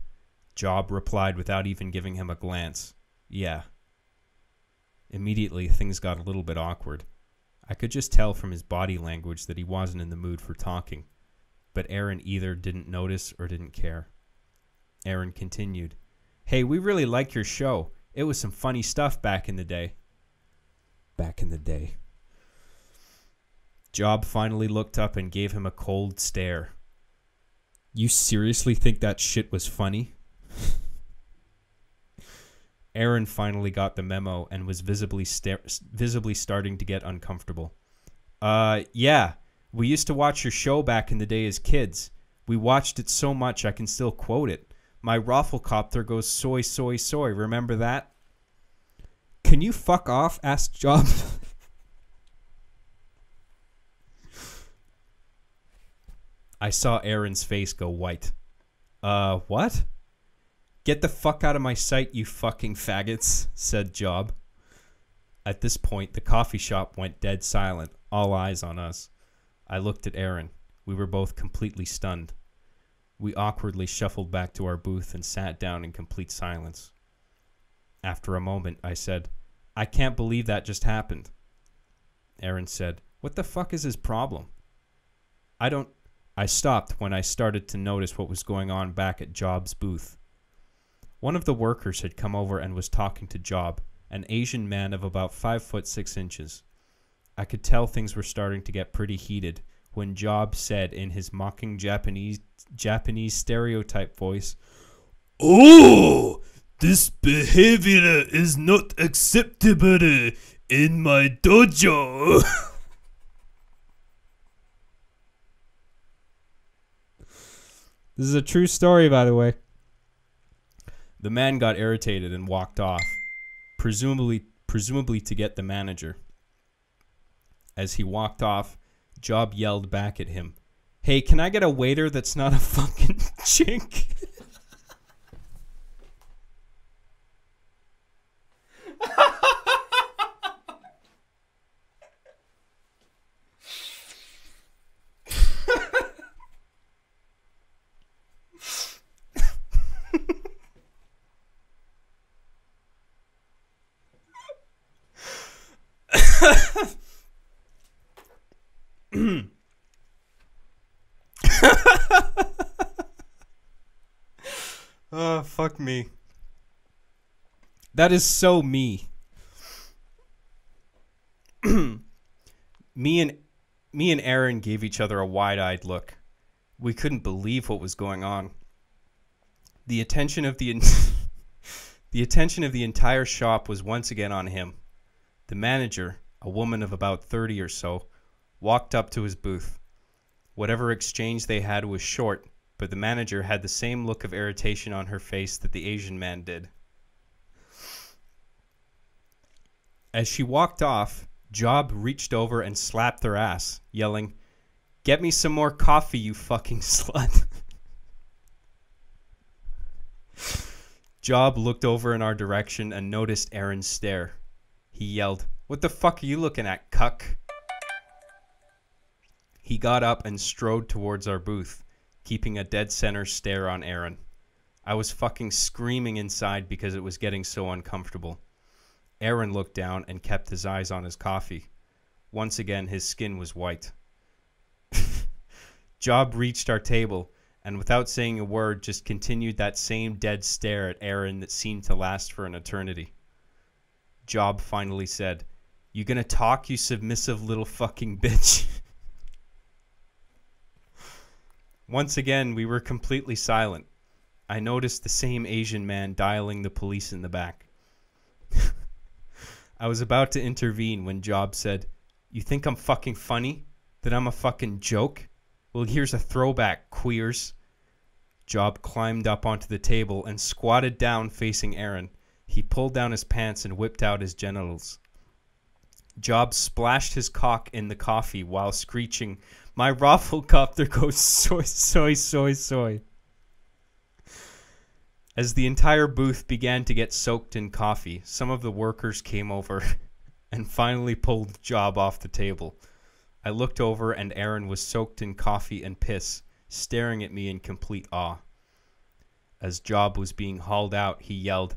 Job replied without even giving him a glance. Yeah. Immediately, things got a little bit awkward. I could just tell from his body language that he wasn't in the mood for talking, but Aaron either didn't notice or didn't care. Aaron continued. Hey, we really like your show. It was some funny stuff back in the day. Back in the day. Job finally looked up and gave him a cold stare. You seriously think that shit was funny? Aaron finally got the memo and was visibly starting to get uncomfortable. Yeah, we used to watch your show back in the day as kids. We watched it so much I can still quote it. My Rafflecopter goes soy, soy, soy. Remember that? Can you fuck off? Asked Job. I saw Aaron's face go white. What? Get the fuck out of my sight, you fucking faggots, said Job. At this point, the coffee shop went dead silent, all eyes on us. I looked at Aaron. We were both completely stunned. We awkwardly shuffled back to our booth and sat down in complete silence. After a moment, I said, I can't believe that just happened. Aaron said, what the fuck is his problem? I stopped when I started to notice what was going on back at Job's booth. One of the workers had come over and was talking to Job, an Asian man of about 5'6". I could tell things were starting to get pretty heated when Job said in his mocking Japanese stereotype voice, "Oh, this behavior is not acceptable in my dojo." This is a true story, by the way. The man got irritated and walked off, presumably to get the manager. As he walked off, Job yelled back at him, "Hey, can I get a waiter that's not a fucking chink?" Oh, fuck me. That is so me. Me and Aaron gave each other a wide-eyed look. We couldn't believe what was going on. The attention of the entire shop was once again on him. The manager, a woman of about 30 or so, walked up to his booth. Whatever exchange they had was short, but the manager had the same look of irritation on her face that the Asian man did. As she walked off, Job reached over and slapped her ass, yelling, "Get me some more coffee, you fucking slut." Job looked over in our direction and noticed Aaron's stare. He yelled, "What the fuck are you looking at, cuck?" He got up and strode towards our booth, keeping a dead center stare on Aaron. I was fucking screaming inside because it was getting so uncomfortable. Aaron looked down and kept his eyes on his coffee. Once again, his skin was white. Job reached our table, and without saying a word, just continued that same dead stare at Aaron that seemed to last for an eternity. Job finally said, You gonna talk, you submissive little fucking bitch? Once again, we were completely silent. I noticed the same Asian man dialing the police in the back. I was about to intervene when Job said, "You think I'm fucking funny? That I'm a fucking joke? Well, here's a throwback, queers." Job climbed up onto the table and squatted down facing Aaron. He pulled down his pants and whipped out his genitals. Job splashed his cock in the coffee while screeching, "My rafflecopter goes soy, soy, soy, soy." As the entire booth began to get soaked in coffee, some of the workers came over and finally pulled Job off the table. I looked over and Aaron was soaked in coffee and piss, staring at me in complete awe. As Job was being hauled out, he yelled,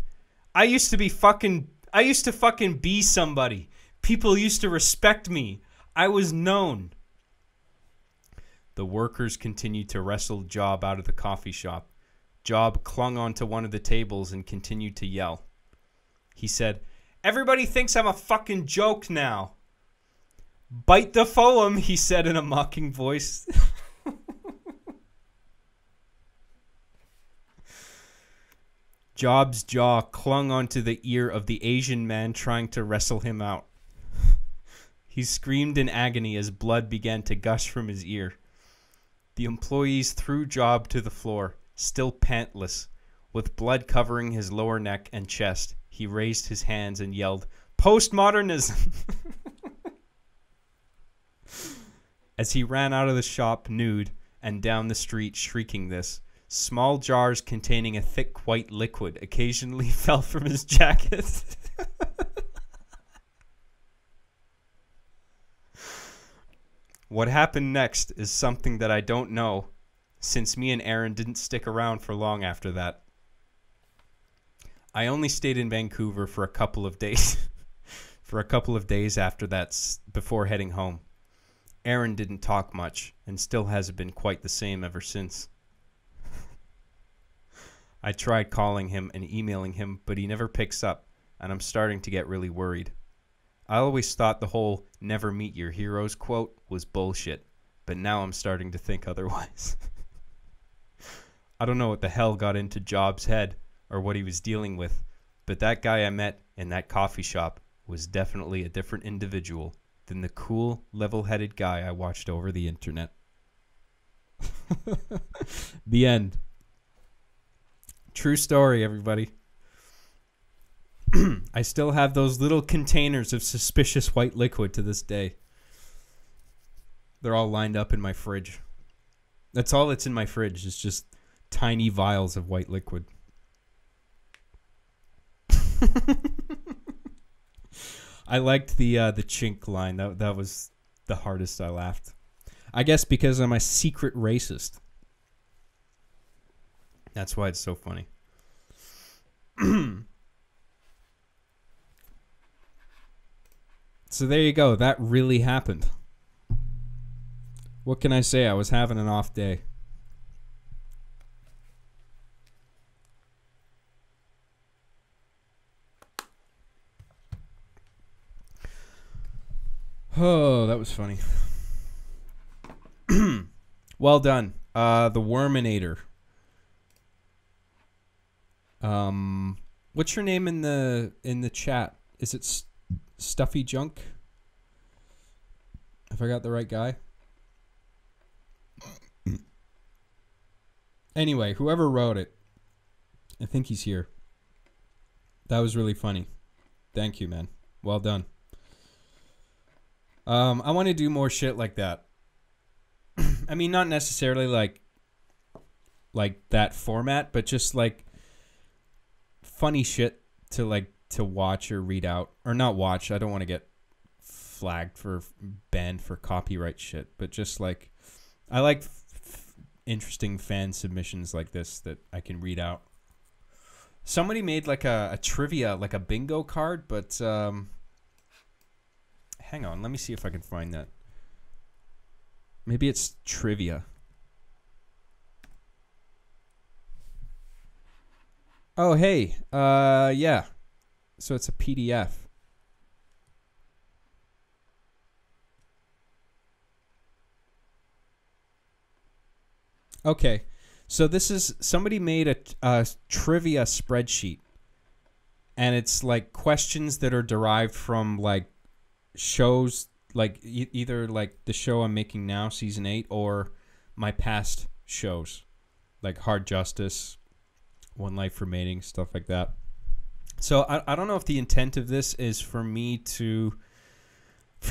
I used to fucking be somebody. People used to respect me. I was known." The workers continued to wrestle Job out of the coffee shop. Job clung onto one of the tables and continued to yell. He said, "Everybody thinks I'm a fucking joke now." "Bite the foam," he said in a mocking voice. Job's jaw clung onto the ear of the Asian man trying to wrestle him out. He screamed in agony as blood began to gush from his ear. The employees threw Job to the floor, still pantless, with blood covering his lower neck and chest. He raised his hands and yelled, "Postmodernism!" As he ran out of the shop nude and down the street shrieking this, small jars containing a thick white liquid occasionally fell from his jacket. What happened next is something that I don't know, since me and Aaron didn't stick around for long after that. I only stayed in Vancouver for a couple of days. After that, before heading home. Aaron didn't talk much, and still hasn't been quite the same ever since. I tried calling him and emailing him, but he never picks up, and I'm starting to get really worried. I always thought the whole "never meet your heroes" quote was bullshit, but now I'm starting to think otherwise. I don't know what the hell got into Job's head or what he was dealing with, but that guy I met in that coffee shop was definitely a different individual than the cool, level-headed guy I watched over the internet. The end. True story, everybody. I still have those little containers of suspicious white liquid to this day. They're all lined up in my fridge. That's all that's in my fridge, is just tiny vials of white liquid. I liked the chink line. That was the hardest I laughed. I guess because I'm a secret racist. That's why it's so funny. So there you go. That really happened. What can I say? I was having an off day. Oh, that was funny. Well done. The Worminator. What's your name in the chat? Is it Stuffy Junk? Have I got the right guy? Anyway, whoever wrote it, I think he's here. That was really funny. Thank you, man. Well done. I want to do more shit like that. I mean, not necessarily like that format, but just like funny shit to watch or read out, or not watch. I don't want to get flagged for banned for copyright shit, but just like I like interesting fan submissions like this that I can read out. Somebody made like a trivia, like a bingo card, but hang on, let me see if I can find that. Maybe it's trivia. Oh, hey. Yeah. So it's a PDF. Okay. So this is somebody made a trivia spreadsheet, and it's like questions that are derived from like shows, like either like the show I'm making now, season 8, or my past shows, like Hard Justice, One Life Remaining, stuff like that. So I don't know if the intent of this is for me to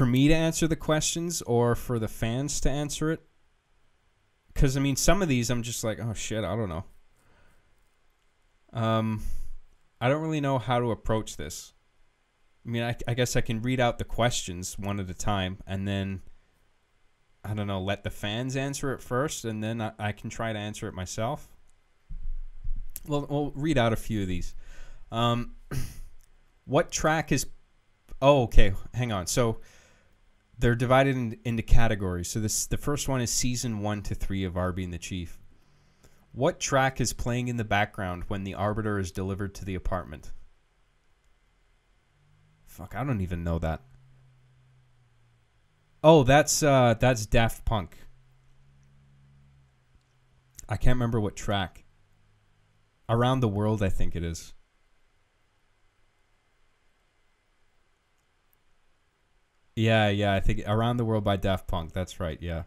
answer the questions or for the fans to answer it. Because, I mean, some of these I'm just like, oh, shit, I don't know. I don't really know how to approach this. I mean, I guess I can read out the questions one at a time and then, I don't know, let the fans answer it first, and then I can try to answer it myself. Well, we'll read out a few of these. What track is... Oh, okay, hang on. So... They're divided into categories. So the first one is season 1 to 3 of Arbie and the Chief. What track is playing in the background when the Arbiter is delivered to the apartment? Fuck, I don't even know that. Oh, that's Daft Punk. I can't remember what track. Around the World, I think it is. Yeah, I think Around the World by Daft Punk. That's right, yeah.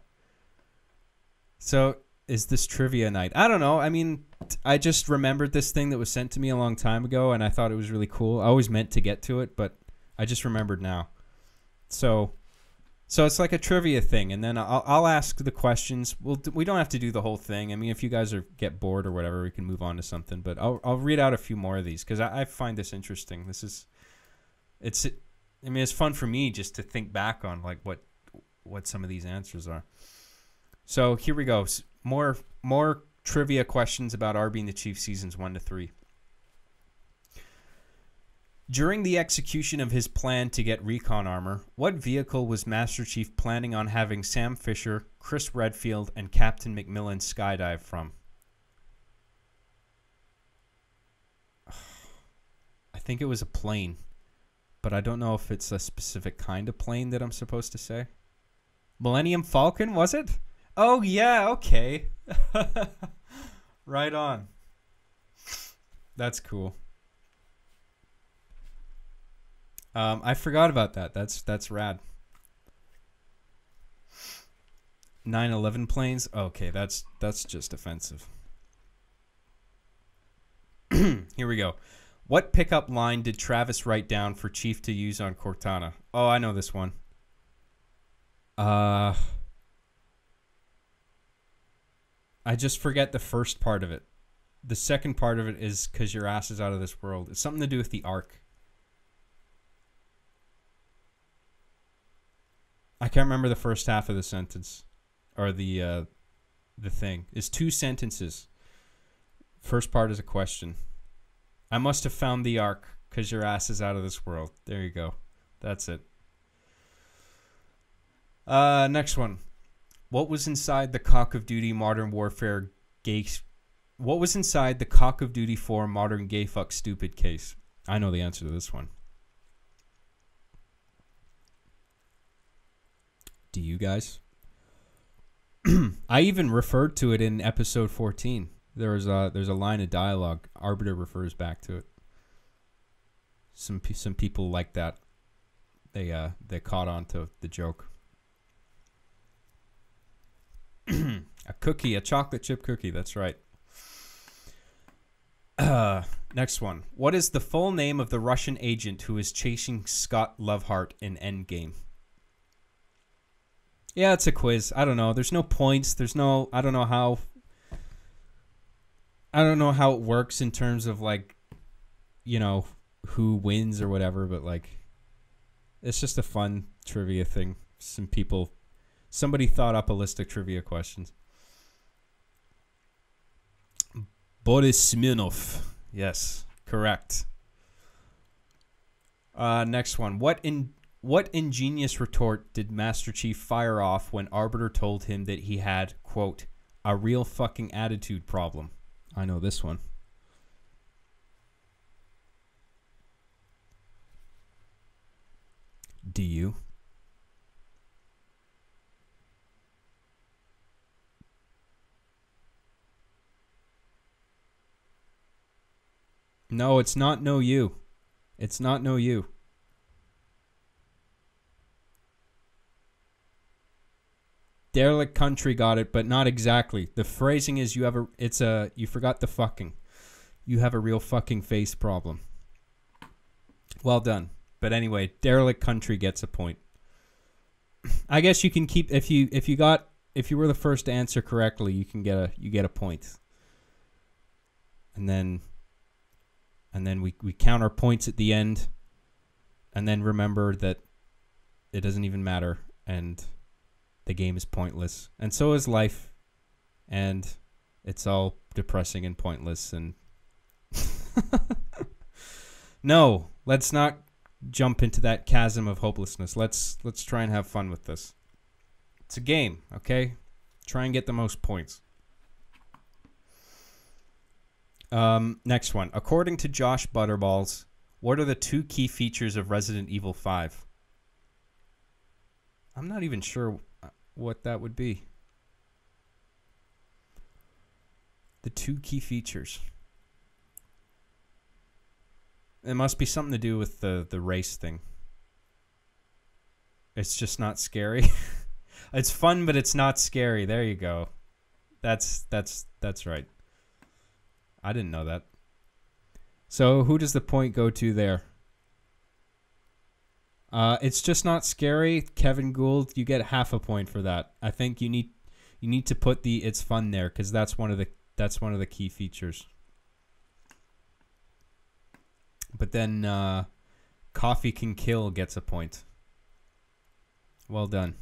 So, is this trivia night? I don't know. I mean, I just remembered this thing that was sent to me a long time ago, and I thought it was really cool. I always meant to get to it, but I just remembered now. So it's like a trivia thing, and then I'll ask the questions. We don't have to do the whole thing. I mean, if you guys get bored or whatever, we can move on to something. But I'll read out a few more of these, because I find this interesting. It's fun for me just to think back on like what some of these answers are. So here we go. More trivia questions about Arbie and the Chief seasons 1 to 3. During the execution of his plan to get recon armor, what vehicle was Master Chief planning on having Sam Fisher, Chris Redfield, and Captain McMillan skydive from? I think it was a plane. But I don't know if it's a specific kind of plane that I'm supposed to say. Millennium Falcon, was it? Oh, yeah, okay. Right on. That's cool. I forgot about that. That's rad. 9/11 planes? Okay, that's just offensive. Here we go. What pickup line did Travis write down for Chief to use on Cortana? Oh, I know this one. I just forget the first part of it. The second part of it is because your ass is out of this world. It's something to do with the Ark. I can't remember the first half of the sentence. Or the thing. It's 2 sentences. First part is a question. I must have found the Ark because your ass is out of this world. There you go. That's it. Next one. What was inside the Cock of Duty Modern Warfare gay... What was inside the Cock of Duty 4 Modern Gay Fuck Stupid case? I know the answer to this one. Do you guys? I even referred to it in episode 14. There's a line of dialogue. Arbiter refers back to it. Some people like that. They caught on to the joke. A cookie, a chocolate chip cookie. That's right. Next one. What is the full name of the Russian agent who is chasing Scott Loveheart in Endgame? Yeah, it's a quiz. I don't know. There's no points. There's no... I don't know how it works in terms of, like, you know, who wins or whatever, but, like, it's just a fun trivia thing. Somebody thought up a list of trivia questions. Boris Smirnov. Yes, correct. Next one. What ingenious retort did Master Chief fire off when Arbiter told him that he had, quote, a real fucking attitude problem? I know this one. Do you? No, it's not No You. It's not No You. Derelict Country got it, but not exactly. The phrasing is you forgot the fucking. You have a real fucking face problem. Well done. But anyway, Derelict Country gets a point. I guess you can keep if you were the first to answer correctly, you get a point. And then we count our points at the end, and then remember that it doesn't even matter and the game is pointless. And so is life. And it's all depressing and pointless and no, let's not jump into that chasm of hopelessness. Let's try and have fun with this. It's a game, okay? Try and get the most points. Next one. According to Josh Butterballs, what are the 2 key features of Resident Evil 5? I'm not even sure what that would be. The 2 key features. It must be something to do with the race thing. It's just not scary. It's fun, but it's not scary. There you go. That's right. I didn't know that. So who does the point go to there? It's just not scary. Kevin Gould, you get half a point for that. I think you need to put the it's fun there because that's one of the key features. But then Coffee Can Kill gets a point. Well done.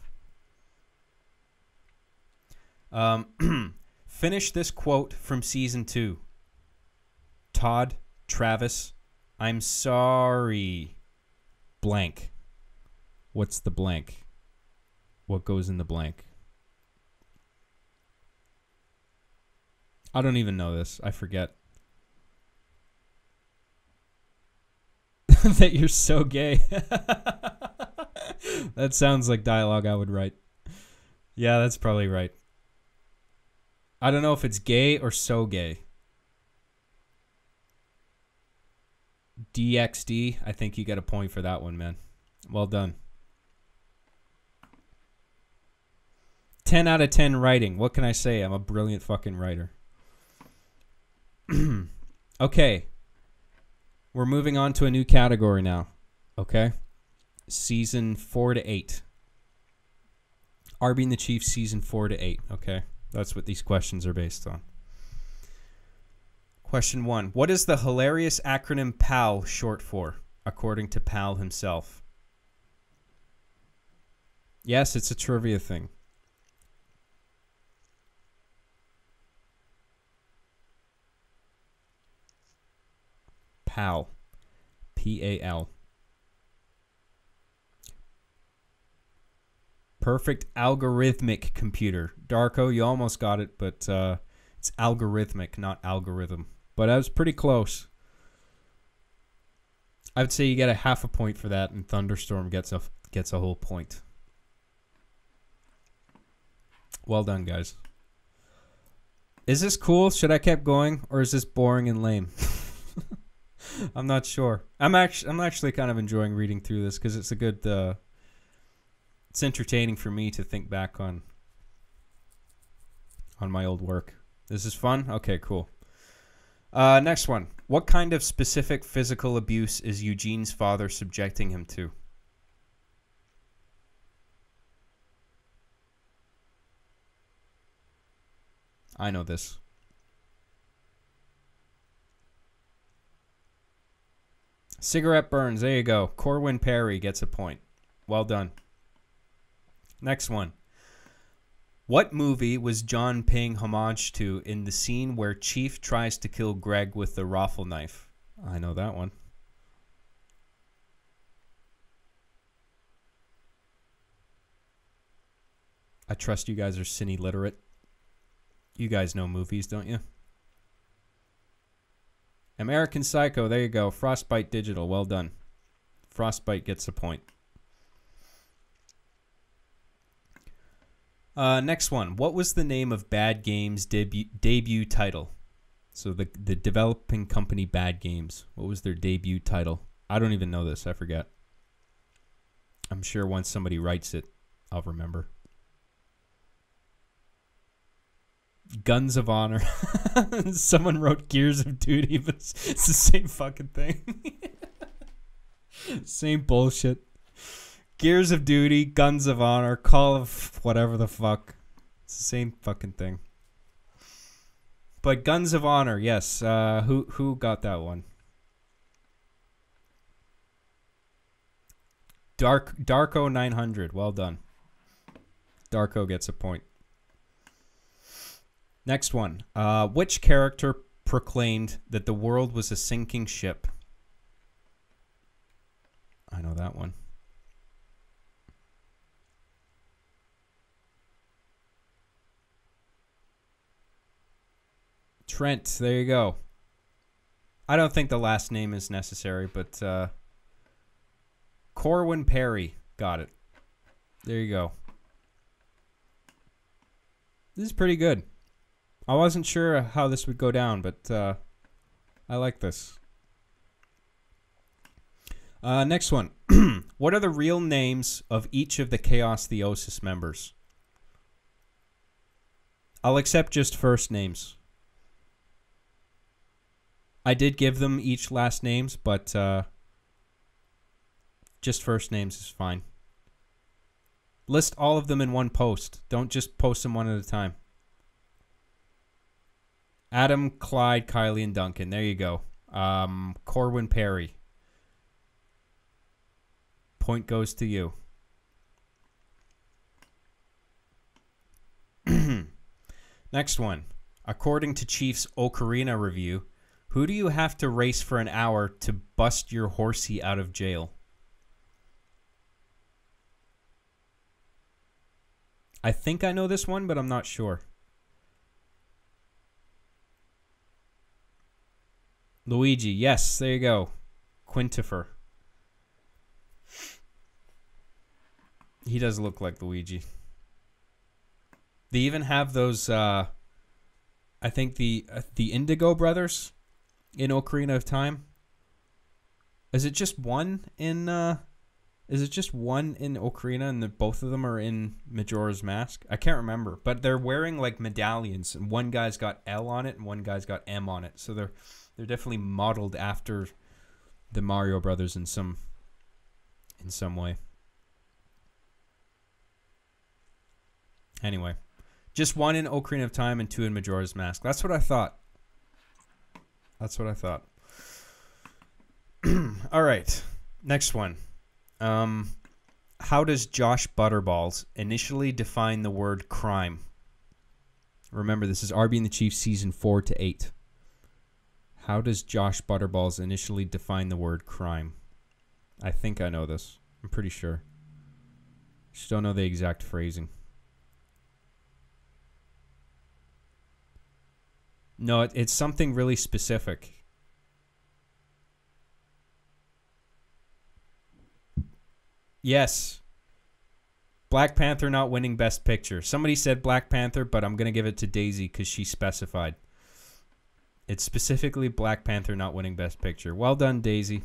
Finish this quote from season 2. Todd, Travis, I'm sorry. Blank. What's the blank? What goes in the blank? I don't even know this. I forget. That you're so gay. That sounds like dialogue I would write. Yeah, that's probably right. I don't know if it's gay or so gay. DXD, I think you get a point for that one, man. Well done. 10 out of 10 writing. What can I say? I'm a brilliant fucking writer. Okay. We're moving on to a new category now. Okay? Season 4 to 8. Arby and the Chief, season 4 to 8. Okay? That's what these questions are based on. Question 1. What is the hilarious acronym PAL short for, according to PAL himself? Yes, it's a trivia thing. PAL. P-A-L. Perfect algorithmic computer. Darko, you almost got it, but it's algorithmic, not algorithm. But I was pretty close. I would say you get a half a point for that, and Thunderstorm gets a whole point. Well done, guys. Is this cool? Should I keep going, or is this boring and lame? I'm not sure. I'm actually kind of enjoying reading through this because it's a good. It's entertaining for me to think back on my old work. This is fun? Okay, cool. Next one. What kind of specific physical abuse is Eugene's father subjecting him to? I know this. Cigarette burns. There you go. Corwin Perry gets a point. Well done. Next one. What movie was John paying homage to in the scene where Chief tries to kill Greg with the raffle knife? I know that one. I trust you guys are cine literate. You guys know movies, don't you? American Psycho. There you go. Frostbite Digital. Well done. Frostbite gets a point. Next one. What was the name of Bad Game's debut title? So the developing company Bad Games. What was their debut title? I don't even know this. I forget. I'm sure once somebody writes it, I'll remember. Guns of Honor. Someone wrote Gears of Duty, but it's the same fucking thing. Same bullshit. Gears of Duty, Guns of Honor, Call of whatever the fuck. It's the same fucking thing. But Guns of Honor, yes. Who got that one? Darko 900. Well done. Darko gets a point. Next one. Which character proclaimed that the world was a sinking ship? I know that one. Trent, there you go. I don't think the last name is necessary, but Corwin Perry got it. There you go. This is pretty good. I wasn't sure how this would go down, but I like this. Next one. What are the real names of each of the Chaos Theosis members? I'll accept just first names. I did give them each last names, but just first names is fine. List all of them in one post. Don't just post them one at a time. Adam, Clyde, Kylie, and Duncan. There you go. Corwin Perry. Point goes to you. Next one. According to Chief's Ocarina review, who do you have to race for an hour to bust your horsey out of jail? I think I know this one, but I'm not sure. Luigi, yes, there you go. Quintifer. He does look like Luigi. They even have those, I think the Indigo Brothers in Ocarina of Time. Is it just one in Ocarina and both of them are in Majora's Mask? I can't remember, but they're wearing like medallions, and one guy's got L on it and one guy's got M on it. So they're definitely modeled after the Mario Brothers in some way. Anyway, just one in Ocarina of Time and two in Majora's Mask. That's what I thought. All right, next one. How does Josh Butterballs initially define the word crime? Remember, this is RB and the Chief season 4 to 8. How does Josh Butterballs initially define the word crime? I think I know this. I'm pretty sure. Just don't know the exact phrasing. No, it's something really specific. Yes. Black Panther not winning Best Picture. Somebody said Black Panther, but I'm going to give it to Daisy because she specified. It's specifically Black Panther not winning Best Picture. Well done, Daisy.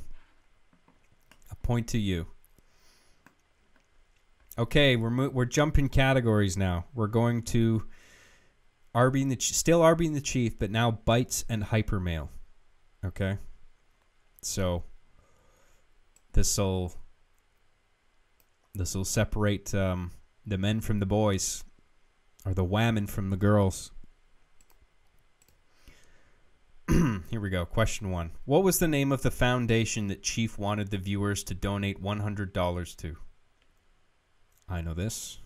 A point to you. Okay, we're jumping categories now. We're going to still RB and the Chief, but now Bites and Hypermail. Okay? So this'll separate the men from the boys, or the women from the girls. Here we go. Question 1. What was the name of the foundation that Chief wanted the viewers to donate $100 to? I know this.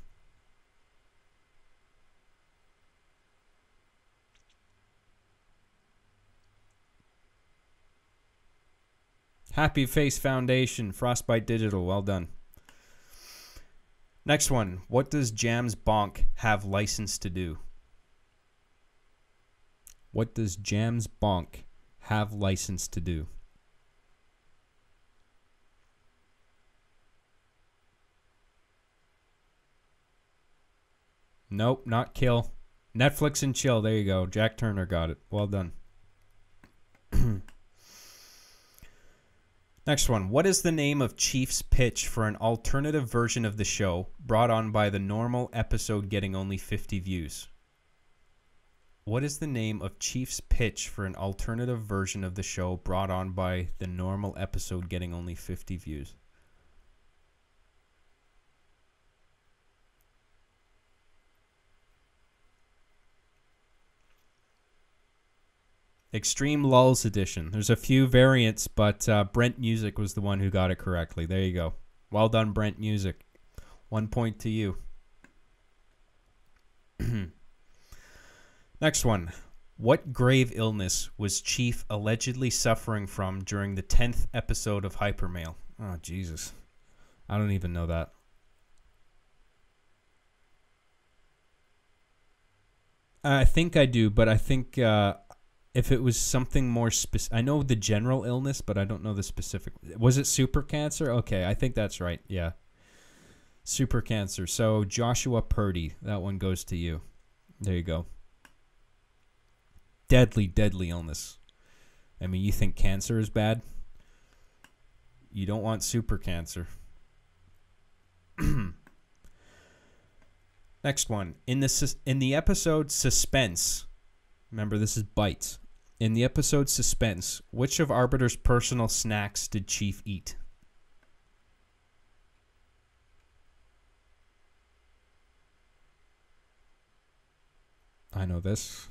Happy Face Foundation, Frostbite Digital. Well done. Next one. What does Jams Bonk have license to do? What does Jams Bonk have license to do? Nope, not kill. Netflix and chill. There you go. Jack Turner got it. Well done. Next one. What is the name of Chief's pitch for an alternative version of the show brought on by the normal episode getting only 50 views? What is the name of Chief's pitch for an alternative version of the show brought on by the normal episode getting only 50 views? Extreme Lulls Edition. There's a few variants, but Brent Music was the one who got it correctly. There you go. Well done, Brent Music. 1 point to you. Next one. What grave illness was Chief allegedly suffering from during the 10th episode of Hypermail? Oh, Jesus. I don't even know that. I think I do, but I think if it was something more specific... I know the general illness, but I don't know the specific... Was it super cancer? Okay, I think that's right. Yeah. Super cancer. So, Joshua Purdy. That one goes to you. There you go. Deadly, deadly illness. I mean, you think cancer is bad? You don't want super cancer. Next one. In the episode Suspense, remember this is Bites. In the episode Suspense, which of Arbiter's personal snacks did Chief eat? I know this.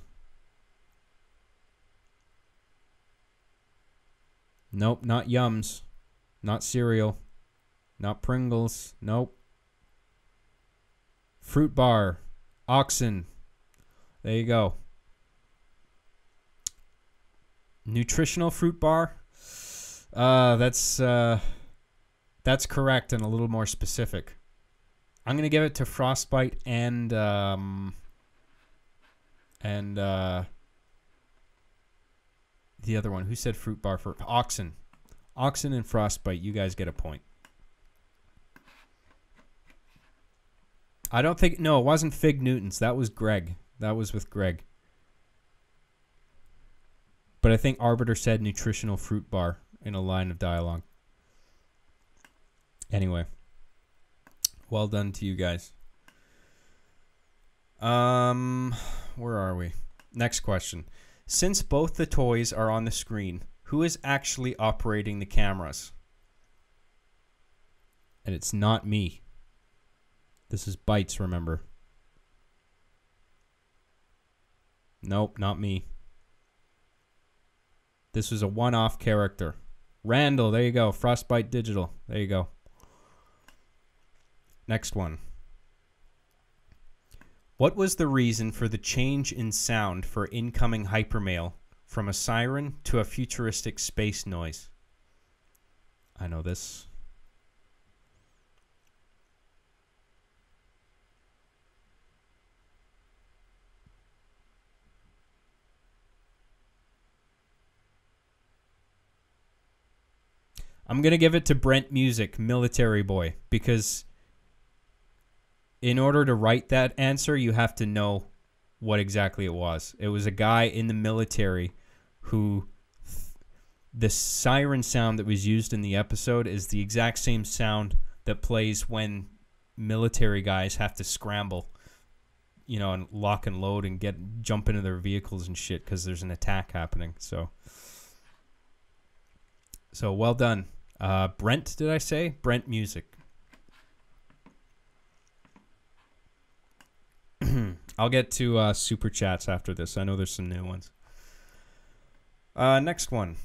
Nope, not Yums. Not cereal. Not Pringles. Nope. Fruit bar. Oxen. There you go. Nutritional fruit bar? That's correct and a little more specific. I'm going to give it to Frostbite and the other one. Who said fruit bar for Oxen? Oxen and Frostbite. You guys get a point. I don't think... No, it wasn't Fig Newtons. That was Greg. That was with Greg. But I think Arbiter said nutritional fruit bar in a line of dialogue. Anyway. Well done to you guys. Where are we? Next question. Since both the toys are on the screen, who is actually operating the cameras? And it's not me. This is Bites, remember. Nope, not me. This was a one-off character. Randall, there you go. Frostbite Digital. There you go. Next one. What was the reason for the change in sound for incoming hypermail from a siren to a futuristic space noise? I know this. I'm going to give it to Brent Music, Military Boy, because in order to write that answer, you have to know what exactly it was. It was a guy in the military who... the siren sound that was used in the episode is the exact same sound that plays when military guys have to scramble, you know, and lock and load and jump into their vehicles and shit because there's an attack happening. So well done. Brent, did I say? Brent Music. I'll get to super chats after this. I know there's some new ones. Next one.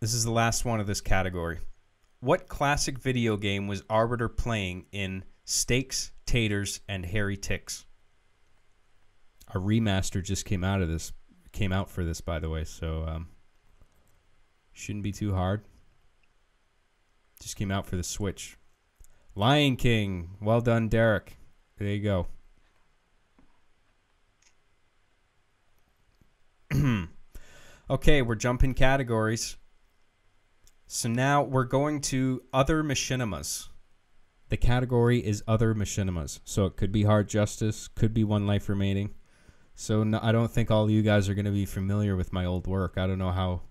This is the last one of this category. What classic video game was Arbiter playing in Steaks, Taters, and Hairy Ticks? A remaster just came out for this, by the way, so shouldn't be too hard. Just came out for the Switch. Lion King. Well done, Derek. There you go. Okay, we're jumping categories. So now we're going to other machinimas. The category is other machinimas. So it could be Hard Justice, could be One Life Remaining. So no, I don't think all of you guys are going to be familiar with my old work. I don't know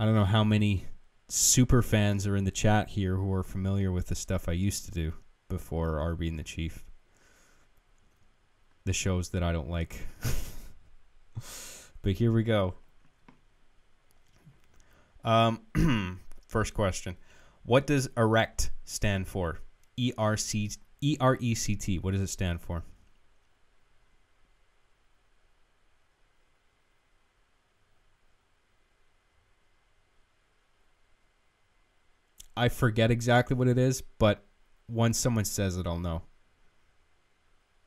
I don't know how many super fans are in the chat here who are familiar with the stuff I used to do before RB and the Chief. The shows that I don't like. But here we go. First question. What does ERECT stand for? E-R-E-C-T. What does it stand for? I forget exactly what it is, but once someone says it, I'll know.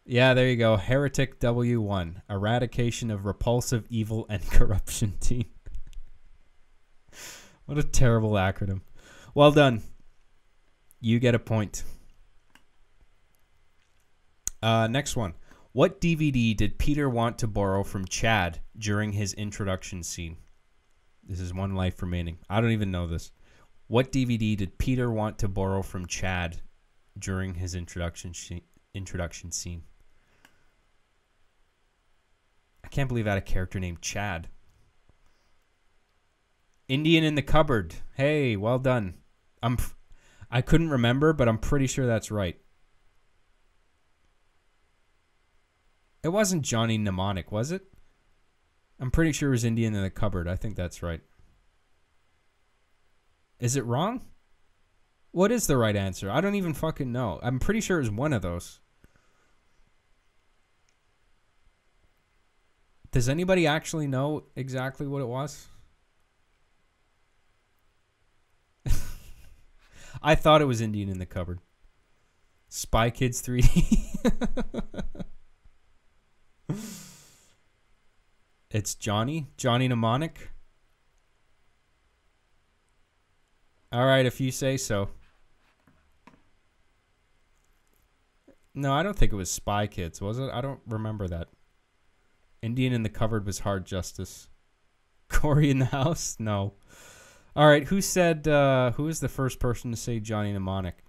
Yeah, there you go. Heretic W1. Eradication of Repulsive Evil and Corruption Team. What a terrible acronym. Well done. You get a point. Next one. What DVD did Peter want to borrow from Chad during his introduction scene? This is One Life Remaining. I don't even know this. What DVD did Peter want to borrow from Chad during his introduction scene? I can't believe I had a character named Chad. Indian in the Cupboard. Hey, well done. I couldn't remember, but I'm pretty sure that's right. It wasn't Johnny Mnemonic, was it? I'm pretty sure it was Indian in the Cupboard. I think that's right. Is it wrong? What is the right answer? I don't even fucking know. I'm pretty sure it was one of those. Does anybody actually know exactly what it was? I thought it was Indian in the Cupboard. Spy Kids 3D. It's Johnny Mnemonic. All right, if you say so. No, I don't think it was Spy Kids, was it? I don't remember that. Indian in the Cupboard was Hard Justice. Corey in the House? No. All right, who said, who was the first person to say Johnny Mnemonic?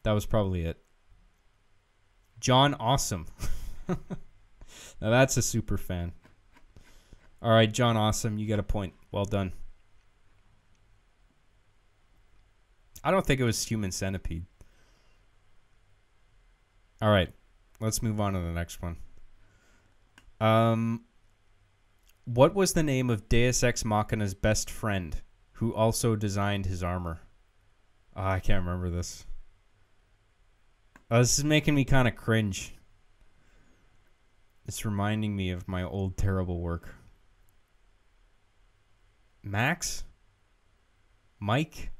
That was probably it. John Awesome. Now that's a super fan. All right, John Awesome, you get a point. Well done. I don't think it was Human Centipede. All right, let's move on to the next one. What was the name of Deus Ex Machina's best friend who also designed his armor? Oh, I can't remember this. This is making me kind of cringe. It's reminding me of my old terrible work. Max? Mike?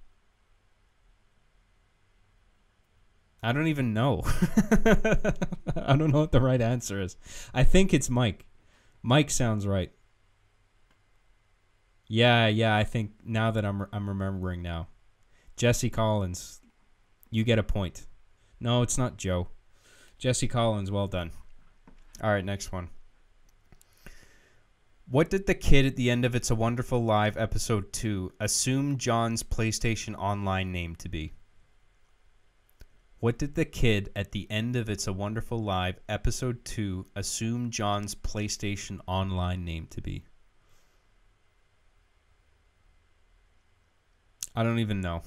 I don't even know. I don't know what the right answer is. I think it's Mike. Mike sounds right. Yeah, I think now that I'm remembering now. Jesse Collins, you get a point. No, it's not Joe. Jesse Collins, well done. All right, next one. What did the kid at the end of It's a Wonderful Life episode 2 assume John's PlayStation Online name to be? What did the kid at the end of It's a Wonderful Life episode 2 assume John's PlayStation Online name to be? I don't even know.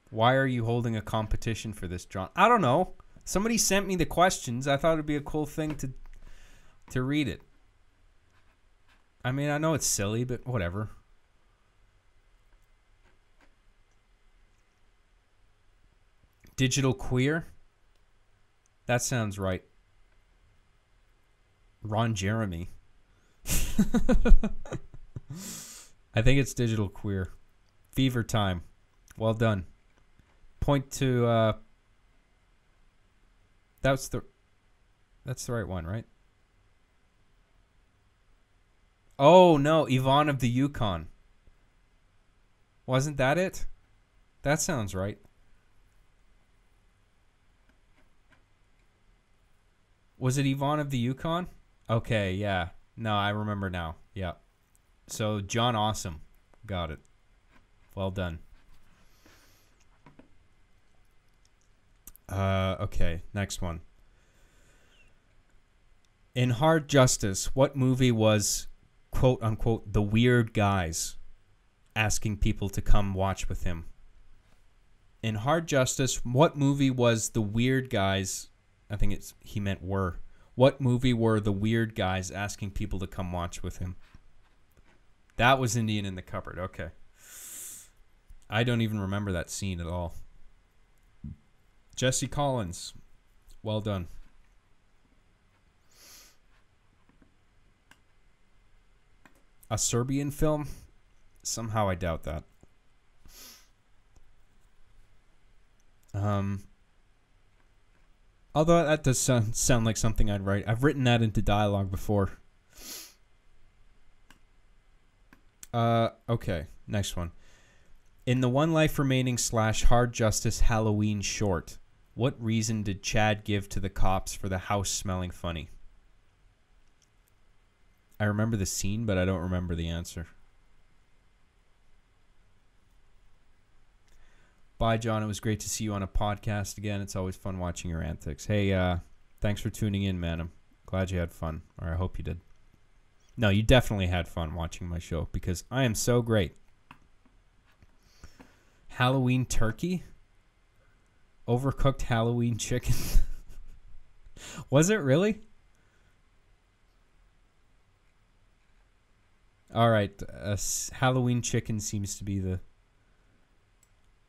Why are you holding a competition for this, John? I don't know. Somebody sent me the questions. I thought it'd be a cool thing to read it. I mean, I know it's silly, but whatever. Digital queer? That sounds right. Ron Jeremy. I think it's digital queer. Fever Time. Well done. Point to that's the right one, right? Oh no, Yvonne of the Yukon. Wasn't that it? That sounds right. Was it Yvonne of the Yukon? Okay, yeah. No, I remember now. Yeah. So John Awesome. Got it. Well done. Okay, next one. In Hard Justice, what movie was quote unquote, the weird guys asking people to come watch with him. In Hard Justice, what movie was the weird guys? I think he meant were. What movie were the weird guys asking people to come watch with him? That was Indian in the Cupboard. Okay. I don't even remember that scene at all. Jesse Collins. Well done. A Serbian film? Somehow I doubt that. Although that does sound like something I'd write. I've written that into dialogue before. Okay, next one. In the One Life Remaining / Hard Justice Halloween short, what reason did Chad give to the cops for the house smelling funny? I remember the scene, but I don't remember the answer. Bye, John. It was great to see you on a podcast again. It's always fun watching your antics. Hey, thanks for tuning in, man. I'm glad you had fun, or I hope you did. No, you definitely had fun watching my show because I am so great. Halloween turkey? Overcooked Halloween chicken? Was it really? All right, Halloween chicken seems to be the...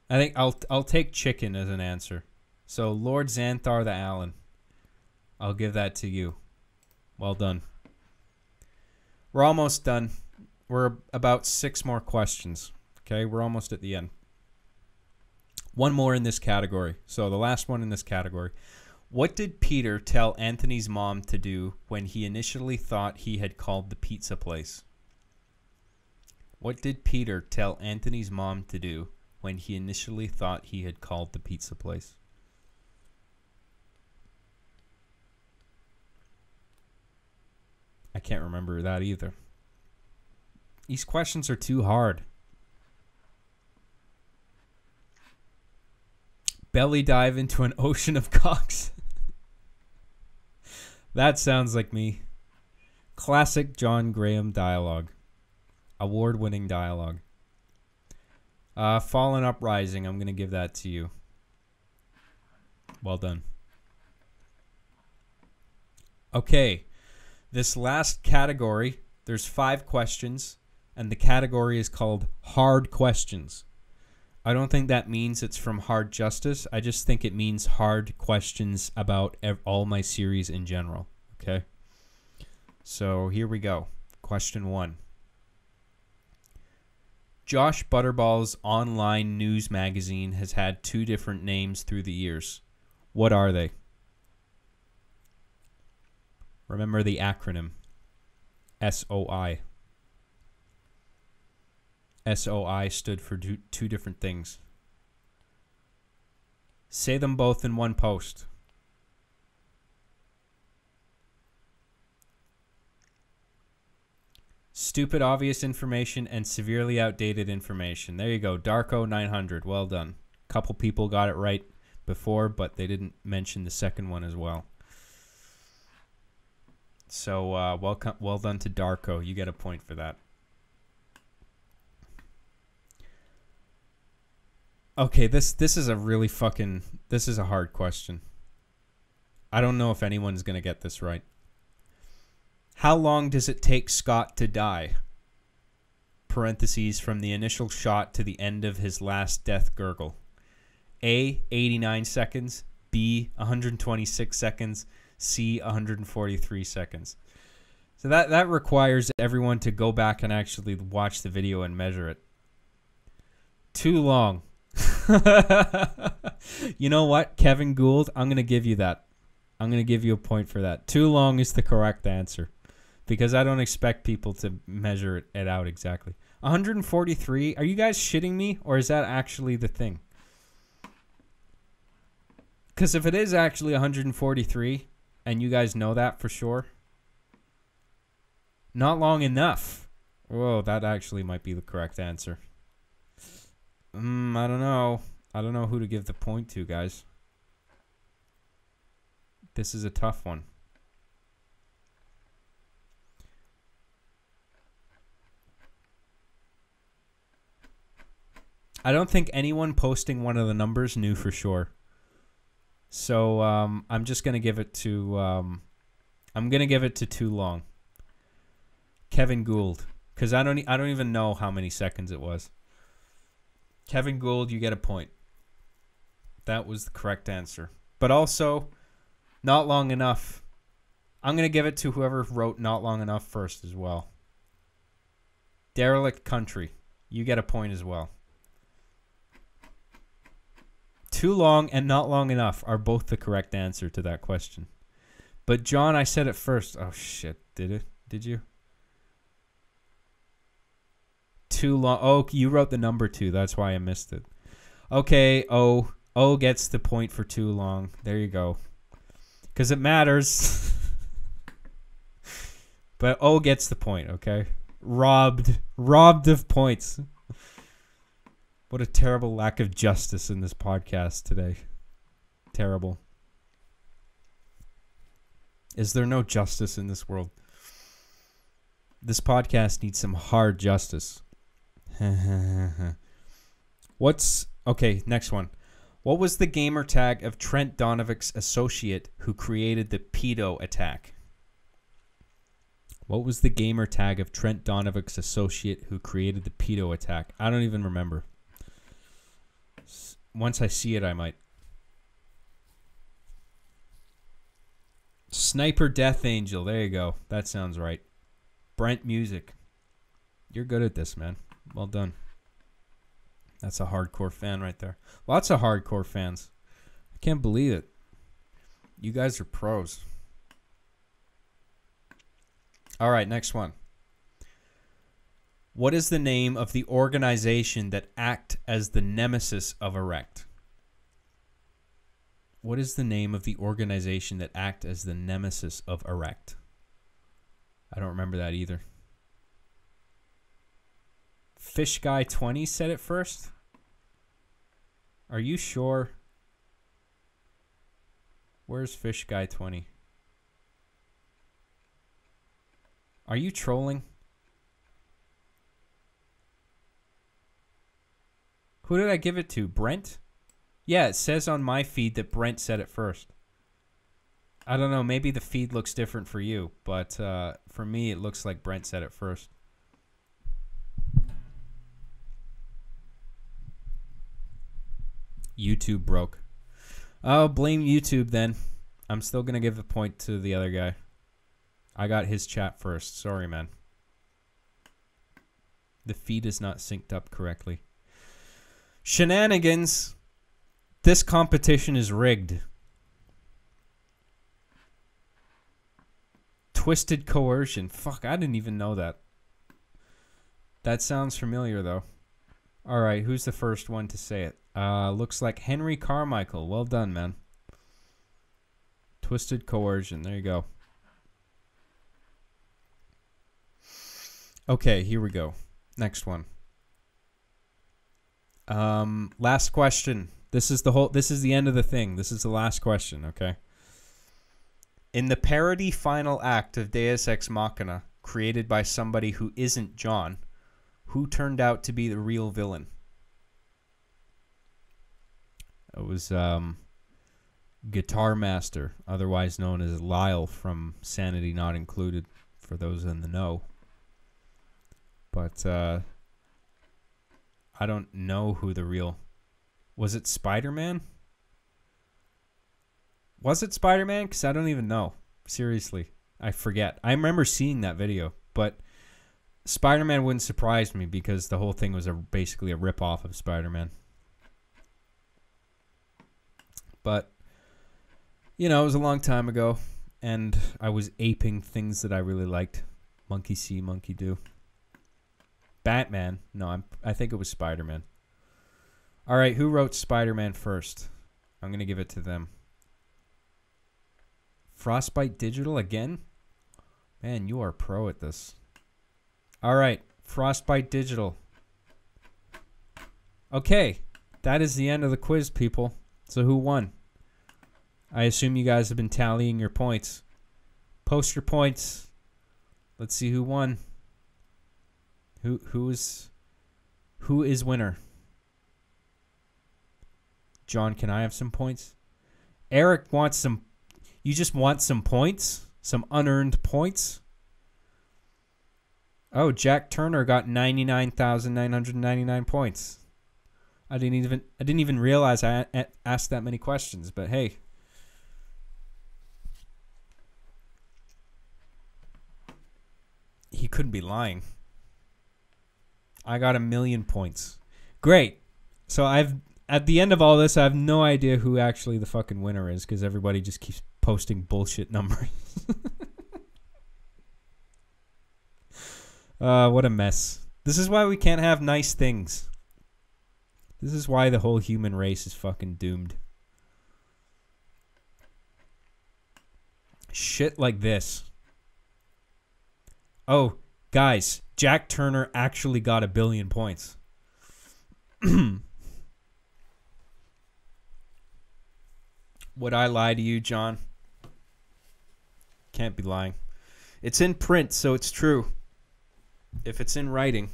I think I'll take chicken as an answer. So Lord Xanthar the Allen. I'll give that to you. Well done. We're almost done. We're about 6 more questions. Okay, we're almost at the end. One more in this category. So the last one in this category. What did Peter tell Anthony's mom to do when he initially thought he had called the pizza place? What did Peter tell Anthony's mom to do when he initially thought he had called the pizza place? I can't remember that either. These questions are too hard. Belly dive into an ocean of cocks. That sounds like me. Classic Jon Graham dialogue. Award-winning dialogue. Fallen Uprising, I'm going to give that to you. Well done. Okay, this last category, there's 5 questions, and the category is called Hard Questions. I don't think that means it's from Hard Justice. I just think it means hard questions about all my series in general. Okay? So here we go. Question 1. Josh Butterball's online news magazine has had 2 different names through the years. What are they? Remember the acronym. SOI. SOI stood for 2 different things. Say them both in one post. Stupid obvious information and severely outdated information. There you go. Darko 900. Well done. Couple people got it right before, but they didn't mention the second one as well. So well done to Darko. You get a point for that. Okay, this is a really this is a hard question. I don't know if anyone's going to get this right. How long does it take Scott to die? Parentheses, from the initial shot to the end of his last death gurgle. A, 89 seconds. B, 126 seconds. C, 143 seconds. So that requires everyone to go back and actually watch the video and measure it. Too long. You know what, Kevin Gould? I'm going to give you that. I'm going to give you a point for that. Too long is the correct answer. Because I don't expect people to measure it out exactly. 143? Are you guys shitting me? Or is that actually the thing? Because if it is actually 143, and you guys know that for sure, not long enough. Whoa, that actually might be the correct answer. I don't know. I don't know who to give the point to, guys. This is a tough one. I don't think anyone posting one of the numbers knew for sure. So I'm just gonna give it to too long. Kevin Gould, because I don't even know how many seconds it was. Kevin Gould, you get a point. That was the correct answer. But also, not long enough. I'm gonna give it to whoever wrote not long enough first as well. Derelict Country, you get a point as well. Too long and not long enough are both the correct answer to that question. But John, I said it first. Oh shit, did it? Did you? Too long. Oh, you wrote the number 2. That's why I missed it. Okay, O gets the point for too long. There you go. Because it matters. But O gets the point, okay? Robbed of points. What a terrible lack of justice in this podcast today. Terrible. Is there no justice in this world? This podcast needs some hard justice. Okay, next one. What was the gamer tag of Trent Donovik's associate who created the pedo attack? What was the gamer tag of Trent Donovik's associate who created the pedo attack? I don't even remember. Once I see it, I might. Sniper Death Angel. There you go. That sounds right. Brent Music. You're good at this, man. Well done. That's a hardcore fan right there. Lots of hardcore fans. I can't believe it. You guys are pros. All right, next one. What is the name of the organization that act as the nemesis of Erect? What is the name of the organization that act as the nemesis of Erect? I don't remember that either. Fish Guy 20 said it first? Are you sure? Where's Fish Guy 20? Are you trolling? Who did I give it to? Brent? Yeah, it says on my feed that Brent said it first. I don't know. Maybe the feed looks different for you, but for me, it looks like Brent said it first. YouTube broke. Oh, blame YouTube then. I'm still going to give the point to the other guy. I got his chat first. Sorry, man. The feed is not synced up correctly. Shenanigans. This competition is rigged. Twisted coercion. Fuck, I didn't even know that. That sounds familiar, though. All right, who's the first one to say it? Looks like Henry Carmichael. Well done, man. Twisted coercion. There you go. Okay, here we go. Next one. Last question. This is the end of the thing. This is the last question, okay? In the parody final act of Deus Ex Machina, created by somebody who isn't John, who turned out to be the real villain? It was Guitar Master, otherwise known as Lyle from Sanity Not Included, for those in the know. But I don't know who the real... Was it Spider-Man? Was it Spider-Man? Because I don't even know. Seriously. I forget. I remember seeing that video, but Spider-Man wouldn't surprise me because the whole thing was basically a rip-off of Spider-Man. But, you know, it was a long time ago, and I was aping things that I really liked. Monkey see, monkey do. Batman. No, I think it was Spider-Man. All right, who wrote Spider-Man first? I'm going to give it to them. Frostbite Digital again? Man, you are pro at this. All right, Frostbite Digital. Okay, that is the end of the quiz, people. So who won? I assume you guys have been tallying your points. Post your points. Let's see who won. Who is winner? John, can I have some points? Eric wants some. You just want some points? Some unearned points? Oh, Jack Turner got 99,999 points. I didn't even realize I asked that many questions, but hey. He couldn't be lying. I got 1,000,000 points. Great. So at the end of all this, I have no idea who actually the fucking winner is because everybody just keeps posting bullshit numbers. What a mess. This is why we can't have nice things. This is why the whole human race is fucking doomed. Shit like this. Oh, guys, Jack Turner actually got 1,000,000,000 points. Would I lie to you, John? Can't be lying. It's in print, so it's true. If it's in writing.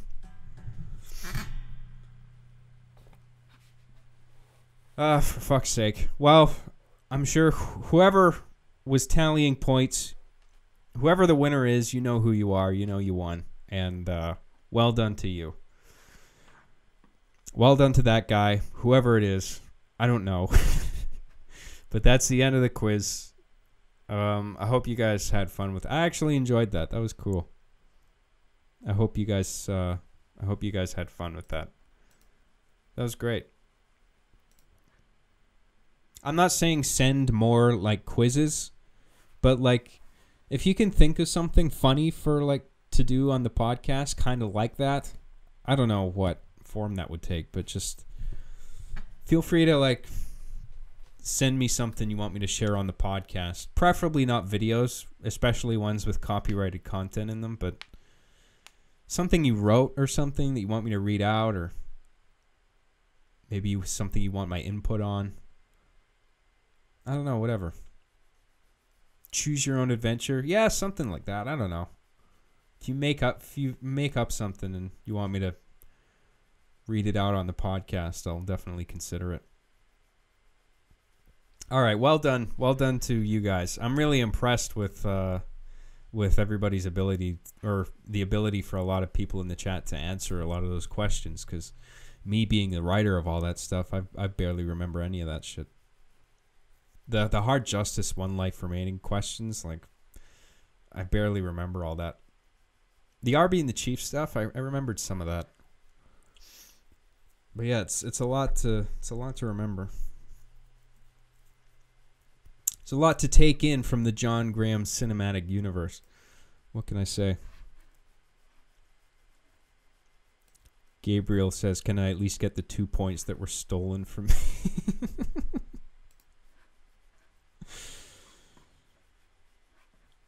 For fuck's sake. Well, I'm sure whoever was tallying points, whoever the winner is, you know who you are. You know you won. And well done to you. Well done to that guy, whoever it is. I don't know. But that's the end of the quiz. I hope you guys had fun with it. I actually enjoyed that. That was cool. I hope you guys had fun with that. That was great. I'm not saying send more like quizzes, but like if you can think of something funny for like to do on the podcast, kind of like that. I don't know what form that would take, but just feel free to like send me something you want me to share on the podcast. Preferably not videos, especially ones with copyrighted content in them, but something you wrote or something that you want me to read out, or maybe something you want my input on. I don't know, whatever. Choose your own adventure. Yeah, something like that. I don't know. If you make up something and you want me to read it out on the podcast, I'll definitely consider it. All right, well done. Well done to you guys. I'm really impressed with everybody's ability, or the ability for a lot of people in the chat to answer a lot of those questions, because me being the writer of all that stuff, I barely remember any of that shit. The hard justice, one life remaining questions, like I barely remember all that. The RB and the Chief stuff, I remembered some of that. But yeah, it's a lot to remember. It's a lot to take in from the Jon Graham cinematic universe. What can I say? Gabriel says, can I at least get the 2 points that were stolen from me?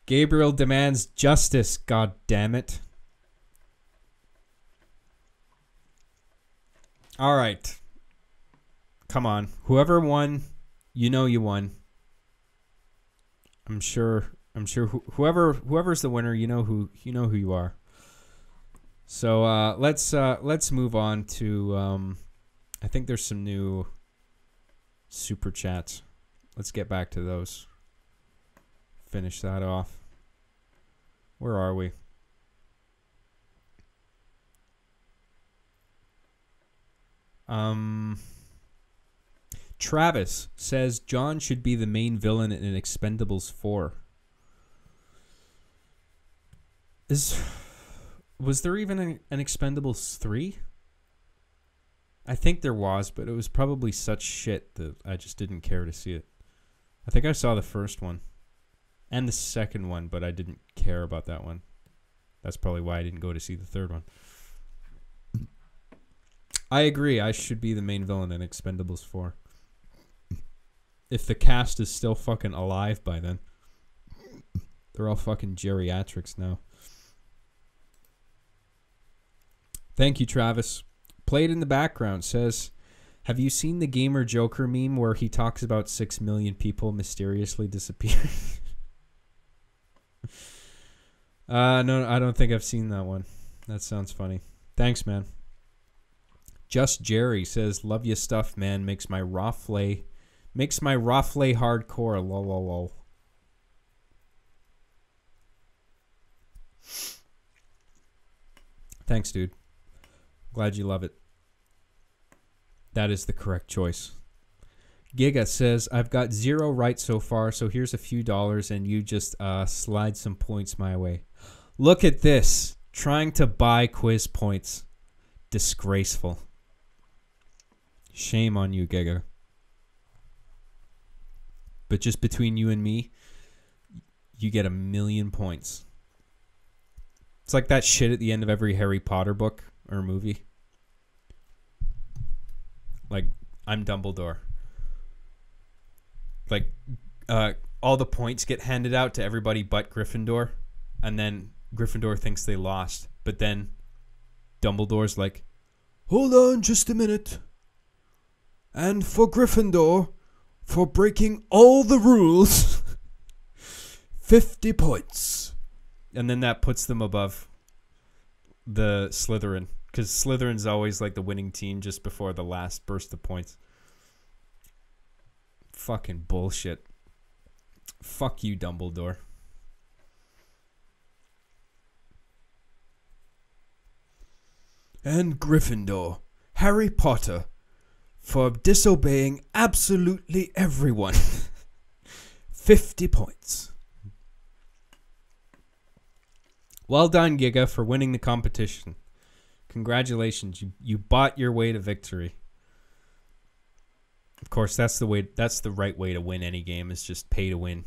Gabriel demands justice, god damn it. All right. Come on. Whoever won, you know you won. I'm sure whoever's the winner, you know who you are. So let's move on to I think there's some new super chats. Let's get back to those. Finish that off. Where are we? Travis says John should be the main villain in Expendables 4. Was there even an Expendables 3? I think there was, but it was probably such shit that I just didn't care to see it. I think I saw the first one and the second one, but I didn't care about that one. That's probably why I didn't go to see the third one. I agree. I should be the main villain in Expendables 4. If the cast is still fucking alive by then. They're all fucking geriatrics now. Thank you, Travis. Played in the background says, have you seen the Gamer Joker meme where he talks about 6 million people mysteriously disappearing? No, I don't think I've seen that one. That sounds funny. Thanks, man. Just Jerry says, love your stuff, man. Makes my raw flay hardcore. Lol, lol, lol. Thanks, dude. Glad you love it. That is the correct choice. Giga says, I've got 0 right so far, so here's a few dollars and you just slide some points my way. Look at this. Trying to buy quiz points. Disgraceful. Shame on you, Giga. But just between you and me, you get 1,000,000 points. It's like that shit at the end of every Harry Potter book or movie. Like, I'm Dumbledore. Like, all the points get handed out to everybody but Gryffindor, and then Gryffindor thinks they lost. But then Dumbledore's like, hold on just a minute. And for Gryffindor, for breaking all the rules, 50 points. And then that puts them above the Slytherin. Because Slytherin's always like the winning team just before the last burst of points. Fucking bullshit. Fuck you, Dumbledore. And Gryffindor, Harry Potter, for disobeying absolutely everyone. 50 points. Well done, Giga, for winning the competition. Congratulations. You bought your way to victory. Of course, that's the right way to win any game, is just pay to win.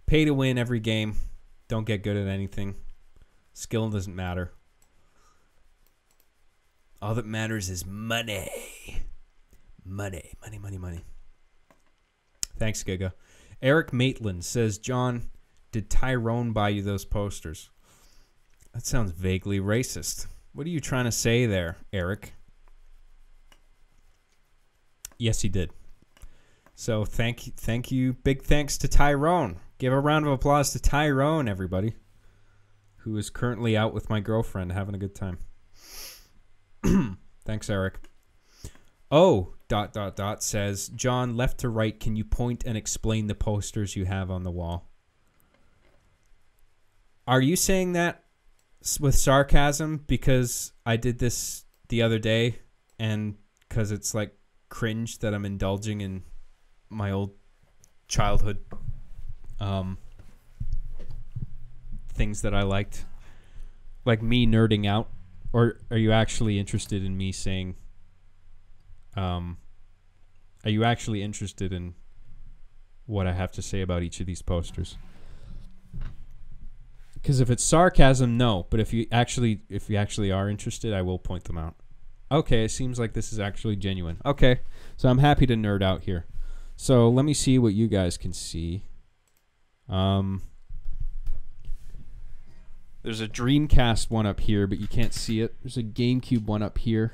Pay to win every game. Don't get good at anything. Skill doesn't matter. All that matters is money. Money, money, money, money. Thanks, Giga. Eric Maitland says, John, did Tyrone buy you those posters? That sounds vaguely racist. What are you trying to say there, Eric? Yes, he did. So thank you. Big thanks to Tyrone. Give a round of applause to Tyrone, everybody, who is currently out with my girlfriend having a good time. Thanks, Eric. Oh, ... says, John, left to right, can you point and explain the posters you have on the wall? Are you saying that with sarcasm because I did this the other day and because it's like cringe that I'm indulging in my old childhood things that I liked, like me nerding out? Or are you actually interested in me saying, are you actually interested in what I have to say about each of these posters? Because if it's sarcasm, no. But if you actually are interested, I will point them out. Okay, it seems like this is actually genuine. Okay, so I'm happy to nerd out here. So let me see what you guys can see. There's a Dreamcast one up here, but you can't see it. There's a GameCube one up here.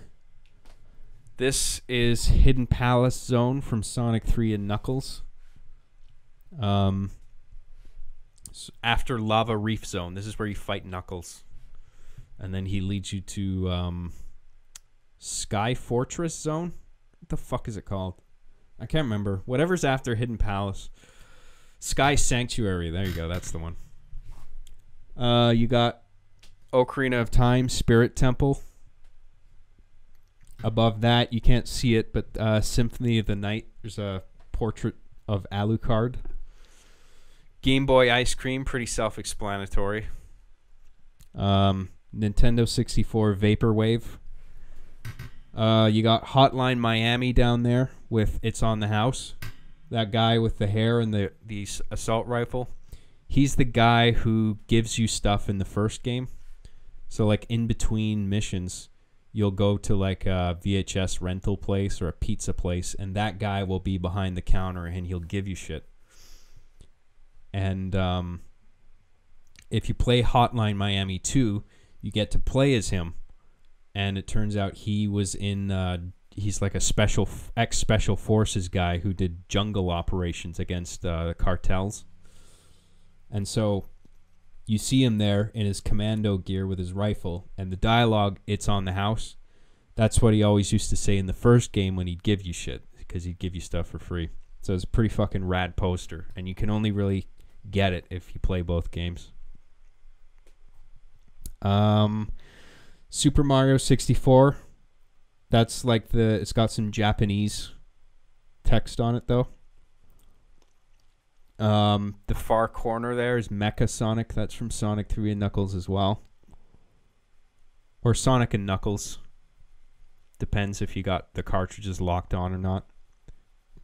This is Hidden Palace Zone from Sonic 3 and Knuckles. After Lava Reef Zone, this is where you fight Knuckles. And then he leads you to Sky Fortress Zone. What the fuck is it called? I can't remember. Whatever's after Hidden Palace. Sky Sanctuary. There you go. That's the one. You got Ocarina of Time, Spirit Temple. Above that, you can't see it, but Symphony of the Night. There's a portrait of Alucard. Game Boy Ice Cream, pretty self-explanatory. Nintendo 64 Vaporwave. You got Hotline Miami down there with It's on the House. That guy with the hair and the assault rifle. He's the guy who gives you stuff in the first game. So like in between missions, you'll go to like a VHS rental place or a pizza place, and that guy will be behind the counter and he'll give you shit. And if you play Hotline Miami 2, you get to play as him. And it turns out he was in, he's like a ex-special forces guy who did jungle operations against the cartels. And so you see him there in his commando gear with his rifle, and the dialogue, It's on the House, That's what he always used to say in the first game when he'd give you shit, because he'd give you stuff for free. So it's a pretty fucking rad poster, and you can only really get it if you play both games. Super Mario 64. That's like it's got some Japanese text on it though. The far corner there is Mecha Sonic. That's from Sonic 3 and Knuckles as well. Or Sonic and Knuckles. Depends if you got the cartridges locked on or not.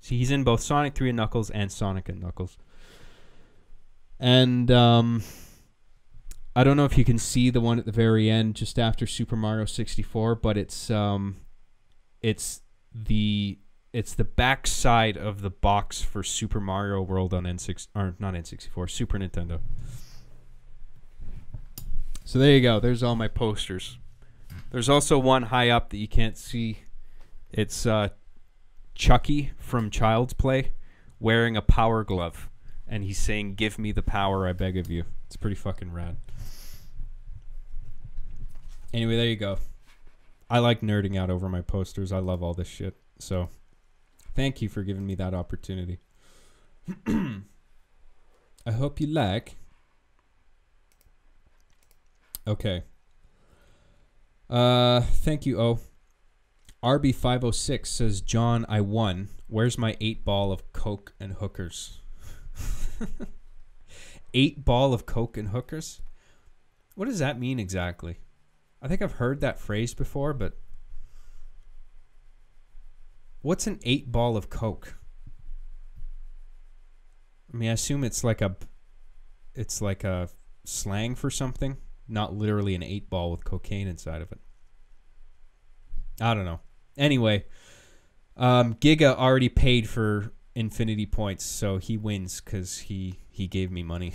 So he's in both Sonic 3 and Knuckles and Sonic and Knuckles. And I don't know if you can see the one at the very end just after Super Mario 64, but it's the back side of the box for Super Mario World on not N64, Super Nintendo. So there you go. There's all my posters. There's also one high up that you can't see. It's Chucky from Child's Play wearing a power glove, and he's saying, "Give me the power, I beg of you." It's pretty fucking rad. Anyway, there you go. I like nerding out over my posters. I love all this shit. So thank you for giving me that opportunity. I hope you like. Okay. Thank you, O. RB506 says, John, I won. Where's my 8-ball of Coke and hookers? 8-ball of Coke and hookers? What does that mean exactly? I think I've heard that phrase before, but what's an 8-ball of Coke? I mean, I assume it's like a slang for something, not literally an 8-ball with cocaine inside of it. I don't know. Anyway, Giga already paid for infinity points, so he wins because he gave me money.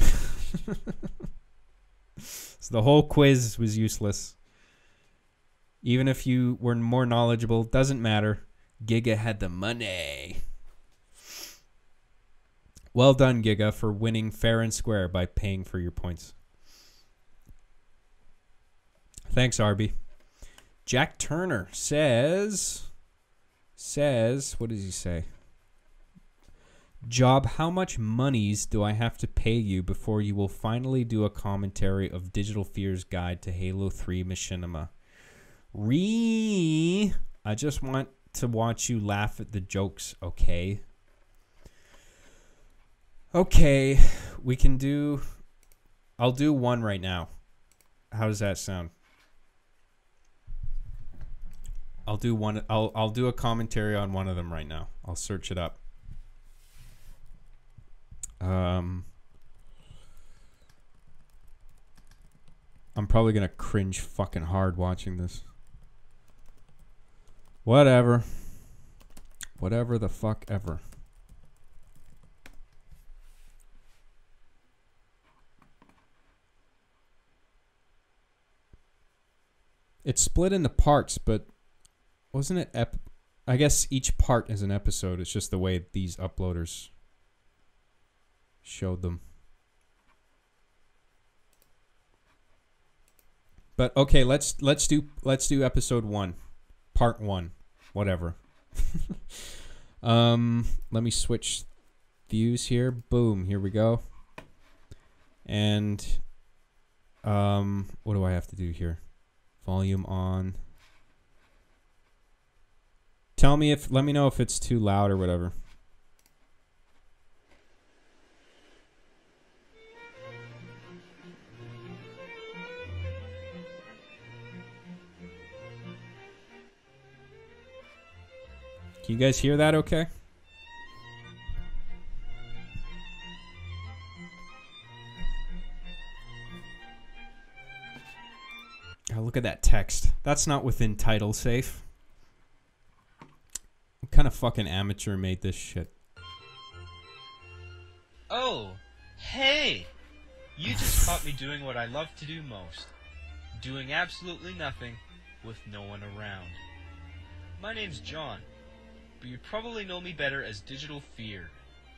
So the whole quiz was useless. Even if you were more knowledgeable, doesn't matter. Giga had the money. Well done, Giga, for winning fair and square by paying for your points. Thanks, Arby. Jack Turner says, what does he say? Job, how much monies do I have to pay you before you will finally do a commentary of Digital Fear's Guide to Halo 3 Machinima? I just want to watch you laugh at the jokes, okay? Okay, we can do... I'll do one right now. How does that sound? I'll do one. I'll do a commentary on one of them right now. I'll search it up. I'm probably gonna cringe fucking hard watching this. Whatever the fuck ever. It's split into parts, but wasn't it I guess each part is an episode. It's just the way these uploaders showed them. But okay, let's do episode 1. Part 1. Whatever. Let me switch views here. Boom, here we go. And what do I have to do here? Volume on. Let me know if it's too loud or whatever. Can you guys hear that okay? Oh, look at that text. That's not within title safe. What kind of fucking amateur made this shit? Oh, hey! You just caught me doing what I love to do most. Doing absolutely nothing with no one around. My name's John, but you probably know me better as Digital Fear,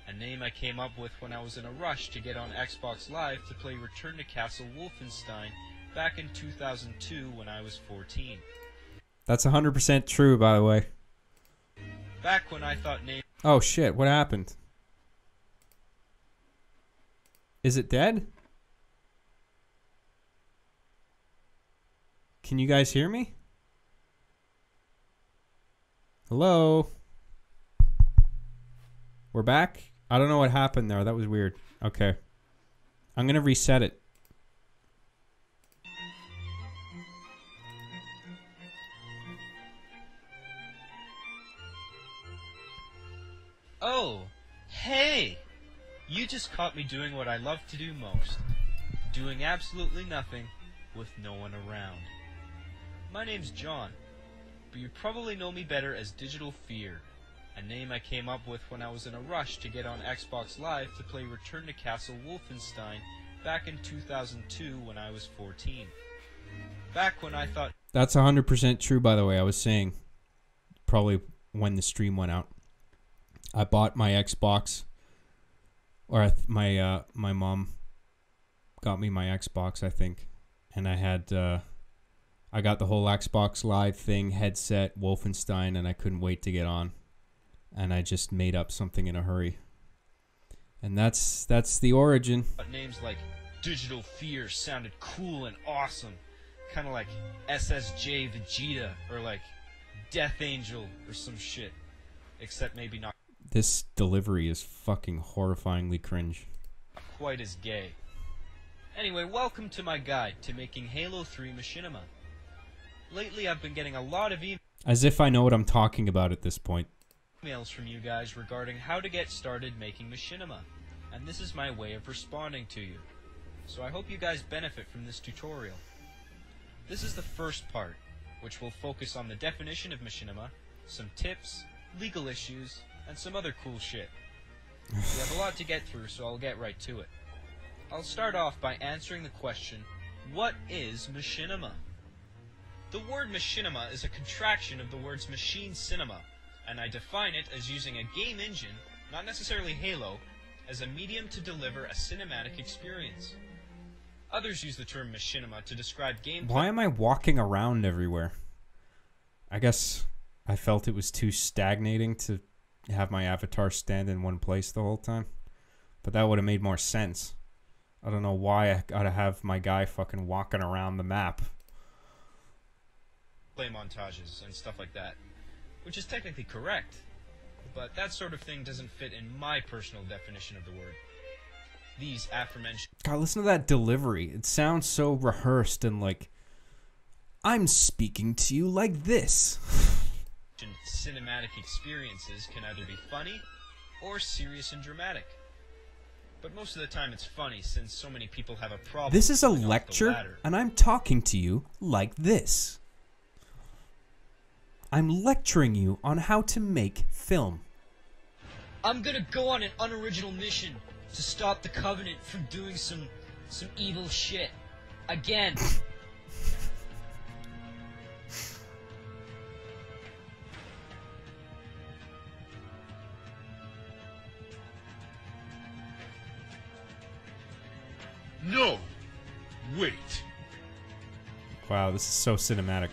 a name I came up with when I was in a rush to get on Xbox Live to play Return to Castle Wolfenstein back in 2002 when I was 14. That's 100% true, by the way. Back when I thought names... Oh shit, what happened? Is it dead? Can you guys hear me? Hello? We're back? I don't know what happened there. That was weird. Okay. I'm gonna reset it. Oh, hey! You just caught me doing what I love to do most. Doing absolutely nothing with no one around. My name's John, but you probably know me better as Digital Fear, a name I came up with when I was in a rush to get on Xbox Live to play Return to Castle Wolfenstein back in 2002 when I was 14. Back when I thought... That's 100% true, by the way. I was saying, probably when the stream went out. I bought my Xbox, or my mom got me my Xbox, I think, and I had I got the whole Xbox Live thing, headset, Wolfenstein, and I couldn't wait to get on, and I just made up something in a hurry, and that's the origin. Names like Digital Fear sounded cool and awesome, kind of like SSJ Vegeta or like Death Angel or some shit, except maybe not. This delivery is fucking horrifyingly cringe. Quite as gay. Anyway, welcome to my guide to making Halo 3 machinima. Lately I've been getting a lot of As if I know what I'm talking about at this point. emails from you guys regarding how to get started making machinima, and this is my way of responding to you. So I hope you guys benefit from this tutorial. This is the first part, which will focus on the definition of machinima, some tips, legal issues, and some other cool shit. We have a lot to get through, so I'll get right to it. I'll start off by answering the question, what is machinima? The word machinima is a contraction of the words machine cinema, and I define it as using a game engine, not necessarily Halo, as a medium to deliver a cinematic experience. Others use the term machinima to describe gameplay. Why am I walking around everywhere? I guess I felt it was too stagnating to have my avatar stand in one place the whole time. But that would have made more sense. I don't know why I gotta have my guy fucking walking around the map. Play montages and stuff like that, which is technically correct, but that sort of thing doesn't fit in my personal definition of the word. These aforementioned... God, listen to that delivery. It sounds so rehearsed and like, I'm speaking to you like this. Cinematic experiences can either be funny or serious and dramatic. But most of the time it's funny, since so many people have a problem. This is a falling off the lecture, ladder. and I'm talking to you like this. I'm lecturing you on how to make film. I'm gonna go on an unoriginal mission to stop the Covenant from doing some evil shit. Again. No! Wait. Wow, this is so cinematic.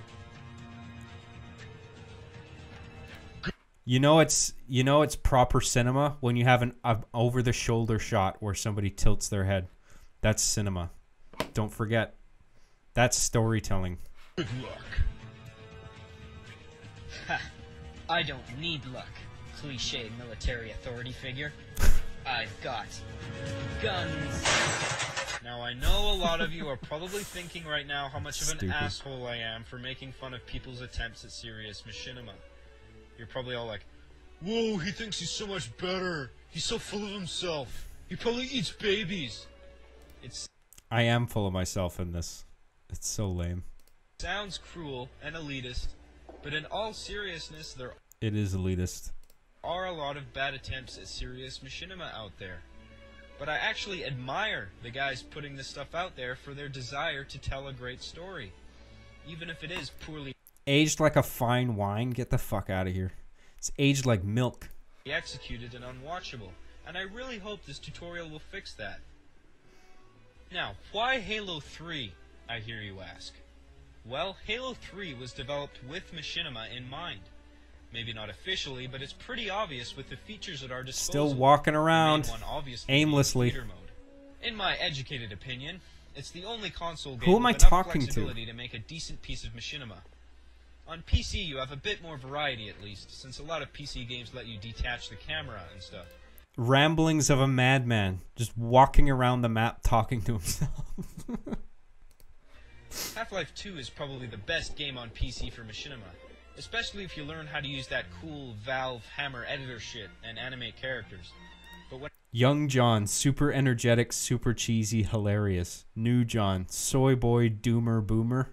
You know it's proper cinema when you have an over the shoulder shot where somebody tilts their head. That's cinema. Don't forget. That's storytelling. Good luck. Ha! I don't need luck. Cliche military authority figure. I've got guns. Now I know a lot of you are probably thinking right now how much of an Stupid. asshole I am for making fun of people's attempts at serious machinima. You're probably all like, whoa, he thinks he's so much better. He's so full of himself. He probably eats babies. I am full of myself in this. It's so lame. Sounds cruel and elitist, but in all seriousness, there It is elitist. are a lot of bad attempts at serious machinima out there. But I actually admire the guys putting this stuff out there for their desire to tell a great story, even if it is poorly Aged like a fine wine? Get the fuck out of here. It's aged like milk. executed and unwatchable, and I really hope this tutorial will fix that. Now, why Halo 3, I hear you ask? Well, Halo 3 was developed with machinima in mind. Maybe not officially, but it's pretty obvious with the features at our disposal. Still walking around The main one obviously aimlessly. being theater mode. In my educated opinion, it's the only console game Who am I with enough talking to? flexibility to make a decent piece of machinima. On PC, you have a bit more variety at least, since a lot of PC games let you detach the camera and stuff. Ramblings of a madman, just walking around the map talking to himself. Half-Life 2 is probably the best game on PC for machinima, especially if you learn how to use that cool Valve Hammer editor shit and animate characters. But when Young John, super energetic, super cheesy, hilarious. New John, soy boy, doomer, boomer.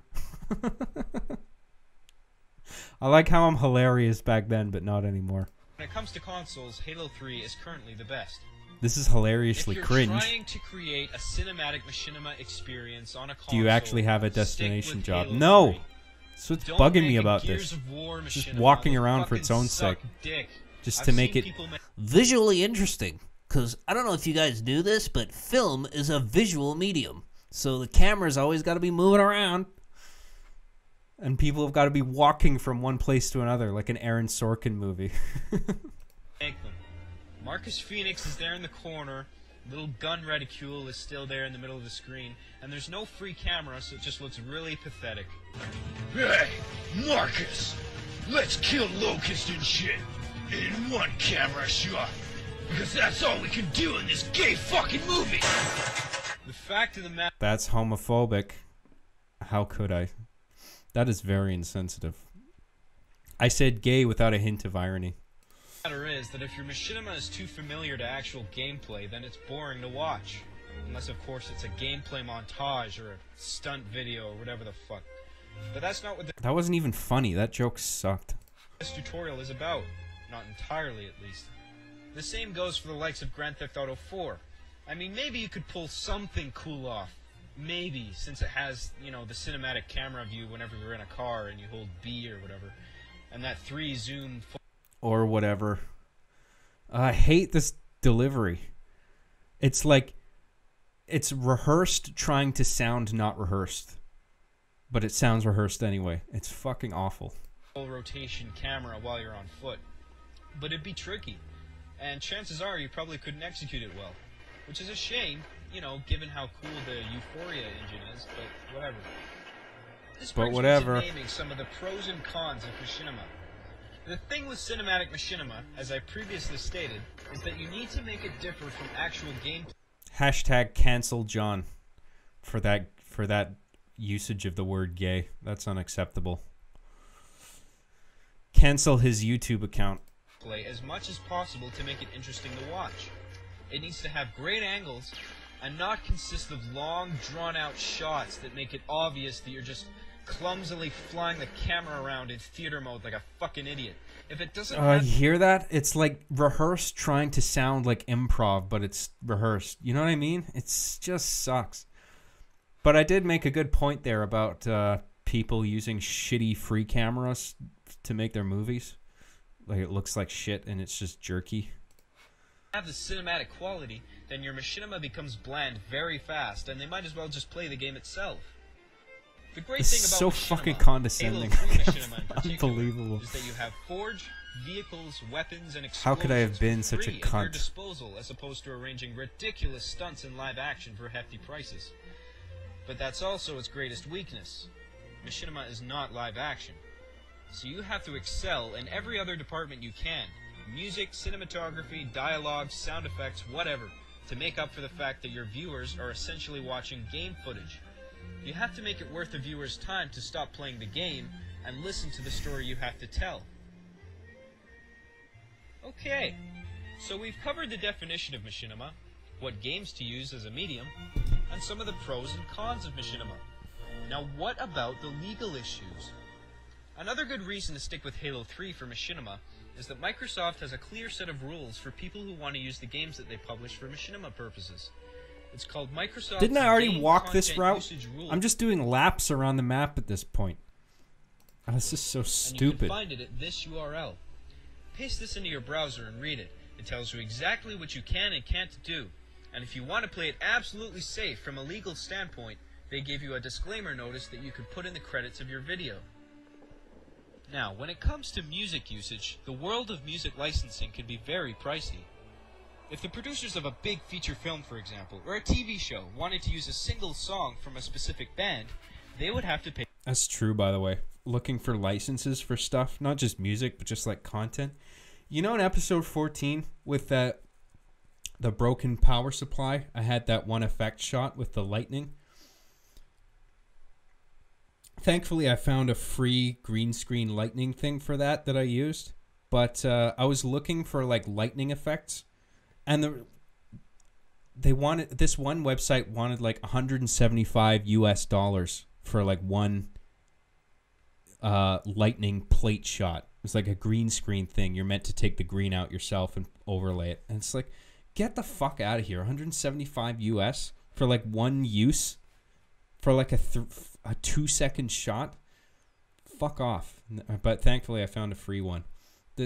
I like how I'm hilarious back then, but not anymore. When it comes to consoles, Halo 3 is currently the best. This is hilariously If you're cringe. trying to create a cinematic machinima experience on a console, Do you actually have a stick destination with job? Halo No! 3. So what's Don't bugging make me a about Gears this? of War Just machinima walking that around for its own fucking sake. suck dick. Just I've to make seen it people make Visually interesting, because I don't know if you guys knew this, but film is a visual medium. So the camera's always got to be moving around. and people have got to be walking from one place to another like an Aaron Sorkin movie. them. Marcus Phoenix is there in the corner. Little gun reticule is still there in the middle of the screen, and there's no free camera, so it just looks really pathetic. Hey, Marcus! Let's kill Locust and shit in one camera shot. Because that's all we can do in this gay fucking movie! The fact of the matter That's homophobic. How could I? That is very insensitive. I said gay without a hint of irony. is that if your machinima is too familiar to actual gameplay, then it's boring to watch. Unless, of course, it's a gameplay montage or a stunt video or whatever the fuck. But that's not what That wasn't even funny. That joke sucked. this tutorial is about. Not entirely, at least. The same goes for the likes of Grand Theft Auto 4. I mean, maybe you could pull something cool off. Maybe, since it has, you know, the cinematic camera view whenever you're in a car and you hold B or whatever. And that 3 zoom... Or whatever. I hate this delivery. It's like... It's rehearsed trying to sound not rehearsed. But it sounds rehearsed anyway. It's fucking awful. full rotation camera while you're on foot. But it'd be tricky. And chances are you probably couldn't execute it well. Which is a shame, you know, given how cool the Euphoria engine is, but whatever. This brings me to naming some of the pros and cons of machinima. The thing with cinematic machinima, as I previously stated, is that you need to make it differ from actual gameplay. Hashtag cancel John for that usage of the word gay. That's unacceptable. Cancel his YouTube account. As much as possible to make it interesting to watch. It needs to have great angles and not consist of long, drawn-out shots that make it obvious that you're just clumsily flying the camera around in theater mode like a fucking idiot. If it doesn't have... You hear that? It's like rehearsed trying to sound like improv, but it's rehearsed. You know what I mean? It's just sucks. But I did make a good point there about people using shitty free cameras to make their movies. Like it looks like shit and it's just jerky. Have the cinematic quality, then your machinima becomes bland very fast, and they might as well just play the game itself. The great This thing is about so machinima, fucking condescending. Halo 3 machinima in particular, Unbelievable. is that you have forge, vehicles, weapons, and explosions How could I have been such a free at your cunt? disposal, as opposed to arranging ridiculous stunts in live action for hefty prices. But that's also its greatest weakness. Machinima is not live action. So you have to excel in every other department you can. Music, cinematography, dialogue, sound effects, whatever, to make up for the fact that your viewers are essentially watching game footage. You have to make it worth the viewer's time to stop playing the game and listen to the story you have to tell. Okay, so we've covered the definition of machinima, what games to use as a medium, and some of the pros and cons of machinima. Now what about the legal issues? Another good reason to stick with Halo 3 for machinima is that Microsoft has a clear set of rules for people who want to use the games that they publish for machinima purposes. It's called Microsoft's Didn't I already Game walk this Content route? Usage Rules. I'm just doing laps around the map at this point. Oh, this is so And you stupid. can find it at this URL. Paste this into your browser and read it. It tells you exactly what you can and can't do. And if you want to play it absolutely safe from a legal standpoint, they gave you a disclaimer notice that you could put in the credits of your video. Now, when it comes to music usage, the world of music licensing can be very pricey. If the producers of a big feature film, for example, or a TV show wanted to use a single song from a specific band, they would have to pay. That's true, by the way. Looking for licenses for stuff, not just music, but just like content. You know, in episode 14 with the broken power supply, I had that one effect shot with the lightning. Thankfully, I found a free green screen lightning thing for that I used. But I was looking for like lightning effects, and this one website wanted like $175 for like one lightning plate shot. It was like a green screen thing. You're meant to take the green out yourself and overlay it. And it's like, get the fuck out of here. $175 for like one use for like a 2-second shot. Fuck off. But thankfully I found a free one.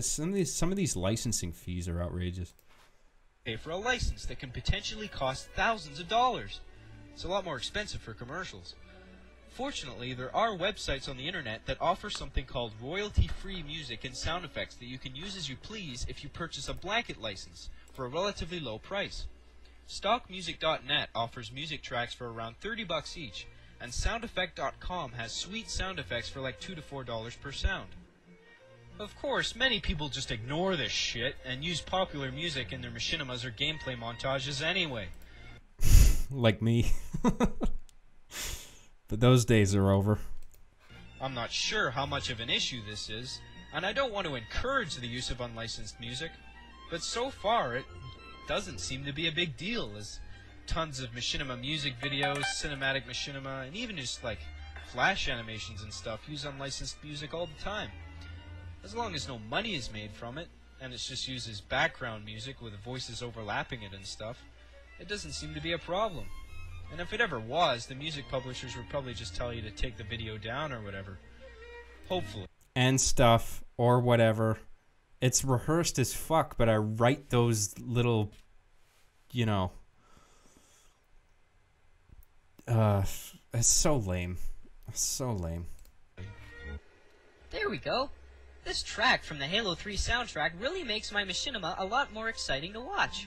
Some of these licensing fees are outrageous. Pay for a license that can potentially cost thousands of dollars. It's a lot more expensive for commercials. Fortunately, there are websites on the internet that offer something called royalty-free music and sound effects that you can use as you please if you purchase a blanket license for a relatively low price. Stockmusic.net offers music tracks for around $30 each, and soundeffect.com has sweet sound effects for like $2 to $4 per sound. Of course, many people just ignore this shit and use popular music in their machinimas or gameplay montages anyway. Like me. But those days are over. I'm not sure how much of an issue this is, and I don't want to encourage the use of unlicensed music, but so far it doesn't seem to be a big deal, as tons of machinima music videos, cinematic machinima, and even just like flash animations and stuff use unlicensed music all the time. As long as no money is made from it, and it's just used as background music with voices overlapping it and stuff, it doesn't seem to be a problem. And if it ever was, the music publishers would probably just tell you to take the video down or whatever. Hopefully. And stuff, or whatever. It's rehearsed as fuck, but I write those little, you know... it's so lame. It's so lame. There we go. This track from the Halo 3 soundtrack really makes my machinima a lot more exciting to watch.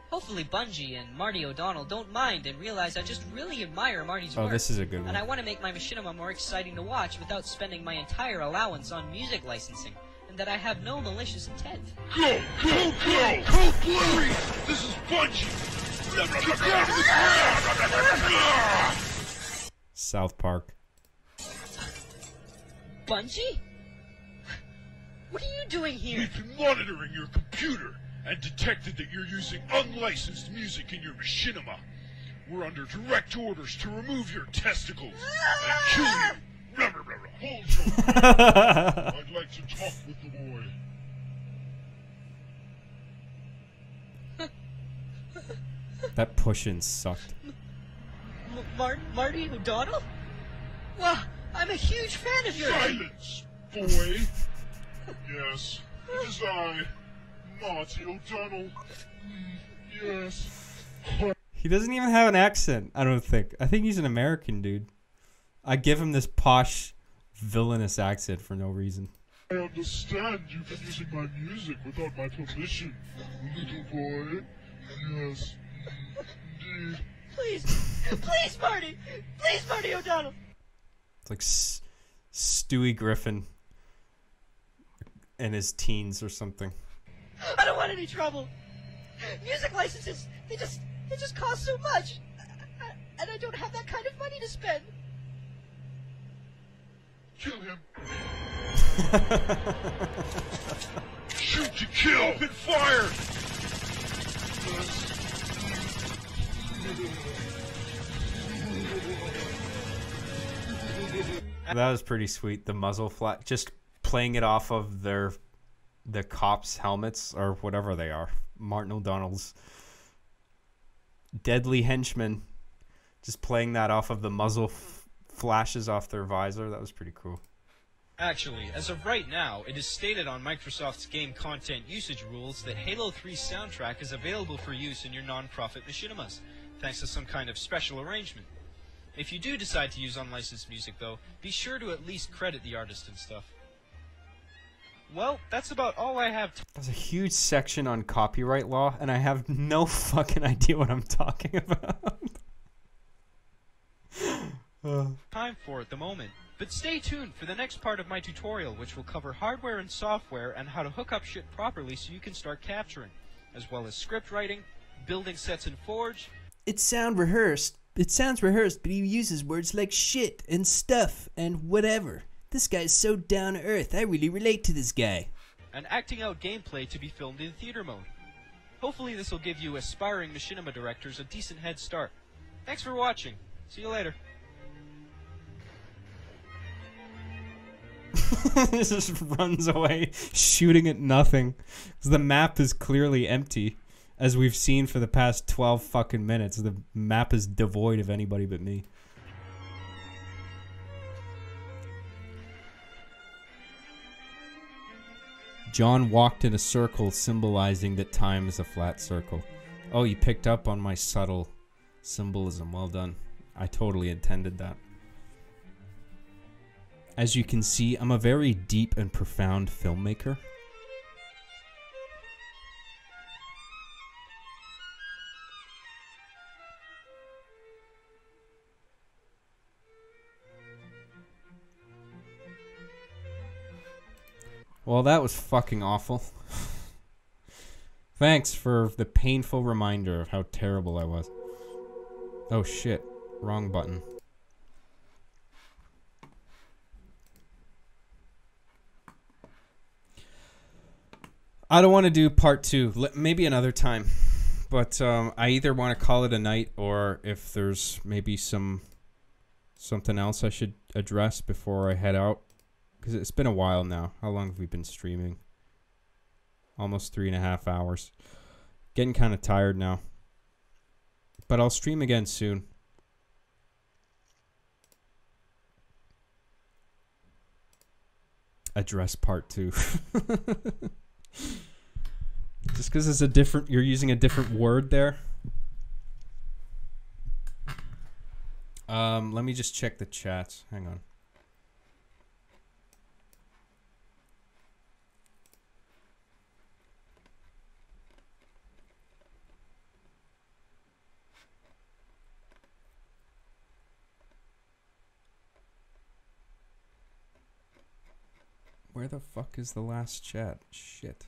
Hopefully Bungie and Marty O'Donnell don't mind and realize I just really admire Marty's work. Oh, this is a good one. And I want to make my machinima more exciting to watch without spending my entire allowance on music licensing, and that I have no malicious intent. Go! Go! Go! Go, Blurry! This is Bungie! Get down to the ground! South Park. Bungie? What are you doing here? We've been monitoring your computer and detected that you're using unlicensed music in your machinima. We're under direct orders to remove your testicles and kill you. Hold your I'd like to talk with the boy. That push-in sucked. Marty O'Donnell? Well, I'm a huge fan of yours. Silence, boy. Yes, it is I, Marty O'Donnell. Yes. He doesn't even have an accent, I don't think. I think he's an American dude. I give him this posh, villainous accent for no reason. I understand you've been using my music without my permission, little boy. Yes, indeed. Please, please, Marty! Please, Marty O'Donnell! It's like Stewie Griffin in his teens or something. I don't want any trouble. Music licenses, they just cost so much. And I don't have that kind of money to spend. Kill him. Shoot to kill. Open fire. That was pretty sweet. The muzzle flat, just playing it off of the cops' helmets or whatever they are. Martin O'Donnell's deadly henchmen, just playing that off of the muzzle flashes off their visor. That was pretty cool. Actually, as of right now, it is stated on Microsoft's game content usage rules that Halo 3's soundtrack is available for use in your non-profit machinimas, thanks to some kind of special arrangement. If you do decide to use unlicensed music, though, be sure to at least credit the artist and stuff. Well, that's about all I have. There's a huge section on copyright law, and I have no fucking idea what I'm talking about. Time for at the moment. But stay tuned for the next part of my tutorial, which will cover hardware and software and how to hook up shit properly so you can start capturing, as well as script writing, building sets in Forge. It sounds rehearsed, but he uses words like shit and stuff and whatever. This guy's so down to earth, I really relate to this guy. And acting out gameplay to be filmed in theater mode. Hopefully this will give you aspiring machinima directors a decent head start. Thanks for watching. See you later. This just runs away, shooting at nothing. 'Cause the map is clearly empty. As we've seen for the past 12 fucking minutes, the map is devoid of anybody but me. John walked in a circle, symbolizing that time is a flat circle. Oh, you picked up on my subtle symbolism. Well done. I totally intended that. As you can see, I'm a very deep and profound filmmaker. Well, that was fucking awful. Thanks for the painful reminder of how terrible I was. Oh shit, wrong button. I don't want to do part 2. Maybe another time. But I either want to call it a night, or if there's maybe something else I should address before I head out. Because it's been a while now. How long have we been streaming? Almost 3.5 hours. Getting kind of tired now. But I'll stream again soon. Address part 2. Just because it's a different, you're using a different word there. Let me just check the chats. Hang on. Where the fuck is the last chat? Shit.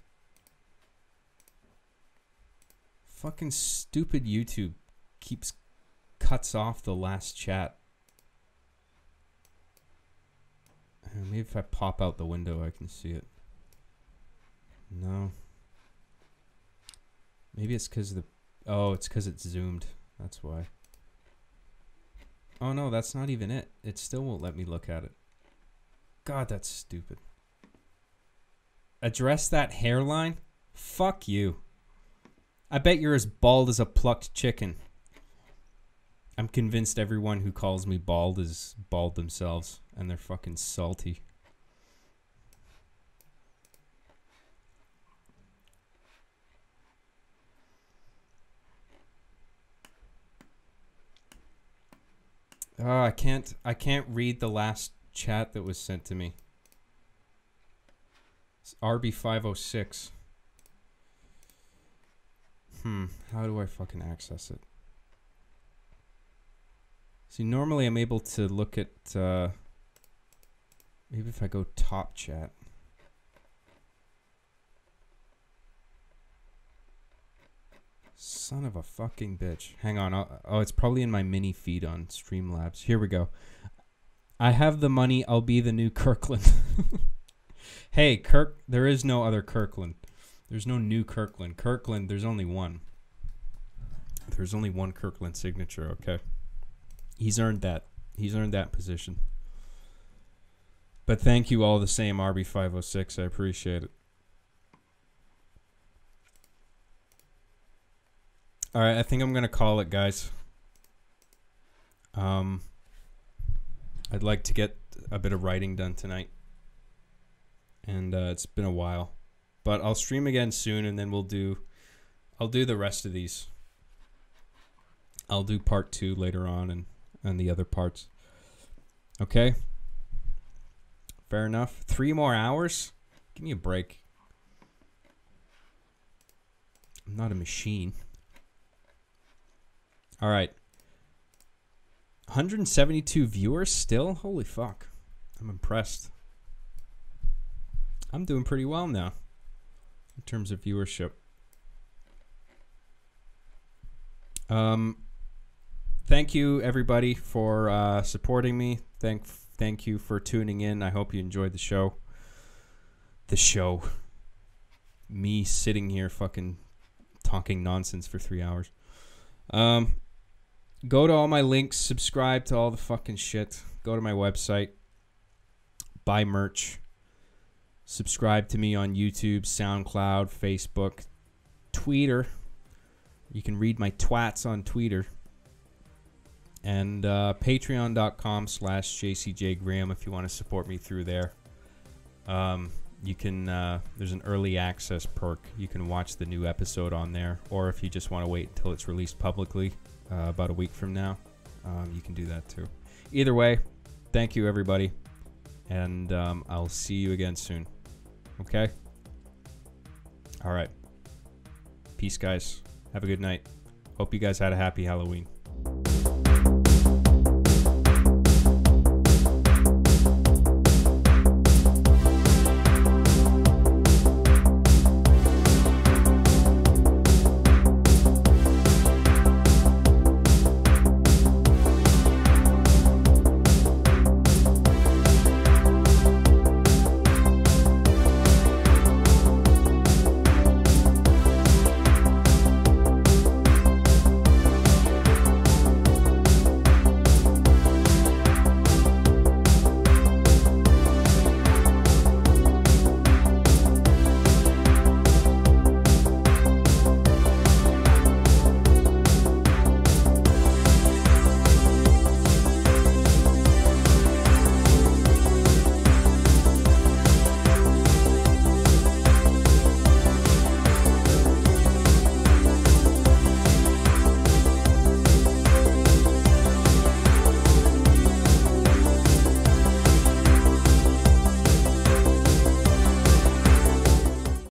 Fucking stupid YouTube cuts off the last chat. Maybe if I pop out the window I can see it. No. Maybe it's because it's because it's zoomed. That's why. Oh no, that's not even it. It still won't let me look at it. God, that's stupid. Address that hairline? Fuck you. I bet you're as bald as a plucked chicken. I'm convinced everyone who calls me bald is bald themselves, and they're fucking salty. Oh, I can't read the last chat that was sent to me. It's RB506. How do I fucking access it? See, normally I'm able to look at, maybe if I go top chat. Son of a fucking bitch. Hang on. Oh, it's probably in my mini feed on Streamlabs. Here we go. I have the money. I'll be the new Kirkland. Hey, Kirk, there is no other Kirkland. There's no new Kirkland. Kirkland, there's only one. There's only one Kirkland signature, okay? He's earned that. He's earned that position. But thank you all the same, RB506. I appreciate it. All right, I think I'm going to call it, guys. I'd like to get a bit of writing done tonight. And it's been a while. But I'll stream again soon, and then I'll do the rest of these. I'll do part 2 later on, and and the other parts. Okay. Fair enough. 3 more hours? Give me a break. I'm not a machine. All right. 172 viewers still? Holy fuck. I'm impressed. I'm doing pretty well now in terms of viewership. Thank you everybody for supporting me. Thank you for tuning in. I hope you enjoyed the show. Me sitting here fucking talking nonsense for 3 hours. Go to all my links, subscribe to all the fucking shit. Go to my website, buy merch, subscribe to me on YouTube, SoundCloud, Facebook, Twitter. You can read my twats on Twitter. And patreon.com/JCJGraham if you want to support me through there. You can, there's an early access perk. You can watch the new episode on there. Or if you just want to wait until it's released publicly, about a week from now, you can do that too. Either way, thank you everybody. And I'll see you again soon. Okay? All right. Peace, guys. Have a good night. Hope you guys had a happy Halloween.